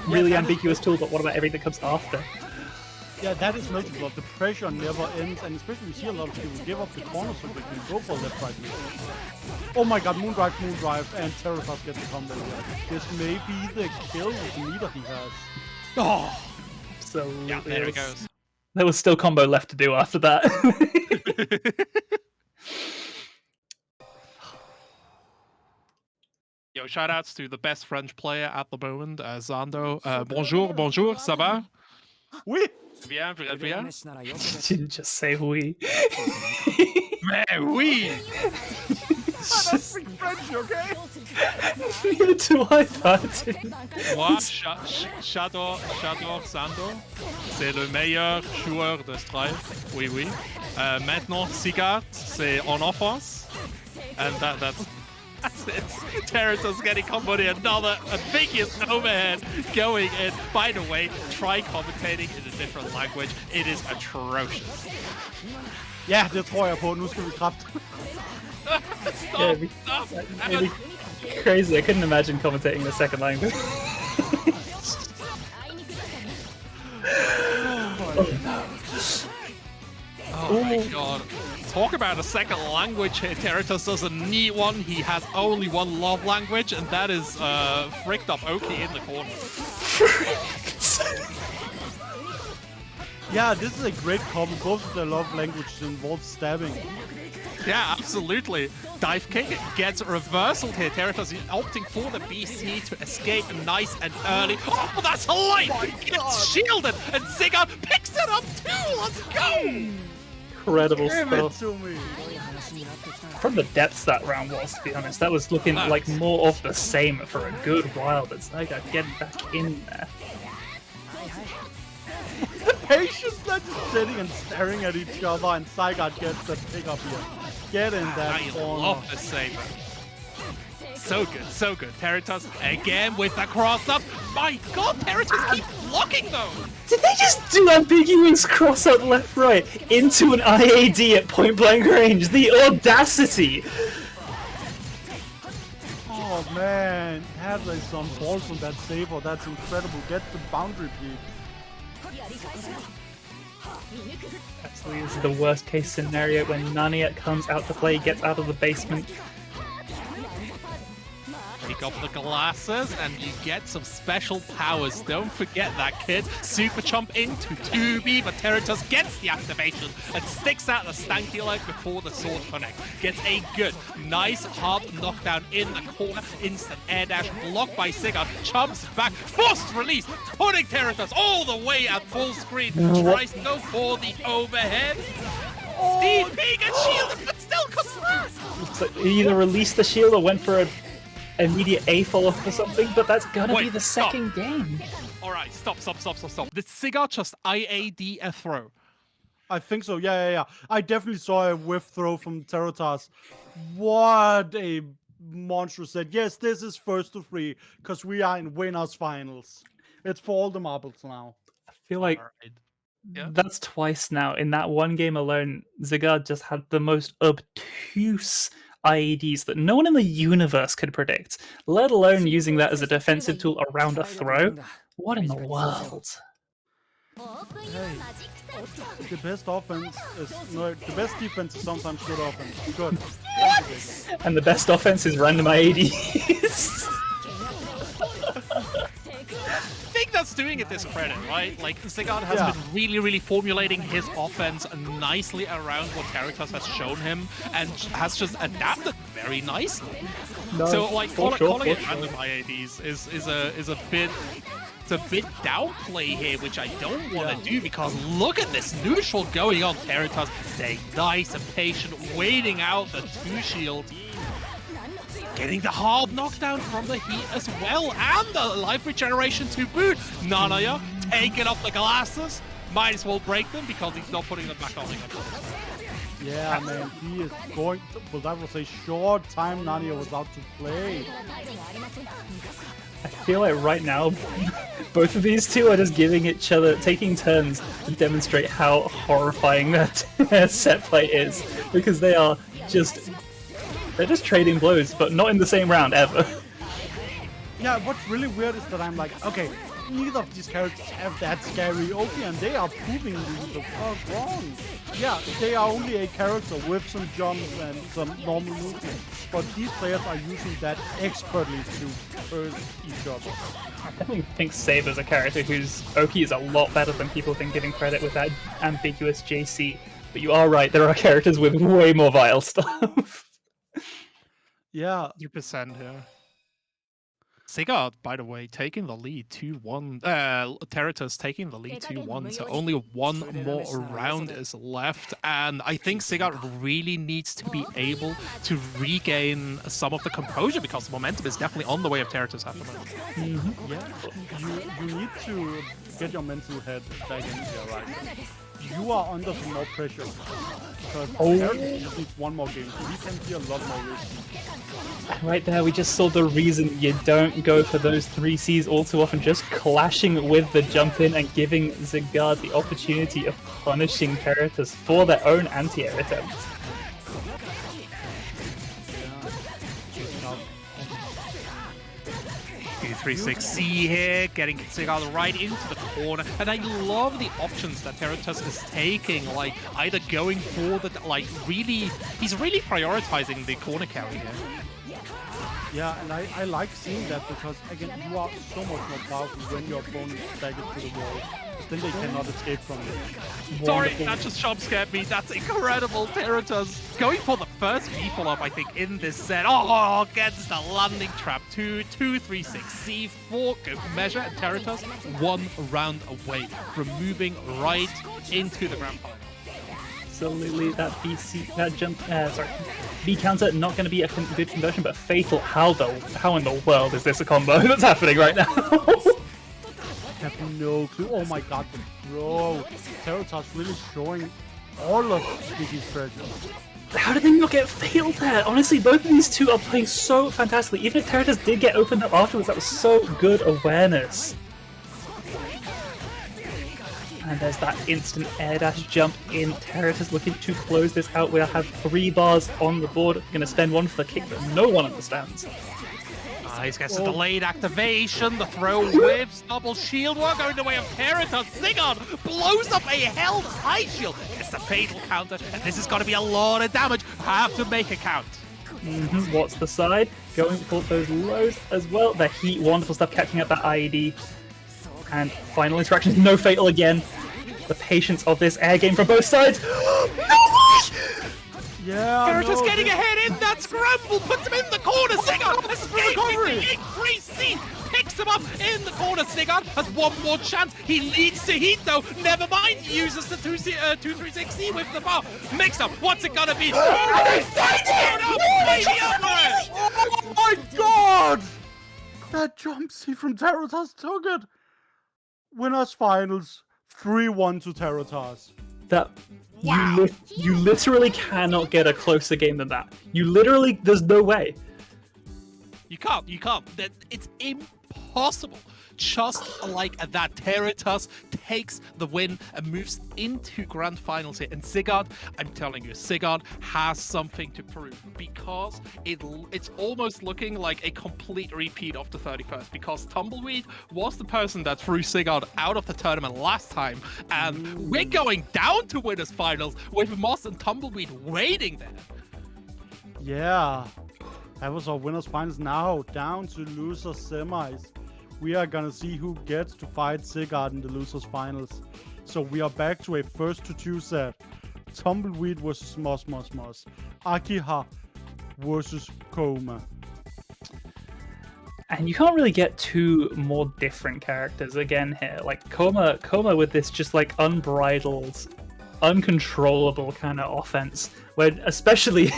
really ambiguous tool, but what about everything that comes after? Yeah, that is multiple. The pressure never ends, and especially we see a lot of people give up the corner so they can go for left, right, left. Oh my god, Moondrive, and Terotas get the combo here. This may be the kill with the meter he has. Oh, So yeah, there it goes. There was still combo left to do after that. Yo, shoutouts to the best French player at the moment, Zando. Bonjour, ça va? Oui! Bien, bien. Didn't just say we. Mais oui! I don't speak French, okay? Neither do I, Martin. Moi, j'adore Sando. C'est le meilleur joueur de Strive. Oui, oui. Maintenant, Sigurd, c'est en offense. And that's it. Terotas getting comboed in, another ambiguous overhead going in. By the way, try commentating in a different language. It is atrocious. Ja, det tror jeg på. Nu skal vi kraft. Stop, we- stop. It'd be crazy. I couldn't imagine commentating in a second language. Oh my god. Talk about a second language here. Terotas doesn't need one. He has only one love language, and that is fricked up Oki in the corner. Yeah, this is a great combo. Both of their love languages involve stabbing. Yeah, absolutely. Dive kick gets reversal here. Teritos is opting for the BC to escape nice and early. Oh, that's a light! Gets shielded, and Sigurd picks it up too! Let's go! Incredible Give it stuff. to me. From the depths that round was, to be honest. That was looking like more of the same for a good while, but Zygarde getting back in there. Patience that is sitting and staring at each other, and Zygarde gets the pick up here. Get in that I corner. love the saber. So good, so good. Teritos again with the cross up. My god, Teritos keep blocking though! Did they just do ambiguous cross up left right into an IAD at point blank range? The audacity! Oh man, have they some balls on that saber? That's incredible. Get the boundary peak. Absolutely, this is the worst case scenario when Nania comes out to play, gets out of the basement. Pick up the glasses and you get some special powers. Don't forget that, kid. Super Chomp into 2B, but Teritos gets the activation and sticks out the stanky leg before the sword connects. Gets a good, nice, hard knockdown in the corner. Instant air dash blocked by Sigurd. Chomps back, forced release, putting Teritos all the way at full screen. Tries to go for the overhead. Steve B gets shielded, but still comes through. Looks like he either released the shield or went for an immediate A follow-up or something, but that's gonna be the second game. Alright, stop. Did Sigurd just IAD a throw? I think so. Yeah. I definitely saw a whiff throw from Teritos. What a monstrous set. Yes, this is first to 3 because we are in winners finals. It's for all the marbles now. I feel like Yeah. that's twice now. In that one game alone, Zygarde just had the most obtuse IEDs that no one in the universe could predict, let alone using that as a defensive tool around a throw. What in the world? Hey, the best offense is the best defense is sometimes good offense. Good. And the best offense is random IEDs. I think that's doing it discredit, right? Like, Sigurd has been really formulating his offense nicely around what Teritos has shown him and has just adapted very nicely. So, like, calling it random IADs is a bit... It's a bit downplay here, which I don't want to do because look at this neutral going on. Teritos staying nice and patient, waiting out the 2 shield. Getting the hard knockdown from the heat as well, and the life regeneration to boot. Nanaya taking off the glasses. Might as well break them because he's not putting them back on again. Yeah, man, he is going to... Well, that was a short time Nania was out to play. I feel like right now, both of these two are just giving each other, taking turns to demonstrate how horrifying that set play is, because they are just... They're just trading blows, but not in the same round, ever. Yeah, what's really weird is that I'm like, okay, neither of these characters have that scary Oki, and they are proving me the fuck wrong. Yeah, they are only a character with some jumps and some normal movement, but these players are using that expertly to curse each other. I definitely think Saber's a character whose Oki is a lot better than people think giving credit with that ambiguous JC. But you are right, there are characters with way more vile stuff. Yeah. 100% here. Sigurd, by the way, taking the lead 2-1. Teritos taking the lead 2-1, so only one more round is left. And I think Sigurd really needs to be able to regain some of the composure because the momentum is definitely on the way of Teritos at the moment. Yeah, you need to get your mental head back in here, right? You are under some more pressure because Teritos just needs one more game, so he can be a lot more risky. Right there, we just saw the reason you don't go for those 3Cs all too often, just clashing with the jump in and giving Zygarde the opportunity of punishing Teritos for their own anti-air attempt. 360 here, getting Sigurd right into the corner, and I love the options that Teritos is taking, like either going for the, like he's really prioritizing the corner carry here. Yeah, and I like seeing that because, again, you are so much more powerful when your opponent back into the wall. then they cannot escape from it. Sorry, that just jump scared me. That's incredible. Terratus going for the first V follow-up, I think, in this set. Oh, gets the landing trap. 2-3-6 C4 good measure. And Terratus 1 round away from moving right into the grand final. Absolutely, that B counter not going to be a good conversion, but fatal. How in the world is this a combo that's happening right now? I have no clue. Oh my god, the throw. Terratas really showing all of Sticky's treasure. How did they not get failed there? Honestly, both of these two are playing so fantastically. Even if Terratas did get opened up afterwards, that was so good awareness. And there's that instant air dash jump in. Terratus looking to close this out. We'll have 3 bars on the board. Going to spend 1 for the kick that no one understands. He gets a delayed activation. The throw whips. Double shield work going the way of Terratus. Zygarde blows up a held high shield. It's the fatal counter. And this is going to be a lot of damage. Have to make a count. What's the side? Going for those lows as well. The heat, wonderful stuff, catching up that IED. And final interactions, no fatal again. The patience of this air game from both sides. Yeah, Terratus getting ahead in that scramble, puts him in the corner. Zygarde escaping the increased seat, picks him up in the corner. Zygarde has 1 more chance. He leads to heat though. Never mind, he uses the 2-3-6C with the bar. Mix up. What's it gonna be? Oh my god! That jump C from Terratas took it. Winners finals 3-1 to Terratas. That you literally cannot get a closer game than that. There's no way. You can't. It's impossible. Just like that, Terratus takes the win and moves into grand finals here. And Zygarde, I'm telling you, Zygarde has something to prove because it's almost looking like a complete repeat of the 31st because Tumbleweed was the person that threw Zygarde out of the tournament last time. And we're going down to winners finals with Moss and Tumbleweed waiting there. Yeah, that was our winners finals. Now down to losers semis. We are gonna see who gets to fight Zygarde in the losers finals. So we are back to a 1-2 set. Tumbleweed versus Moss. Akiha versus Koma. And you can't really get 2 more different characters again here. Like Koma with this just like unbridled, uncontrollable kind of offense, where especially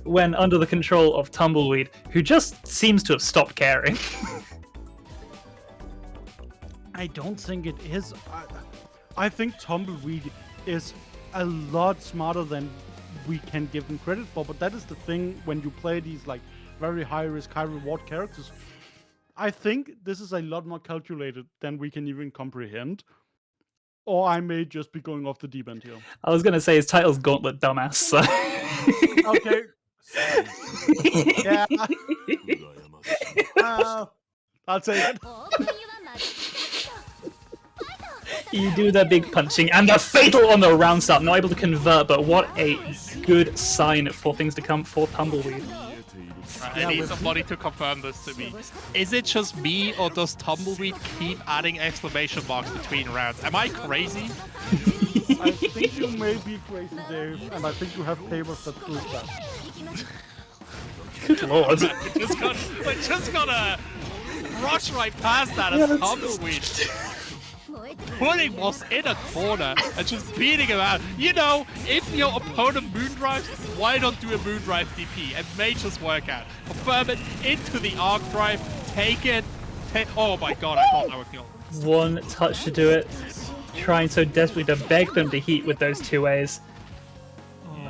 when under the control of Tumbleweed, who just seems to have stopped caring. I don't think it is. I think Tumbleweed is a lot smarter than we can give him credit for, but that is the thing when you play these like very high risk, high reward characters. I think this is a lot more calculated than we can even comprehend. Or I may just be going off the deep end here. I was gonna say his title's Gauntlet Dumbass, so... Okay. Yeah. I'll take it. You do the big punching and the fatal on the round start, not able to convert, but what a good sign for things to come for Tumbleweed. I need somebody to confirm this to me. Is it just me, or does Tumbleweed keep adding exclamation marks between rounds? Am I crazy? I think you may be crazy, Dave, and I think you have papers that prove that. Good lord. We're just gonna rush right past that as Tumbleweed. Putting Moss in a corner and just beating him out. You know, if your opponent moondrives, why not do a moondrive DP? And may just work out. Confirm it into the arc drive. Take it. Oh my god, I thought I would kill. 1 touch to do it. Trying so desperately to beg them to heat with those 2As.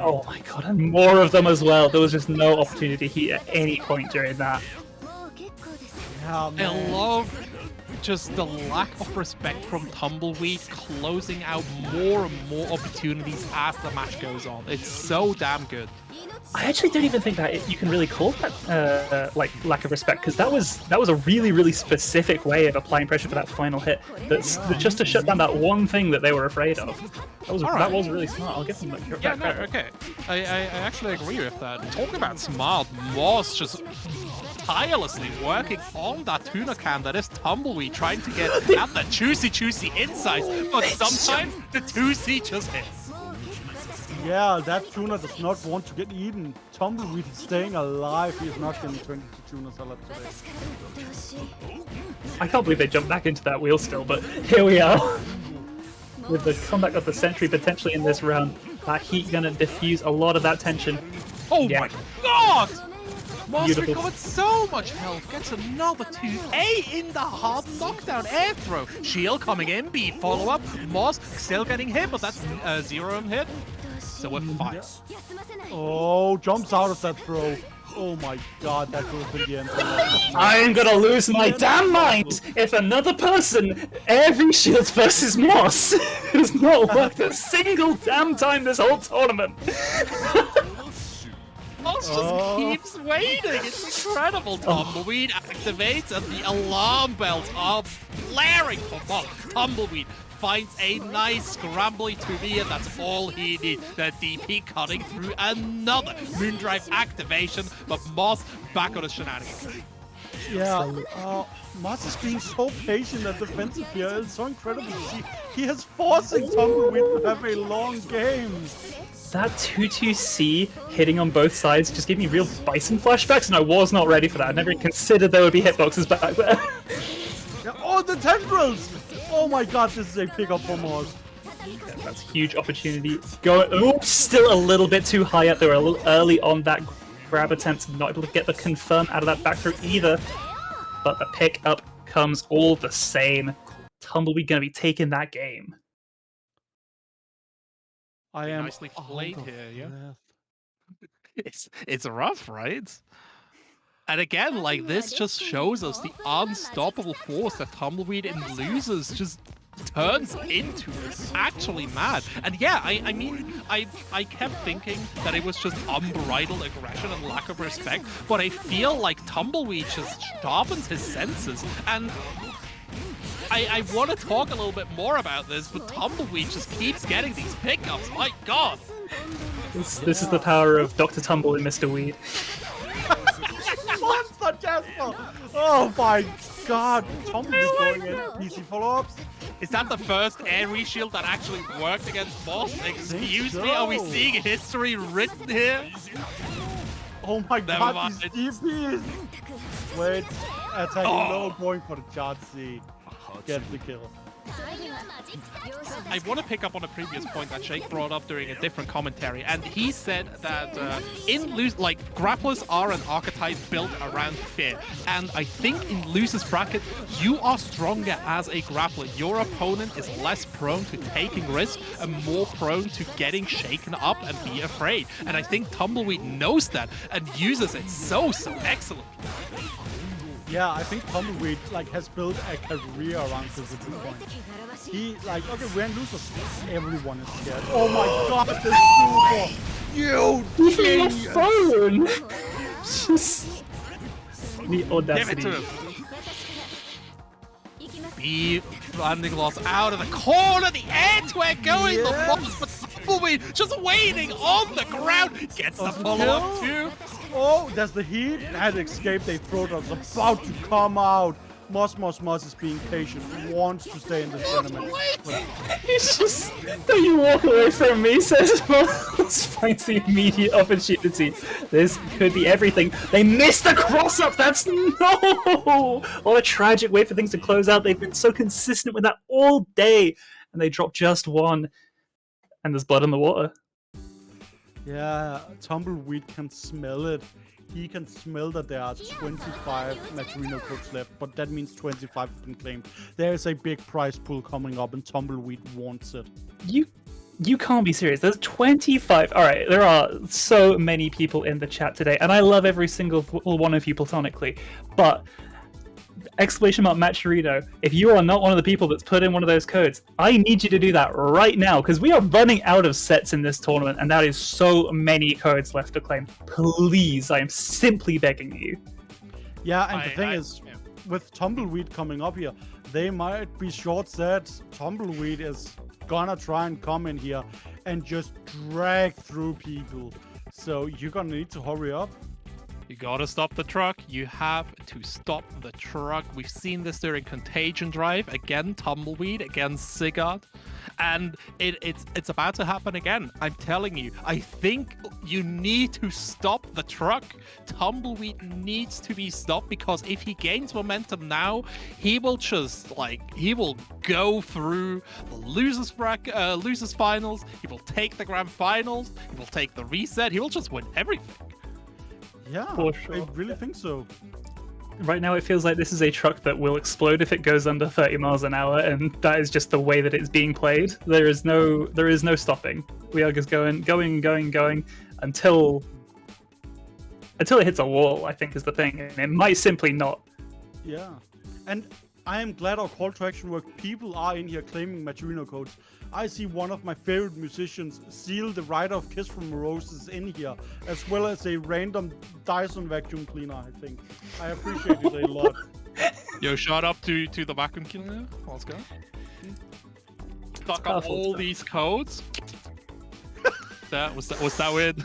Oh my god, and more of them as well. There was just no opportunity to heat at any point during that. Yeah, I love just the lack of respect from Tumbleweed closing out more and more opportunities as the match goes on. It's so damn good. I actually don't even think that you can really call that like lack of respect, because that was a really, really specific way of applying pressure for that final hit. That's just to shut down that one thing that they were afraid of. That was really smart. I'll give them that. Yeah, no, okay. I actually agree with that. Talking about smart, Moss just tirelessly working on that tuna can that is Tumbleweed, trying to get at the juicy insides, but sometimes the 2C just hits. Yeah, that tuna does not want to get eaten. Tumbleweed is staying alive. He is not getting turned into tuna salad today. I can't believe they jumped back into that wheel still, but here we are. With the comeback of the Sentry potentially in this round, that heat gonna diffuse a lot of that tension. Oh Yeah. my god! Moss Beautiful. recovered so much health, gets another 2. A in the hard knockdown air throw. Shield coming in, B follow up. Moss still getting hit, but that's 0 hit. So we're fine. Oh, jumps out of that throw. Oh my god, that could have been the end. I'm gonna lose my damn mind if another person every Shields versus Moss has not worked a single damn time this whole tournament. Moss just keeps waiting. It's incredible. Tumbleweed activates and the alarm bells are blaring for Moss. Tumbleweed finds a nice scrambly 2V, and that's all he needs. The DP cutting through another Moondrive activation, but Moss back on his shenanigans. Yeah, Moss is being so patient and defensive here. It's so incredible to see. He is forcing Tumbleweed to have a long game. That 2-2C hitting on both sides just gave me real Bison flashbacks, and I was not ready for that. I never even considered there would be hitboxes back there. Yeah, oh, the tendrils! Oh my god, this is a pickup for Moss. Yeah, that's a huge opportunity. Still a little bit too high up. They were a little early on that grab attempt, not able to get the confirm out of that back throw either. But the pick up comes all the same. Tumbleweed gonna be taking that game. I am Nicely played out of here, yeah. breath. It's rough, right? And again, like, this just shows us the unstoppable force that Tumbleweed in losers just turns into. It's actually mad. And yeah, I mean, I kept thinking that it was just unbridled aggression and lack of respect, but I feel like Tumbleweed just sharpens his senses, and I want to talk a little bit more about this, but Tumbleweed just keeps getting these pickups. My god! This is the power of Dr. Tumble and Mr. Weed. Monster Jasper! Oh my god! Tumbleweed going in. PC follow-ups? Is that the first air reshield that actually worked against Moss? Excuse me, are we seeing history written here? Oh my Never god, mind. these DPs! Wait, attacking low, going for the charge C. Get the kill. I want to pick up on a previous point that Shake brought up during a different commentary, and he said that grapplers are an archetype built around fear, and I think in Luce's bracket, you are stronger as a grappler. Your opponent is less prone to taking risk and more prone to getting shaken up and be afraid, and I think Tumbleweed knows that and uses it so excellently. Yeah, I think Tumbleweed has built a career around this at this point. He okay, we're in losers. Everyone is scared. Oh my god, this super! You genius! Phone! Just the Give it audacity. to him. B landing loss out of the corner, the edge we're going, the boss, but Tumbleweed just waiting on the ground. Gets the follow-up too. Oh, there's the heat. That escape they throw us about to come out. Moss is being patient. He wants to stay in the tournament. It's just that you walk away from me, says Moss finds the immediate opportunity. This could be everything. They missed the cross up. That's no. What a tragic way for things to close out. They've been so consistent with that all day, and they drop just one, and there's blood in the water. Yeah, Tumbleweed can smell it. He can smell that there are 25 Maturino codes left, but that means 25 have been claimed. There is a big prize pool coming up, and Tumbleweed wants it. You can't be serious. There's 25. All right, there are so many people in the chat today, and I love every single one of you platonically. But exclamation mark Matcherito, if you are not one of the people that's put in one of those codes, I need you to do that right now, because we are running out of sets in this tournament, and that is so many codes left to claim. Please, I am simply begging you. Yeah, and the thing is, with Tumbleweed coming up here, they might be short set. Tumbleweed is gonna try and come in here and just drag through people. So you're gonna need to hurry up. You gotta stop the truck. You have to stop the truck. We've seen this during Contagion Drive. Again, Tumbleweed against Sigurd. And it's about to happen again. I'm telling you. I think you need to stop the truck. Tumbleweed needs to be stopped, because if he gains momentum now, he will just he will go through the losers finals. He will take the grand finals. He will take the reset. He will just win everything. Yeah, For sure. I really think so. Right now, it feels like this is a truck that will explode if it goes under 30 miles an hour, and that is just the way that it's being played. There is no stopping. We are just going until it hits a wall, I think, is the thing, and it might simply not. Yeah, and I am glad our call to action worked. People are in here claiming Matcherino codes. I see one of my favorite musicians, Seal, the writer of Kiss from a Rose, is in here, as well as a random Dyson vacuum cleaner, I think. I appreciate it a lot. Yo, shout out to the vacuum cleaner. Let's go. Stuck up all these codes. Was that weird?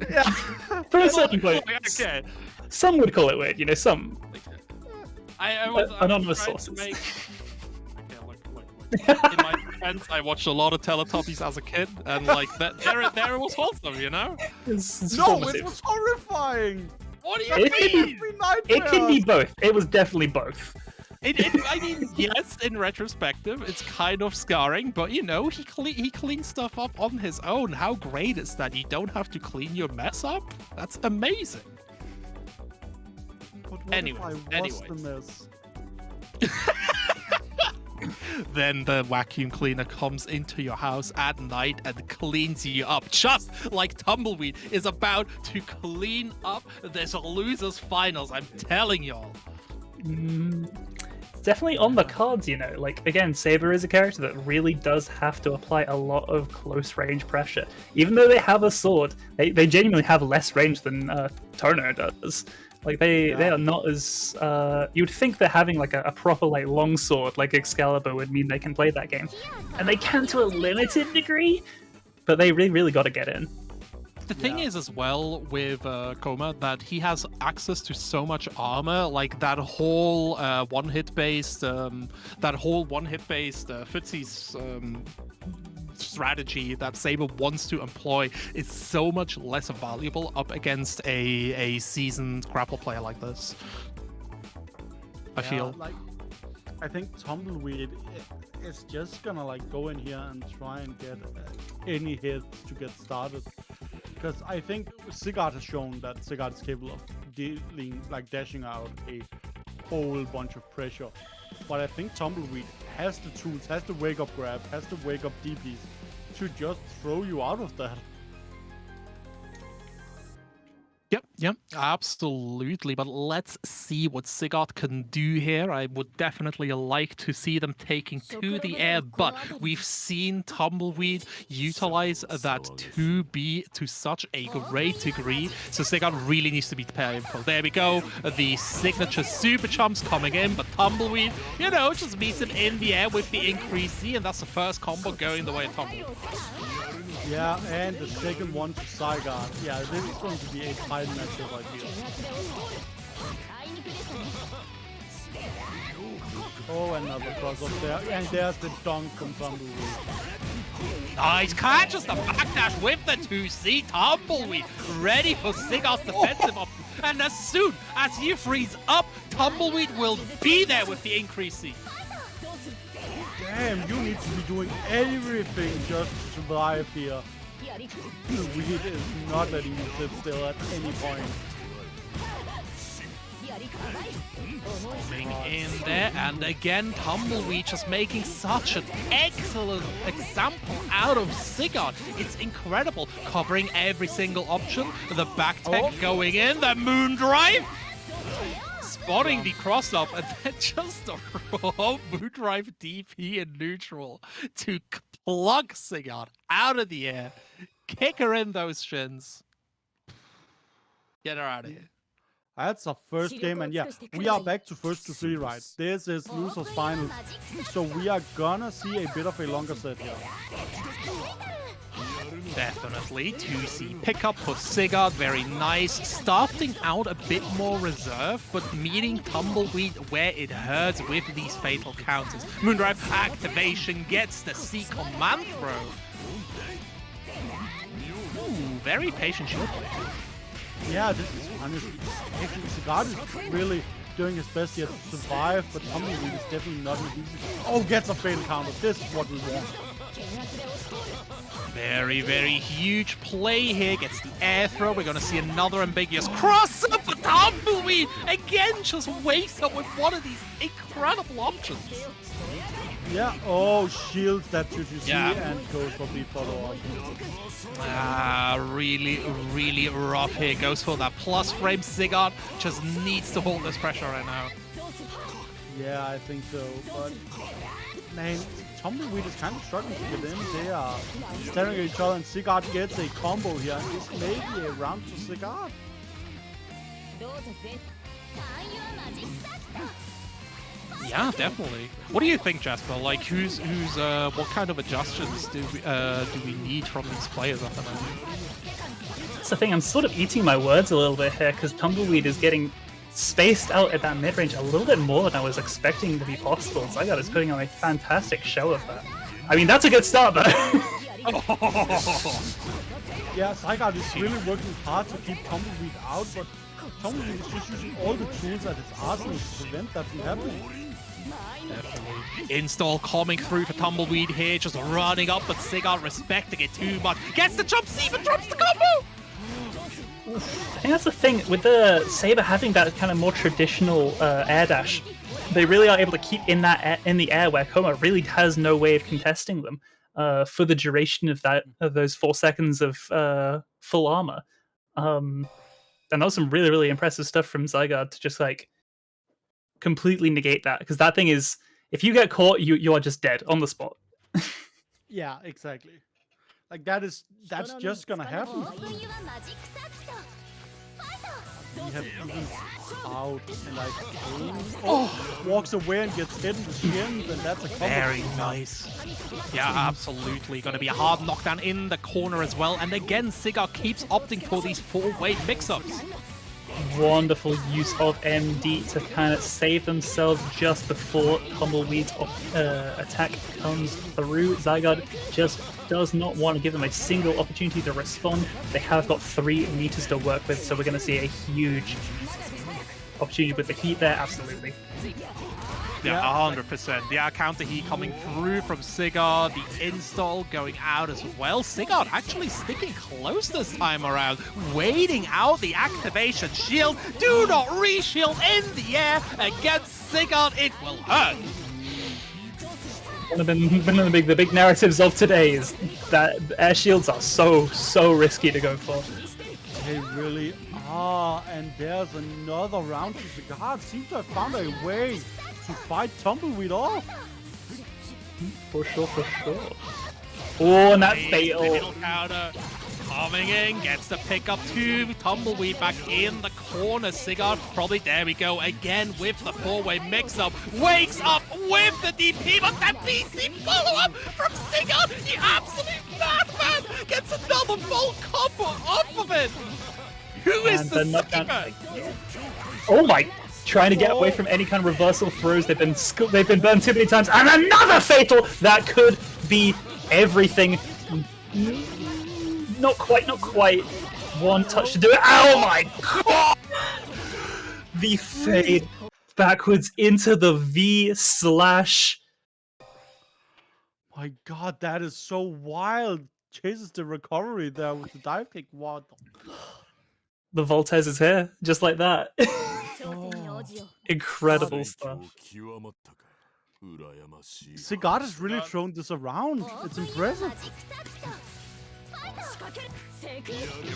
Yeah, for a certain point. Okay. Some would call it weird, some. I was anonymous trying to sources. make- Okay, look. In my defense, I watched a lot of Teletubbies as a kid, and there it was wholesome, It's No, formative. it was horrifying! What do you It can mean? be- It can be both. It was definitely both. I mean, yes, in retrospective, it's kind of scarring, but he cleans stuff up on his own. How great is that? You don't have to clean your mess up? That's amazing. But what Anyways, if I was the mess? Then the vacuum cleaner comes into your house at night and cleans you up, just like Tumbleweed is about to clean up this losers finals. I'm telling y'all. It's definitely on the cards, again, Saber is a character that really does have to apply a lot of close range pressure. Even though they have a sword, they genuinely have less range than Turner does. They are not as you'd think that having a proper long sword like Excalibur would mean they can play that game, and they can to a limited degree, but they really got to get in. The thing is as well with Koma that he has access to so much armor, that whole one-hit based Footsie's strategy that Saber wants to employ is so much less valuable up against a seasoned grapple player like this. I feel. I think Tumbleweed is just gonna go in here and try and get any hit to get started. Because I think Sigurd has shown that Sigurd is capable of dashing out a whole bunch of pressure. But I think Tumbleweed has the tools, has the wake up grab, has the wake up DPs to just throw you out of that. Yep, absolutely. But let's see what Sigurd can do here. I would definitely like to see them taking to the air, but we've seen Tumbleweed utilize that 2B to such a great degree. So Sigurd really needs to be preparing for. There we go. The signature super chumps coming in, but Tumbleweed, just meets him in the air with the increase C, and that's the first combo going the way of Tumbleweed. Yeah, and the second one to Sigurd. Yeah, this is going to be a tight matchup, I feel. Oh, another cross up there. And there's the dunk from Tumbleweed. Nice catch, just a backdash with the 2C. Tumbleweed ready for Sigurd's defensive option. And as soon as he frees up, Tumbleweed will be there with the increase C. Damn, you need to be doing everything just to survive here. Weed is not letting you sit still at any point. Coming in there, and again, Tumbleweed just making such an excellent example out of Sigurd. It's incredible, covering every single option. The back tech going in, the moon drive. spotting the cross up and then just a raw Moondrive DP in neutral to plug Sigurd out of the air, kick her in those shins, get her out of here. That's our first game, and yeah, we are back to first to three, right? This is losers final, so we are gonna see a bit of a longer set here. Definitely 2C pickup for Sigurd, very nice. Starting out a bit more reserved, but meeting Tumbleweed where it hurts with these fatal counters. Moondrive activation gets the C command throw. Ooh, very patient shield play. Yeah, this is honestly, Sigurd is really doing his best here to survive, but Tumbleweed is definitely not easy. Oh, gets a fatal counter. This is what we want. Very, very huge play here. Gets the air throw. We're going to see another ambiguous cross up for Tumbleweed. Again, just wakes up with one of these incredible options. Yeah, oh, shields that 2C Yeah. and goes for the follow-up. Really, really rough here. Goes for that plus frame. Sigurd just needs to hold this pressure right now. Yeah, I think so, but man, Tumbleweed is kind of struggling to get in. They are staring at each other, and Sigurd gets a combo here. It's maybe a round to Sigurd. Yeah, definitely. What do you think, Jasper? Like, what kind of adjustments do we need from these players at the moment? That's the thing, I'm sort of eating my words a little bit here, because Tumbleweed is getting spaced out at that mid-range a little bit more than I was expecting to be possible. Zygarde is putting on a fantastic show of that. I mean, that's a good start, though. Yeah, Zygarde is really working hard to keep Tumbleweed out, but Tumbleweed is just using all the tools at his arsenal to prevent that from happening. Definitely. Install coming through for Tumbleweed here, just running up, but Sigurd respecting it too much. Gets the jump, Saber drops the combo! I think that's the thing, with the Saber having that kind of more traditional air dash, they really are able to keep in the air where Koma really has no way of contesting them for the duration of those 4 seconds of full armor. And that was some really, really impressive stuff from Zygarde to just like completely negate that, because that thing is, if you get caught, you are just dead on the spot. Yeah, exactly. Like that's just gonna happen. We have even out and like walks away and gets hit in the shins, and that's a combo. Very nice. Yeah, absolutely. Going to be a hard knockdown in the corner as well. And again, Sigurd keeps opting for these 4-way mix-ups. Wonderful use of MD to kind of save themselves just before Tumbleweed's attack comes through. Zygarde just does not want to give them a single opportunity to respond. They have got 3 meters to work with, so we're going to see a huge opportunity with the heat there, absolutely. Yeah, 100%. Yeah, counter heat coming through from Sigurd. The install going out as well. Sigurd actually sticking close this time around, waiting out the activation shield. Do not reshield in the air against Sigurd. It will hurt. One of the big narratives of today is that air shields are so risky to go for. They really are, and there's another round to Sigurd. Seems to have found a way to fight Tumbleweed off. For sure. Oh, and that fatal. Fatal counter coming in, gets the pick up to Tumbleweed back in the corner. Sigurd probably, there we go, again with the 4-way mix-up. Wakes up with the DP, but that BC follow-up from Sigurd, the absolute madman, gets another full combo off of it. Who is the Saber? Oh my! Trying to get away from any kind of reversal throws. They've been burned too many times, and another fatal that could be everything. Not quite. One touch to do it. Oh my god! The fade backwards into the V/. My god, that is so wild. Chases the recovery there with the dive kick. What? The Voltez is here, just like that. Incredible stuff. Sigurd has really thrown this around. It's impressive.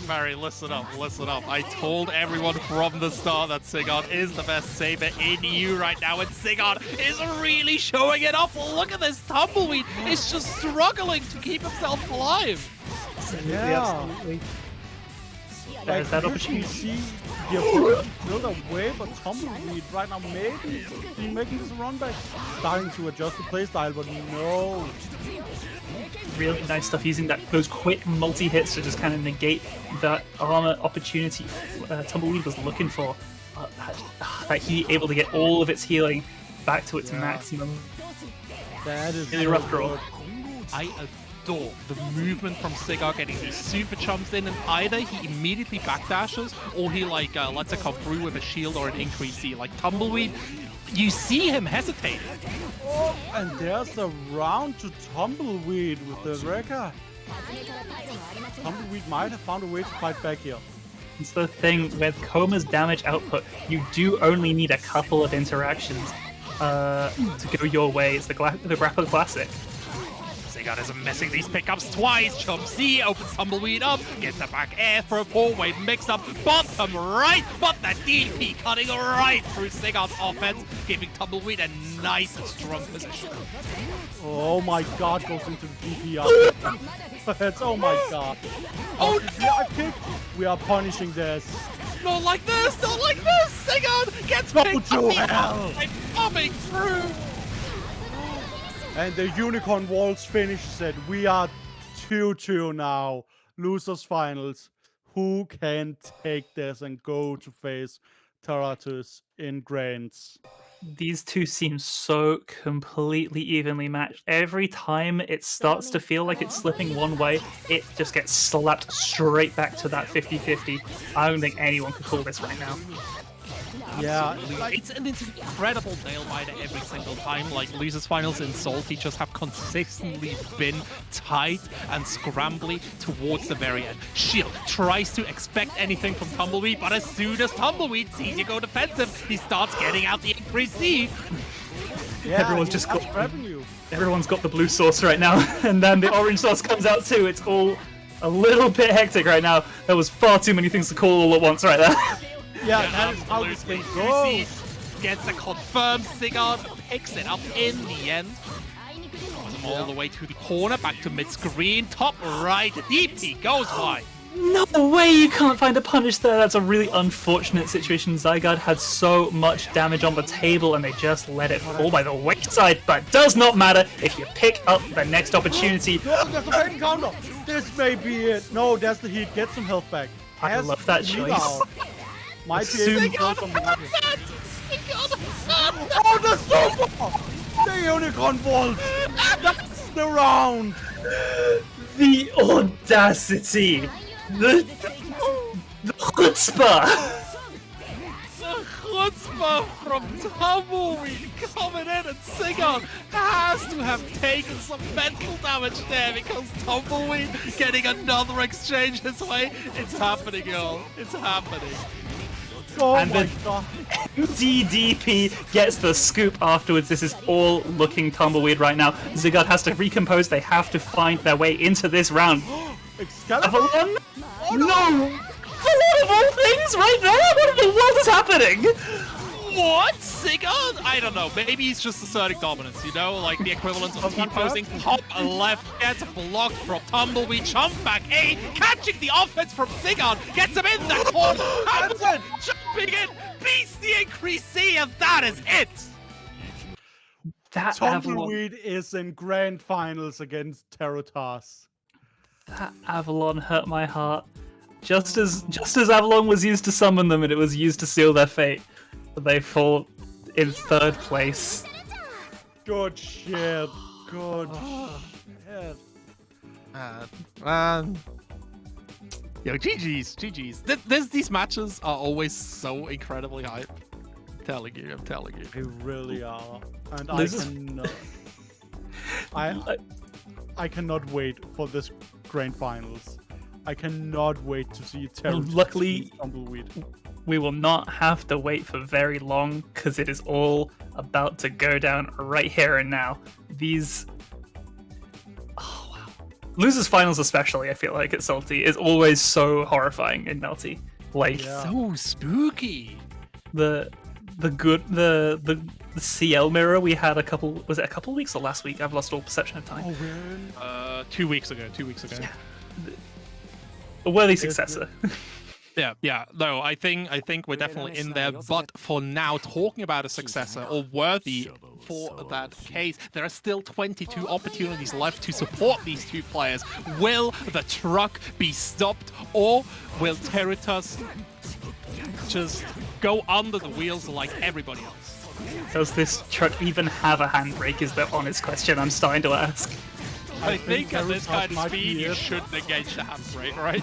Mary, listen up, listen up. I told everyone from the start that Sigurd is the best saber in EU right now, and Sigurd is really showing it off. Look at this tumbleweed. It's just struggling to keep himself alive. Absolutely. There's that You opportunity. see the opponent build a wave of tumbleweed right now. Maybe he's making this run back, starting to adjust the playstyle, but no. Really nice stuff, using those quick multi-hits to just kind of negate that armor opportunity Tumbleweed was looking for. That he able to get all of its healing back to its maximum. That is Really so rough draw. good. I adore the movement from Sigurd, getting these super jumps in, and either he immediately backdashes or he lets it come through with a shield or an increase C. Like Tumbleweed, you see him hesitate. Oh, and there's the round to Tumbleweed with the Wrecker. Tumbleweed might have found a way to fight back here. It's the thing with Koma's damage output, you do only need a couple of interactions to go your way. It's the Grapple Classic. Sigurd isn't missing these pickups twice. Jump C opens Tumbleweed up, gets the back air for a four-way mix-up, bottom right, but the DP cutting right through Sigurd's offense, giving Tumbleweed a nice and strong position. Oh my god, goes into the DP up. That's, oh my god. Oh Yeah, kick. We are punishing this. Not like this, not like this! Sigurd gets picked to up hell. by coming through! And the Unicorn Waltz finishes it. We are 2-2 now. Losers finals. Who can take this and go to face Taratus in Grands? These two seem so completely evenly matched. Every time it starts to feel like it's slipping one way, it just gets slapped straight back to that 50-50. I don't think anyone could call this right now. Yeah, Absolutely. It's an incredible nail biter every single time. Like, losers finals in Salty just have consistently been tight and scrambly towards the very end. Shield tries to expect anything from Tumbleweed, but as soon as Tumbleweed sees you go defensive, he starts getting out the increase C. yeah, Everyone's he just has got- revenue. Everyone's got the blue sauce right now, and then the orange sauce comes out too. It's all a little bit hectic right now. There was far too many things to call all at once right there. Yeah, that is how this Absolutely. game goes. UC gets a confirmed Sigurd, picks it up in the end. All the way to the corner, back to mid-screen, top right, DP goes wide. No way you can't find a punish there. That's a really unfortunate situation. Zygarde had so much damage on the table and they just let it fall by the wayside, but does not matter if you pick up the next opportunity. No, there's a bait counter. This may be it. No, that's the heat. Get some health back. I Has love that Lumina choice. out. Might be Assume- able to go from the market. Oh, the super! The Unicorn Bolt! That's the round! The audacity! The chutzpah! The chutzpah from Tumbleweed coming in, and Sigurd has to have taken some mental damage there because Tumbleweed getting another exchange his way. It's happening, y'all. It's happening. Oh And my the- god. DDP gets the scoop afterwards. This is all looking tumbleweed right now. Zygarde has to recompose. They have to find their way into this round. Excalibur? Avalon? No! Avalon of all things right now? What in the world is happening? What? Sigurd? I don't know. Maybe he's just asserting dominance, you know? Like the equivalent of T-posing. Top left gets blocked from Tumbleweed. Jump back A. Catching the offense from Sigurd. Gets him in the corner. That's it. Jumping in. Beats the increase C, and that is it. That Avalon, Tumbleweed is in grand finals against Taratus. that Avalon hurt my heart. Just as Avalon was used to summon them and it was used to seal their fate, they fall in third place. Good shit. Good shit. Yo, GG's. These matches are always so incredibly hype. I'm telling you. They really are. And This is- I cannot wait for this grand finals. I cannot wait to see Taratus luckily- beat Tumbleweed. We will not have to wait for very long because it is all about to go down right here and now. These. Oh, wow. losers finals especially, I feel like at Salty is always so horrifying in Melty. Like Yeah. So spooky. the CL mirror we had a couple weeks or last week? I've lost all perception of time. Oh, we're in. 2 weeks ago. A worthy successor. Yeah. No, I think we're definitely in there. But for now, talking about a successor or worthy for that case, there are still 22 opportunities left to support these two players. Will the truck be stopped, or will Territus just go under the wheels like everybody else? Does this truck even have a handbrake? Is the honest question I'm starting to ask. I think at this Territus kind of might speed, be you it. shouldn't engage the handbrake, right?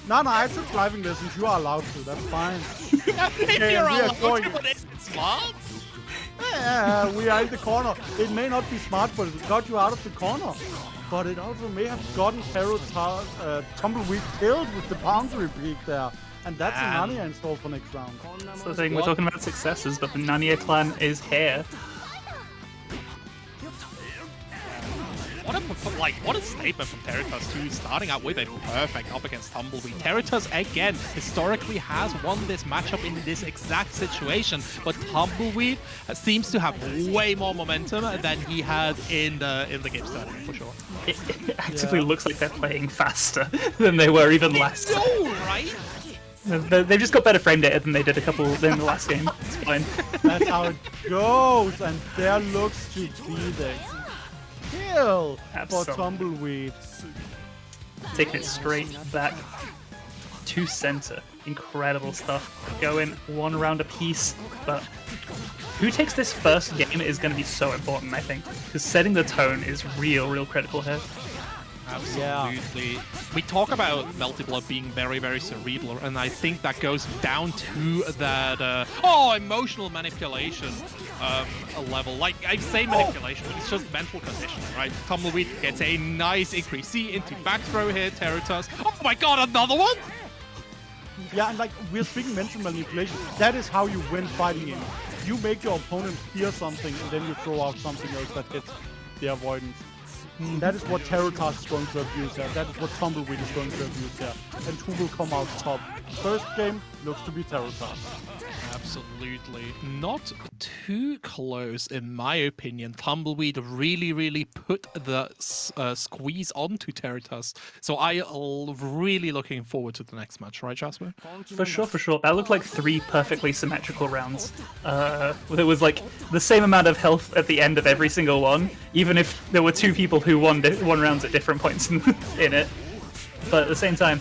No, I took driving lessons. You are allowed to. That's fine. If Yeah, you're we are allowed going- to, but is it smart? Yeah, we are in the corner. It may not be smart, but it got you out of the corner. But it also may have gotten Territus Tumbleweed killed with the boundary peak there. And that's a Man. Nania install for next round. That's the thing, we're talking about successes, but the Nania clan is here. What a statement from Territus too, starting out with a perfect up against Tumbleweed. Territus again historically has won this matchup in this exact situation, but Tumbleweed seems to have way more momentum than he had in the game tournament for sure. It actively looks like they're playing faster than they were even last. No, right? They've just got better frame data than they did a couple in the last game. It's fine. That's how it goes. And there looks to be the kill for Absolutely. Tumbleweed. Taking it straight back to center. Incredible stuff. Going one round apiece, but who takes this first game is going to be so important, I think, because setting the tone is real critical here. Absolutely. We talk about Melty Blood being very, very cerebral, and I think that goes down to that emotional manipulation level. Like, I say manipulation, but it's just mental conditioning, right? Tumbleweed gets a nice increase. See into back throw here, Territus. Oh my god, another one! Yeah, and like, we're speaking mental manipulation. That is how you win fighting games. You make your opponent fear something, and then you throw out something else that hits the avoidance. That is what Territus is going to abuse there. That is what Tumbleweed is going to abuse there. And who will come out top? First game looks to be Territus. Absolutely. Not too close, in my opinion. Tumbleweed really put the squeeze onto Territus. So I'm really looking forward to the next match, right, Jasper? For sure. That looked like 3 perfectly symmetrical rounds. There was like the same amount of health at the end of every single one, even if there were 2 people who won rounds at different points in it. But at the same time,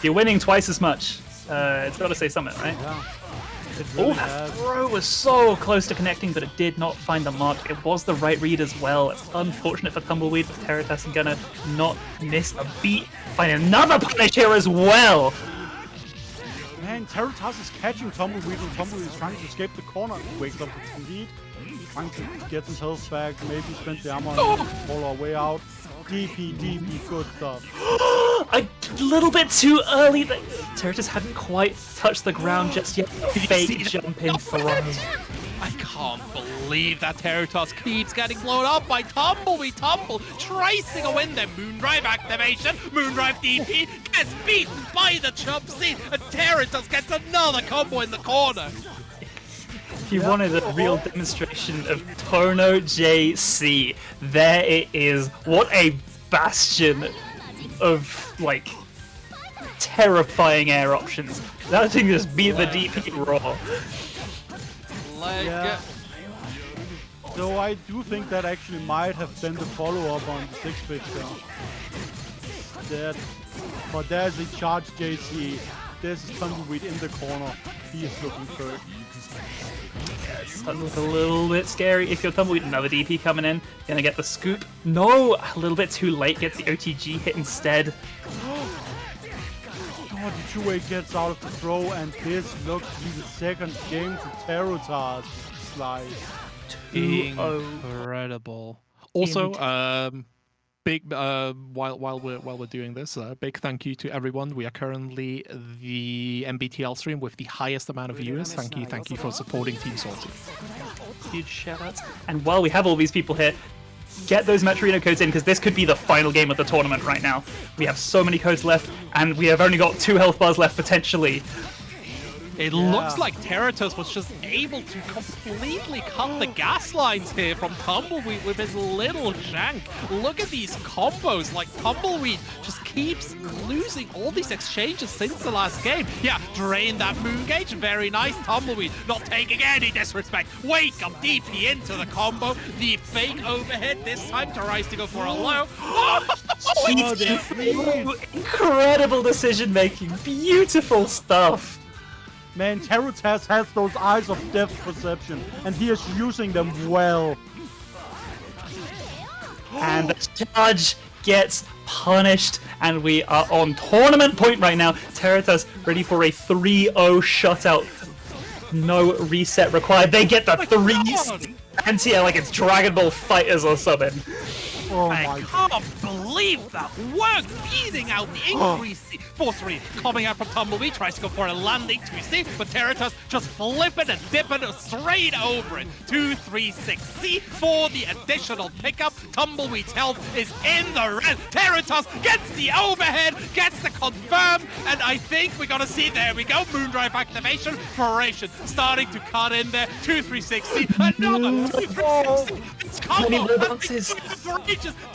you're winning twice as much. It's got to say something, right? Yeah. It Oh, really that has. throw was so close to connecting, but it did not find the mark. It was the right read as well. It's unfortunate for Tumbleweed, but Territus is gonna not miss a beat. Find another punish here as well. Man, Territus is catching Tumbleweed, and Tumbleweed is trying to escape the corner. Wakes up with lead, trying to get his health back, maybe spend the ammo and fall our way out. DP, good stuff. A little bit too early. Territus hadn't quite touched the ground just yet. Fake jump in throw. I can't believe that Territus keeps getting blown up by Tumbleweed. Tumble tracing a win there. Moondrive activation. Moondrive DP gets beaten by the jump seat. And Territus gets another combo in the corner. If you wanted a real demonstration of Tono JC, there it is. What a bastion of, like, terrifying air options. That thing just beat the DP raw. Yeah. So I do think that actually might have been the follow-up on the 6-pitch but there's a charge JC. There's Tumbleweed in the corner. He is looking for it. That look a little bit scary. If you're Tumbleweed, another DP coming in. Gonna get the scoop. No, a little bit too late. Gets the OTG hit instead. Oh, the two-way gets out of the throw, and this looks to be the second game to Territus slice. Incredible. Also, big while we're doing this, big thank you to everyone. We are currently the MBTL stream with the highest amount of viewers. Thank you for supporting Team Salty. Huge shout outs. And while we have all these people here, get those Maturino codes in, because this could be the final game of the tournament right now. We have so many codes left, and we have only got 2 health bars left potentially. It looks like Territus was just able to completely cut the gas lines here from Tumbleweed with his little shank. Look at these combos, like Tumbleweed just keeps losing all these exchanges since the last game. Yeah, drain that moon gauge, very nice. Tumbleweed not taking any disrespect. Wake up DP into the combo. The fake overhead this time tries to go for a low. Incredible decision making, beautiful stuff. Man, Territas has those eyes of depth perception, and he is using them well. And the charge gets punished, and we are on tournament point right now. Territas ready for a 3-0 shutout. No reset required. They get the 3 anti-air like it's Dragon Ball Fighters or something. Oh I my can't believe that work, beating out the increase. 4-3 coming out from Tumbleweed, tries to go for a landing 2C, but Territas just flipping and dipping straight over it. 2-3-6C for the additional pickup. Tumbleweed's health is in the red. Territas gets the overhead, gets the confirm, and I think we're gonna see, there we go, Moondrive activation, Foration starting to cut in there. 2-3-6C, another 2-3-6C. It's combo.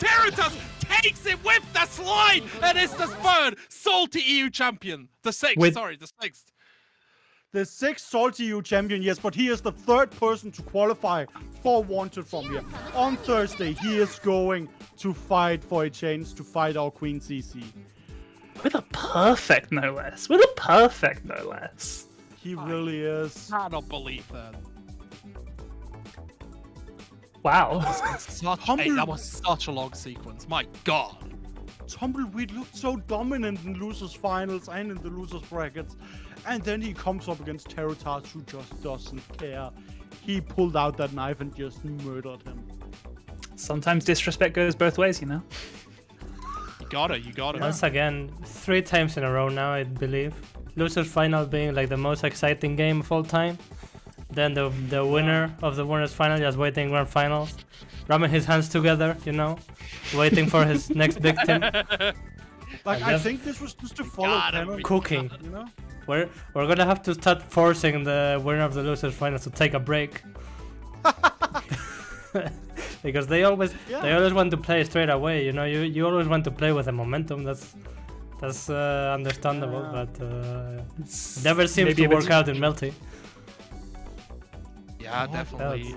Territas takes it with the slide, and it's the third SaltyEU champion. The sixth. The 6th SaltyEU champion, yes, but he is the 3rd person to qualify for Wanted from here. On Thursday, he is going to fight for a chance to fight our Queen CC. With a perfect, no less. With a perfect, no less. He really is. I cannot believe that. Wow. That was such a long sequence. My God. Tumbleweed looked so dominant in losers finals and in the losers brackets, and then he comes up against Territas, who just doesn't care. He pulled out that knife and just murdered him. Sometimes disrespect goes both ways, you know? You got it. Once again, 3 times in a row now, I believe. Losers final being like the most exciting game of all time. Then the winner of the winners final just waiting grand finals, rubbing his hands together, you know, waiting for his next victim. Like, I think this was just to follow canon, Cooking. you know? We're gonna have to start forcing the winner of the losers finals to take a break. Because they always want to play straight away, you know. You always want to play with the momentum. That's understandable, but it never seems to work out in Melty. Yeah, definitely.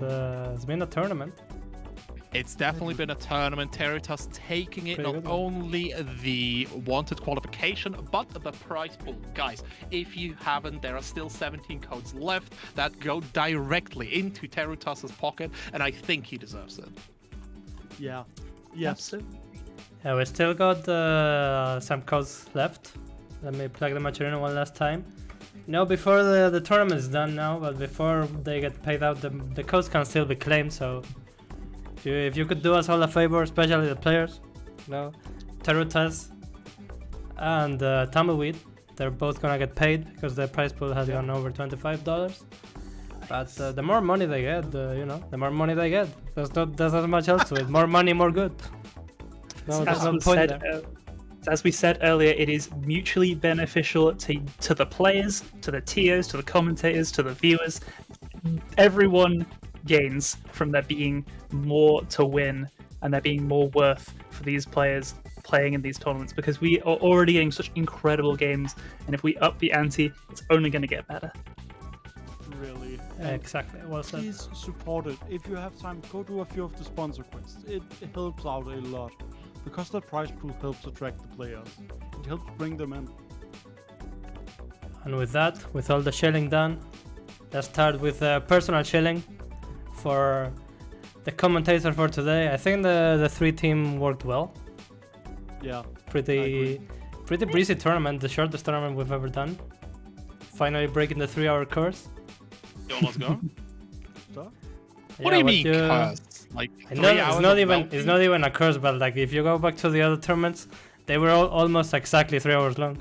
It's been a tournament. It's definitely been a tournament. Territas taking it, not only the wanted qualification, but the prize pool. Guys, if you haven't, there are still 17 codes left that go directly into Territas's pocket, and I think he deserves it. Yeah. Yes. Absolutely. Yeah, we still got some codes left. Let me plug the Maturino one last time. No, before the tournament is done now, but before they get paid out, the codes can still be claimed. So if you could do us all a favor, especially the players, you know, Territas and Tumbleweed, they're both gonna get paid because the prize pool has gone over $25. But the more money they get, the more money they get. There's not much else to it. More money, more good. No, there's no point there. As we said earlier, it is mutually beneficial to the players, to the TOs, to the commentators, to the viewers. Everyone gains from there being more to win and there being more worth for these players playing in these tournaments, because we are already getting such incredible games, and if we up the ante, it's only going to get better. Really. Exactly. Well said. Please support it. If you have time, go do a few of the sponsor quests. It helps out a lot. Because the prize pool helps attract the players. It helps bring them in. And with that, with all the shelling done, let's start with personal shelling for the commentator for today. I think the 3 team worked well. Yeah. Pretty breezy tournament, the shortest tournament we've ever done. Finally breaking the 3-hour course. You almost go? So? What do you mean curse? Like, I know it's not even a curse, but like if you go back to the other tournaments, they were all almost exactly 3 hours long.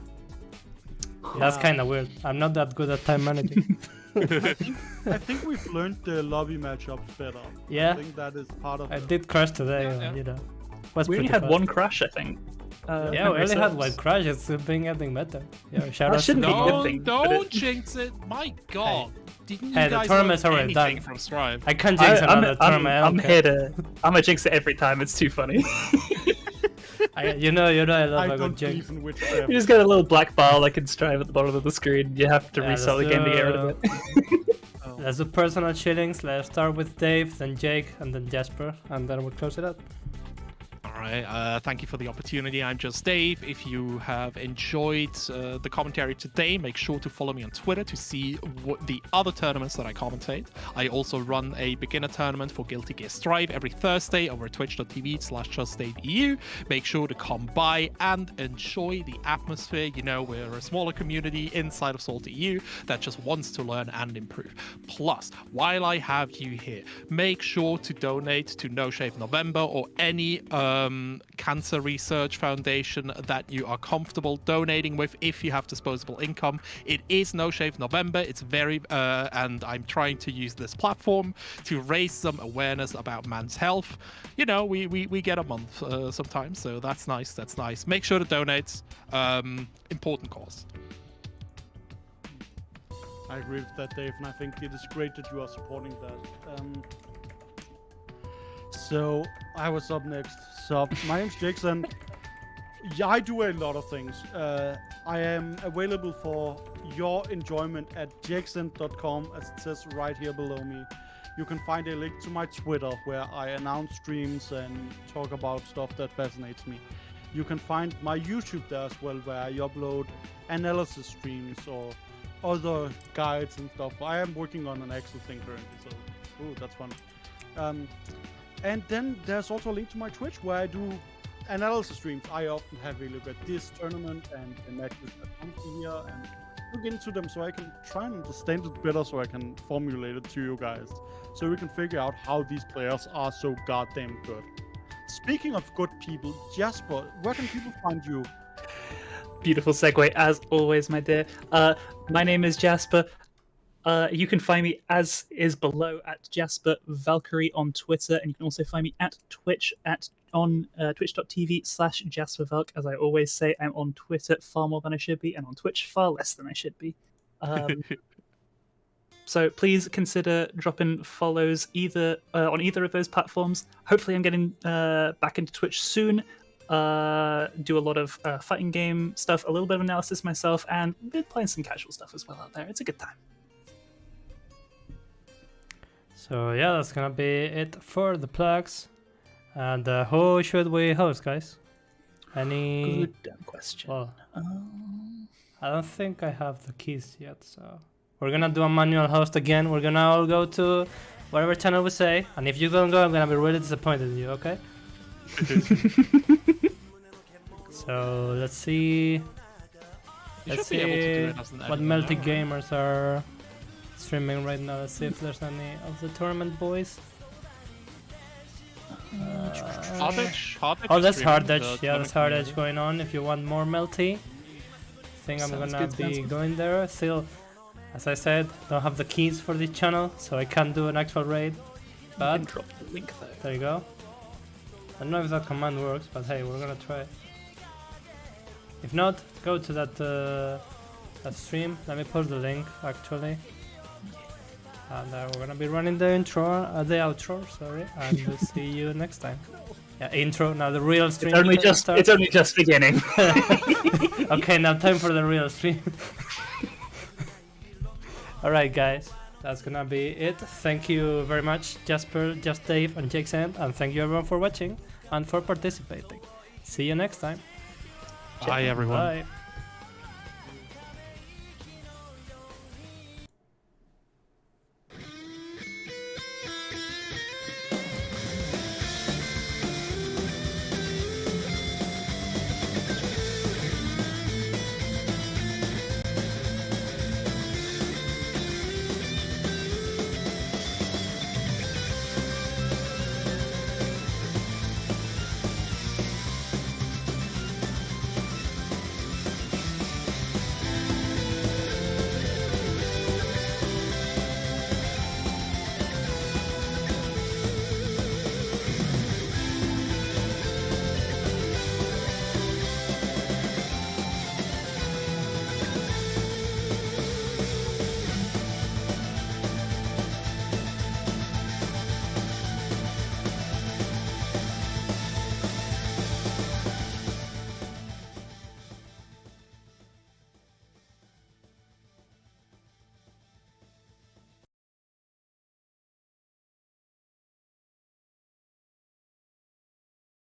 That's kind of weird. I'm not that good at time managing. I think we've learned the lobby matchups better. Yeah. I think that is part of I it. did crash today, Yeah. you know. Was We only pretty had fast. one crash, I think. Yeah, we only had one crash. It's been getting better. Yeah, shout That out to shouldn't be the- a good thing, but Don't it- jinx it. My God. Didn't you Hey, the guys tournament's learn already anything done. from Strive? I can't jinx another tournament. I don't I'm care. here to. I'm a jinx it every time. It's too funny. You know, I love I a good don't jinx. believe in witchcraft. You just get a little black bar like in Strive at the bottom of the screen. You have to Yeah, restart the let's game to get rid of it. Let's do personal chillings. Let's start with Dave, then Jake, and then Jasper, and then we'll close it up. All right. Thank you for the opportunity. I'm just Dave. If you have enjoyed the commentary today, make sure to follow me on Twitter to see what the other tournaments that I commentate. I also run a beginner tournament for Guilty Gear Strive every Thursday over twitch.tv/SaltyEU. Make sure to come by and enjoy the atmosphere. You know, we're a smaller community inside of SaltyEU that just wants to learn and improve. Plus, while I have you here, make sure to donate to No Shave November or any cancer research foundation that you are comfortable donating with if you have disposable income. It is No Shave November. It's very and I'm trying to use this platform to raise some awareness about men's health. You know, we get a month sometimes, so that's nice. Make sure to donate. Important cause. I agree with that, Dave, and I think it is great that you are supporting that. So I was up next. So my name's Jackson. Yeah, I do a lot of things. I am available for your enjoyment at jackson.com, as it says right here below me. You can find a link to my Twitter where I announce streams and talk about stuff that fascinates me. You can find my YouTube there as well, where I upload analysis streams or other guides and stuff. I am working on an Excel thing currently, so ooh, that's fun. And then there's also a link to my Twitch where I do analysis streams. I often have a look at this tournament and the matches that come to here and look into them so I can try and understand it better so I can formulate it to you guys. So we can figure out how these players are so goddamn good. Speaking of good people, Jasper, where can people find you? Beautiful segue, as always, my dear. My name is Jasper. You can find me as is below at Jasper Valkyrie on Twitter, and you can also find me at Twitch on twitch.tv/JasperValk. As I always say, I'm on Twitter far more than I should be, and on Twitch far less than I should be. So please consider dropping follows either on either of those platforms. Hopefully, I'm getting back into Twitch soon. Do a lot of fighting game stuff, a little bit of analysis myself, and been playing some casual stuff as well out there. It's a good time. So yeah, that's gonna be it for the plugs. And who should we host, guys? Any? Good damn question. Well, I don't think I have the keys yet, so we're gonna do a manual host again. We're gonna all go to whatever channel we say, and if you don't go, I'm gonna be really disappointed in you. Okay? So let's see. You Let's should be able to do see it as an what editor Melty now, right? gamers are streaming right now. Let's see if there's any of the tournament boys. Hard Edge Oh, that's streaming Hard the Edge. Yeah, that's tournament Hard Edge community. going on. If you want more Melty, I think I'm Sounds gonna good, be sounds good. going there. Still, as I said, don't have the keys for the channel, so I can't do an actual raid. You But can drop the link though. there you go. I don't know if that command works, but hey, we're gonna try. If not, go to that stream. Let me post the link actually. And we're gonna be running the the outro, sorry, and we'll see you next time. Yeah, intro, now the real stream. It's only just beginning. Okay, now time for the real stream. Alright guys, that's gonna be it. Thank you very much, Jasper, Just Dave, and Jake Sand, and thank you everyone for watching and for participating. See you next time. Bye, everyone. Bye.